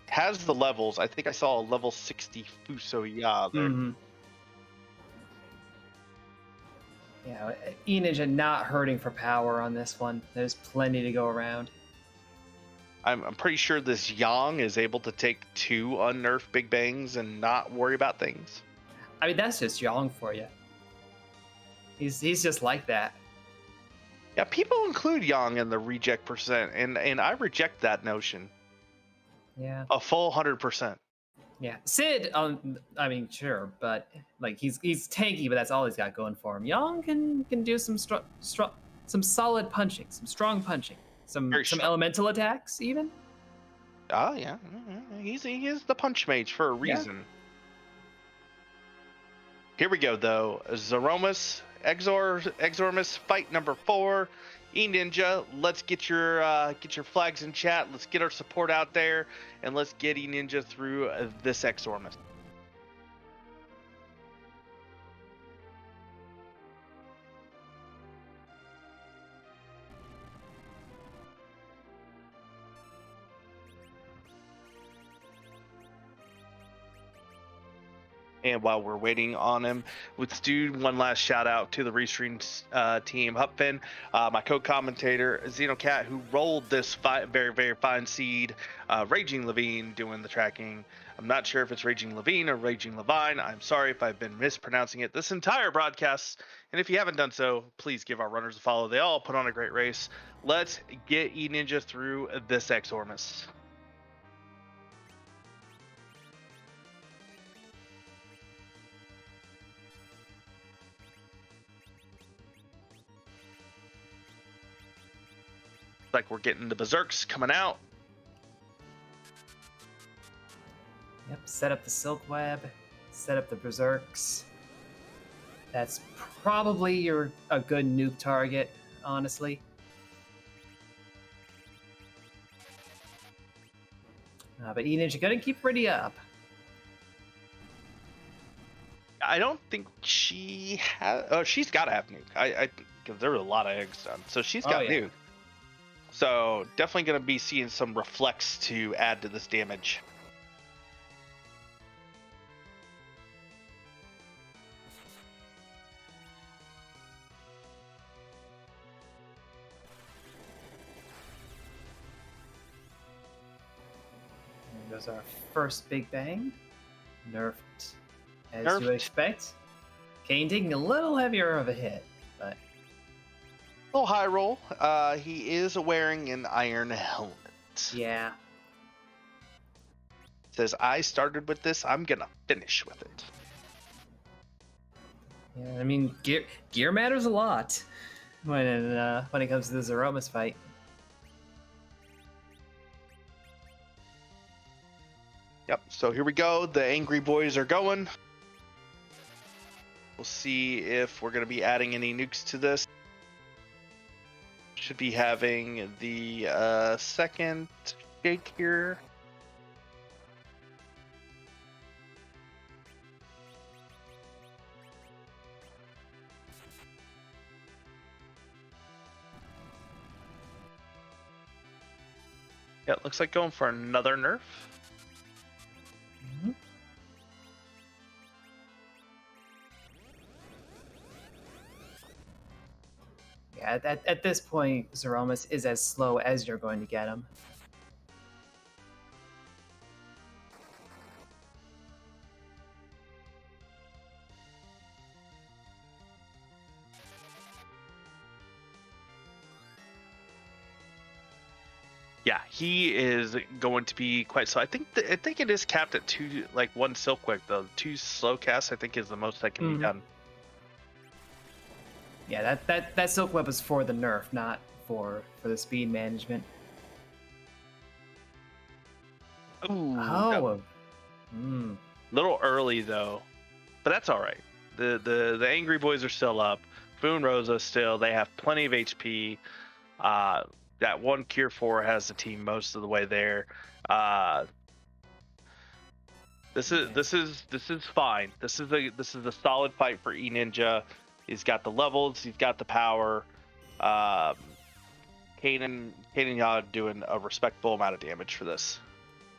Has the levels. I think I saw a level 60 Fuso there. Mm-hmm. Yeah, E-Ninja not hurting for power on this one. There's plenty to go around. I'm pretty sure this Yang is able to take 2 unnerfed Big Bangs and not worry about things. I mean, that's just Yang for you. He's just like that. Yeah, people include Yang in the reject percent, and I reject that notion. Yeah. A full 100%. Yeah, Sid. I mean, sure, but like he's tanky, but that's all he's got going for him. Yang can do some some solid punching, some strong punching, some elemental attacks even. Oh yeah, he is the punch mage for a reason. Yeah. Here we go though. Zoromus, Exormus fight number 4. E-Ninja, let's get your flags in chat. Let's get our support out there, and let's get E-Ninja through this Exormus. And while we're waiting on him, let's do one last shout out to the Restream team, Hupfin, my co-commentator, Xenocat, who rolled this very, very fine seed, Raging Levine doing the tracking. I'm not sure if it's Raging Levine or Raging Levine. I'm sorry if I've been mispronouncing it this entire broadcast. And if you haven't done so, please give our runners a follow. They all put on a great race. Let's get E-Ninja through this Exormus. Like we're getting the berserks coming out. Yep, set up the silk web, set up the berserks. That's probably a good nuke target, honestly. But Enid, you're gonna keep Rydia up. I don't think she has. Oh, she's got to have nuke. Because there were a lot of eggs done, so she's got nuke. So definitely going to be seeing some reflex to add to this damage. And there's our first big bang. Nerfed as you would expect. Kane taking a little heavier of a hit, but Little high roll. He is wearing an iron helmet. yeah. Says, I started with this, I'm gonna finish with it. Yeah, I mean, gear matters a lot when it comes to the Zoromus fight. Yep, so here we go. The angry boys are going. We'll see if we're going to be adding any nukes to this. Should be having the second shake here. Yeah, it looks like going for another nerf. Mhm. Yeah, at this point, Zoromus is as slow as you're going to get him. Yeah, he is going to be quite slow. I think it is capped at two, like one silk quick though. 2 slow casts I think is the most that can be done. Yeah, that silk web is for the nerf, not for the speed management. Ooh, Oh, little early though, but that's all right. The angry boys are still up. Boone Rosa still. They have plenty of HP. That one Cure 4 has the team most of the way there. This is fine. This is a solid fight for E-Ninja. He's got the levels. He's got the power. Kane and Yod doing a respectable amount of damage for this.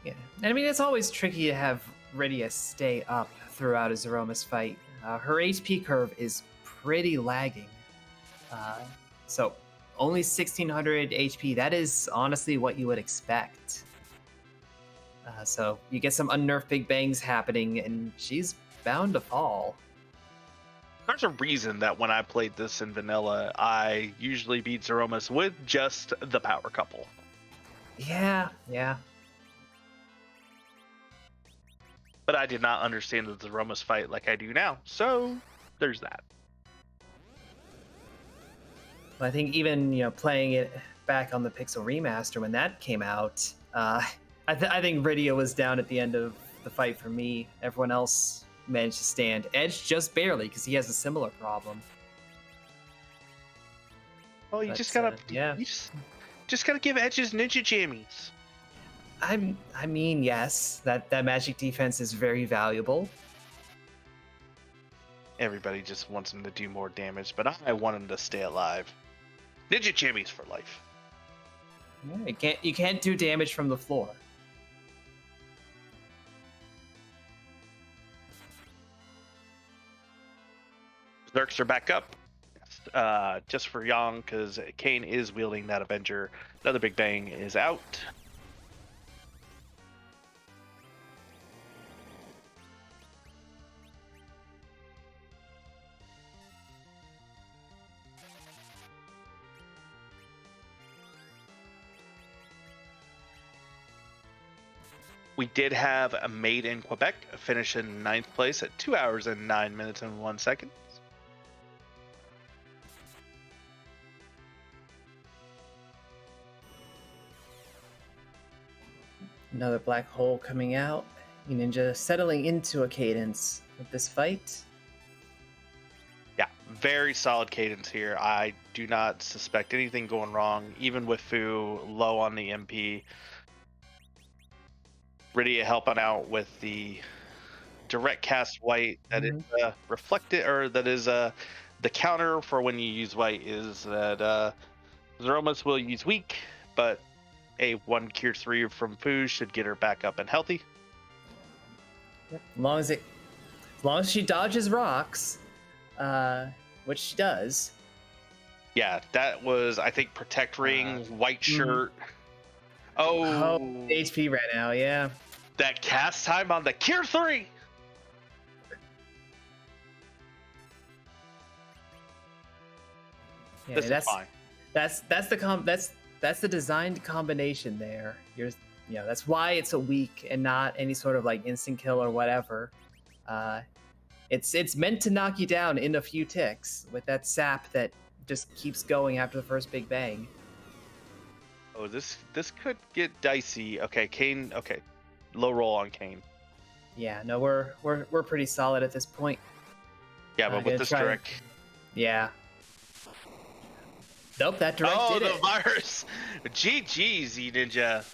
yeah. And I mean, it's always tricky to have Rydia stay up throughout a Zoromus fight. Her HP curve is pretty lagging. So only 1600 HP. That is honestly what you would expect. So you get some unnerfed big bangs happening, and she's bound to fall. There's a reason that when I played this in vanilla, I usually beat Zoromus with just the power couple. Yeah. But I did not understand the Zoromus fight like I do now. So there's that. I think even playing it back on the Pixel Remaster when that came out, I think Rydia was down at the end of the fight for me. Everyone else managed to stand. Edge just barely, because he has a similar problem. Oh, you just gotta you just gotta give Edge his ninja jammies. I mean, yes, that magic defense is very valuable. Everybody just wants him to do more damage, but I want him to stay alive. Ninja jammies for life. Yeah, you can't do damage from the floor. Zerks are back up. Just for Yang, because Kane is wielding that Avenger. Another big bang is out. We did have a maid in Quebec finish in 9th place at 2 hours and 9 minutes and 1 second. Another black hole coming out. Ninja settling into a cadence with this fight. Yeah, very solid cadence here. I do not suspect anything going wrong, even with Fu low on the MP. Rydia helping out with the direct cast white that is reflected, or that is the counter for when you use white is that Zoromus will use weak, but a 1 cure 3 from Fu should get her back up and healthy. Yep. As long as she dodges rocks, which she does. Yeah, that was, I think, protect ring, white shirt. Oh, HP right now, yeah. That cast time on the cure 3. Yeah, This is fine. That's the designed combination there. That's why it's a weak and not any sort of like instant kill or whatever. It's meant to knock you down in a few ticks with that sap that just keeps going after the first big bang. Oh, this could get dicey. Okay, Kane. Okay, low roll on Kane. Yeah, no, we're pretty solid at this point. Yeah, but with this direct. Yeah. Nope, that direct did it. Oh, the virus. GG's, Ninja.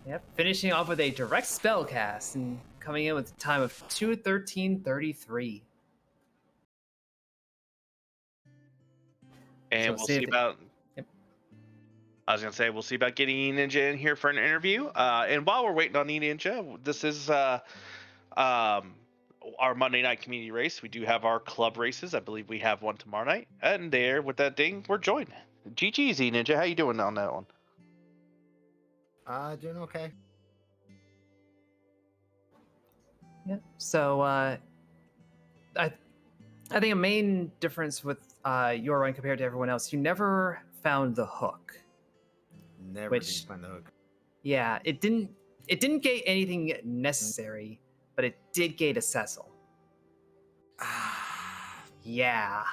Yep, finishing off with a direct spell cast and coming in with a time of 2:13:33. And So we'll see about. Yep. I was gonna say we'll see about getting Ninja in here for an interview. And while we're waiting on Ninja, this is our Monday night community race. We do have our club races. I believe we have one tomorrow night. And there, with that ding, we're joined. GG's, Ninja. How you doing on that one? Doing okay. Yeah. So I think a main difference with your run compared to everyone else, you never found the hook. Never Which- did find the hook. Yeah, it didn't gate anything necessary, but it did gate a Cecil. Yeah.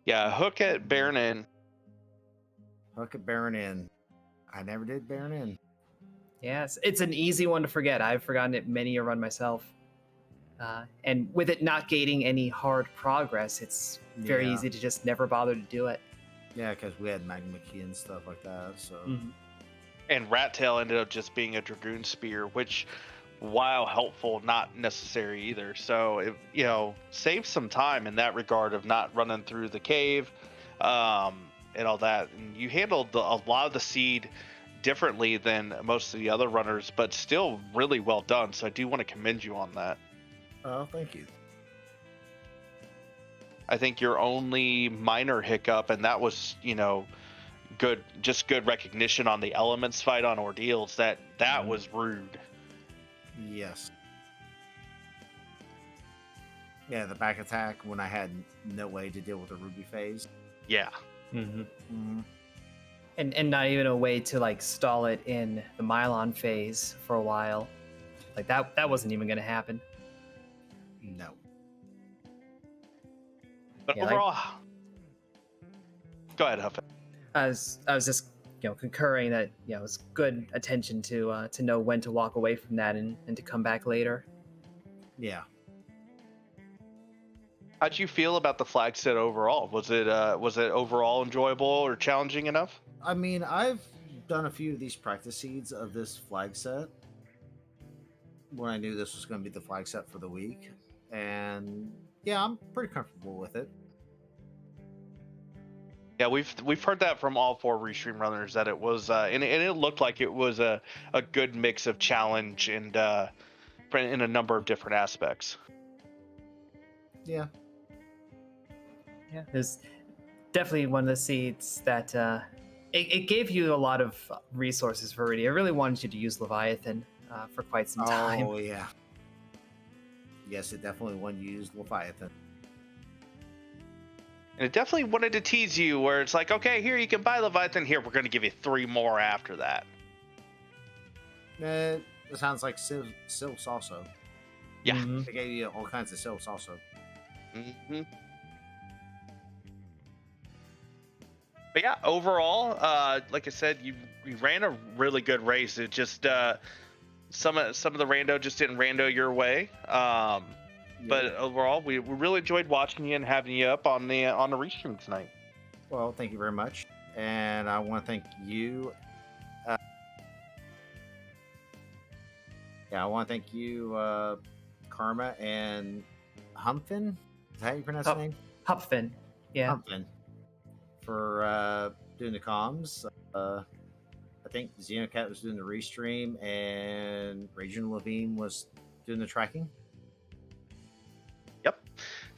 Yeah, hook at Baronin. Hook at Baron Inn. I never did Baron Inn. Yes, it's an easy one to forget. I've forgotten it many a run myself. And with it not gating any hard progress, it's very Yeah. easy to just never bother to do it. Yeah, because we had Magma Key and stuff like that. So And Rat Tail ended up just being a Dragoon Spear, which, while helpful, not necessary either. So, it, saves some time in that regard of not running through the cave and all that. And you handled a lot of the seed differently than most of the other runners, but still really well done. So I do want to commend you on that. oh, thank you. I think your only minor hiccup, and that was, good recognition on the elements fight on Ordeals, that was rude. Yes. Yeah, the back attack when I had no way to deal with the Ruby phase. Yeah. Mm-hmm. And not even a way to like stall it in the Mylon phase for a while. Like that wasn't even going to happen. No. But Yeah, overall, go ahead, Huff. I was just concurring that it's good attention to know when to walk away from that and to come back later. Yeah. How'd you feel about the flag set overall? Was it overall enjoyable or challenging enough? I mean, I've done a few of these practice seeds of this flag set when I knew this was going to be the flag set for the week. And yeah, I'm pretty comfortable with it. Yeah, we've heard that from all 4 restream runners that it was, and it looked like it was a good mix of challenge and in a number of different aspects. Yeah. Yeah, there's definitely one of the seeds that it gave you a lot of resources for Rydia. I really wanted you to use Leviathan for quite some time. Oh, yeah. Yes, it definitely wanted you to use Leviathan. And it definitely wanted to tease you where it's like, okay, here, you can buy Leviathan. Here, we're going to give you 3 more after that. It sounds like Sylphs also. Yeah. Mhm. They gave you all kinds of Sylphs also. Mm-hmm. But yeah, overall, like I said, you ran a really good race. It just some of the rando just didn't rando your way. But overall, we really enjoyed watching you and having you up on the restream tonight. Well, thank you very much, and I want to thank you. Yeah, I want to thank you, Karma and Humphin. Is that how you pronounce his name? Hupfin. Yeah. Humphin, for doing the comms. I think Xenocat was doing the restream, and Regional Levine was doing the tracking. Yep.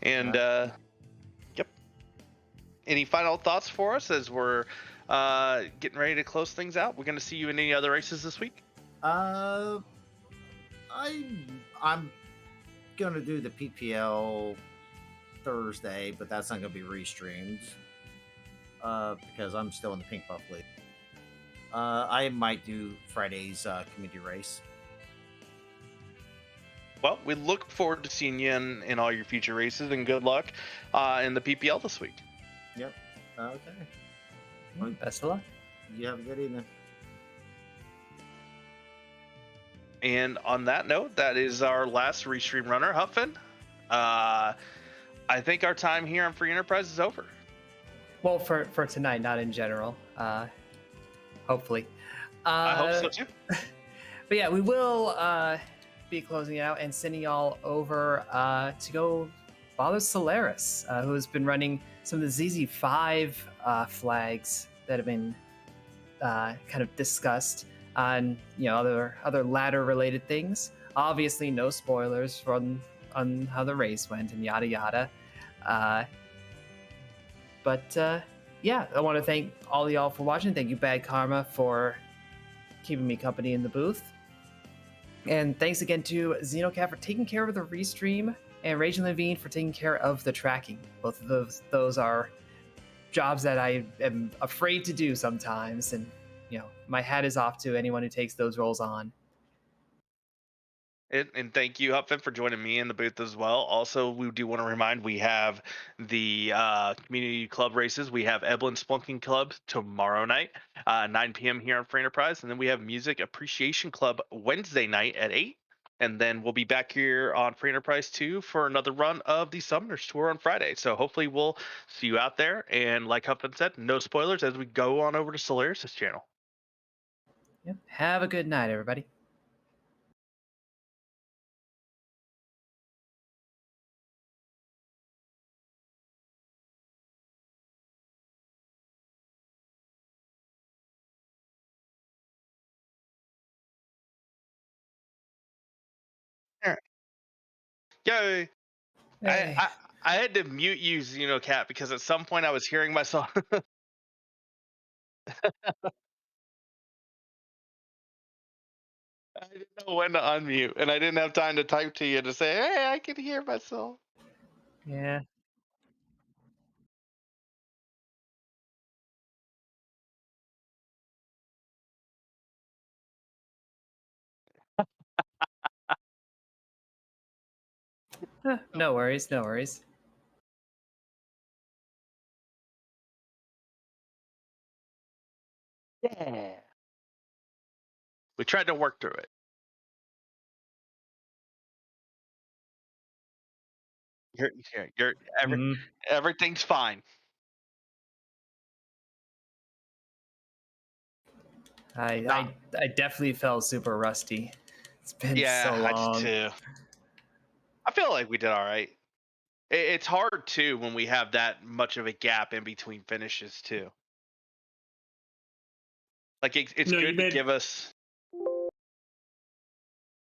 And yep. Any final thoughts for us as we're getting ready to close things out? We're going to see you in any other races this week? I'm gonna do the PPL Thursday, but that's not gonna be restreamed because I'm still in the Pink Buff League. I might do Friday's community race. Well, we look forward to seeing you in all your future races, and good luck in the PPL this week. Yep. Okay. Well, Best of luck. you have a good evening. And on that note, that is our last restream runner, Huffin. I think our time here on Free Enterprise is over. Well, for tonight, not in general. Hopefully. I hope so too. But yeah, we will be closing it out and sending y'all over to go follow Solaris, who has been running some of the ZZ5 flags that have been kind of discussed on other ladder related things. Obviously, no spoilers on how the race went and yada yada. But yeah, I want to thank all y'all for watching. Thank you, Bad Karma, for keeping me company in the booth. And thanks again to Xenocat for taking care of the restream, and Raging Levine for taking care of the tracking. Both of those are jobs that I am afraid to do sometimes, and my hat is off to anyone who takes those roles on. And thank you, Hupfin, for joining me in the booth as well. Also, we do want to remind we have the community club races. We have Eblin Splunking Club tomorrow night, 9 p.m. here on Free Enterprise. And then we have Music Appreciation Club Wednesday night at 8. And then we'll be back here on Free Enterprise 2 for another run of the Summoners Tour on Friday. So hopefully we'll see you out there. And like Hupfin said, no spoilers as we go on over to Solaris' channel. Yep. Have a good night, everybody. Yay! Hey. I had to mute you, Xenocat, because at some point I was hearing myself. I didn't know when to unmute, and I didn't have time to type to you to say, "Hey, I can hear myself." Yeah. No worries, no worries. Yeah. We tried to work through it. Everything's fine. I definitely felt super rusty. It's been Yeah, so I long. did too. I feel like we did all right. It's hard too when we have that much of a gap in between finishes too. Like it's good to give us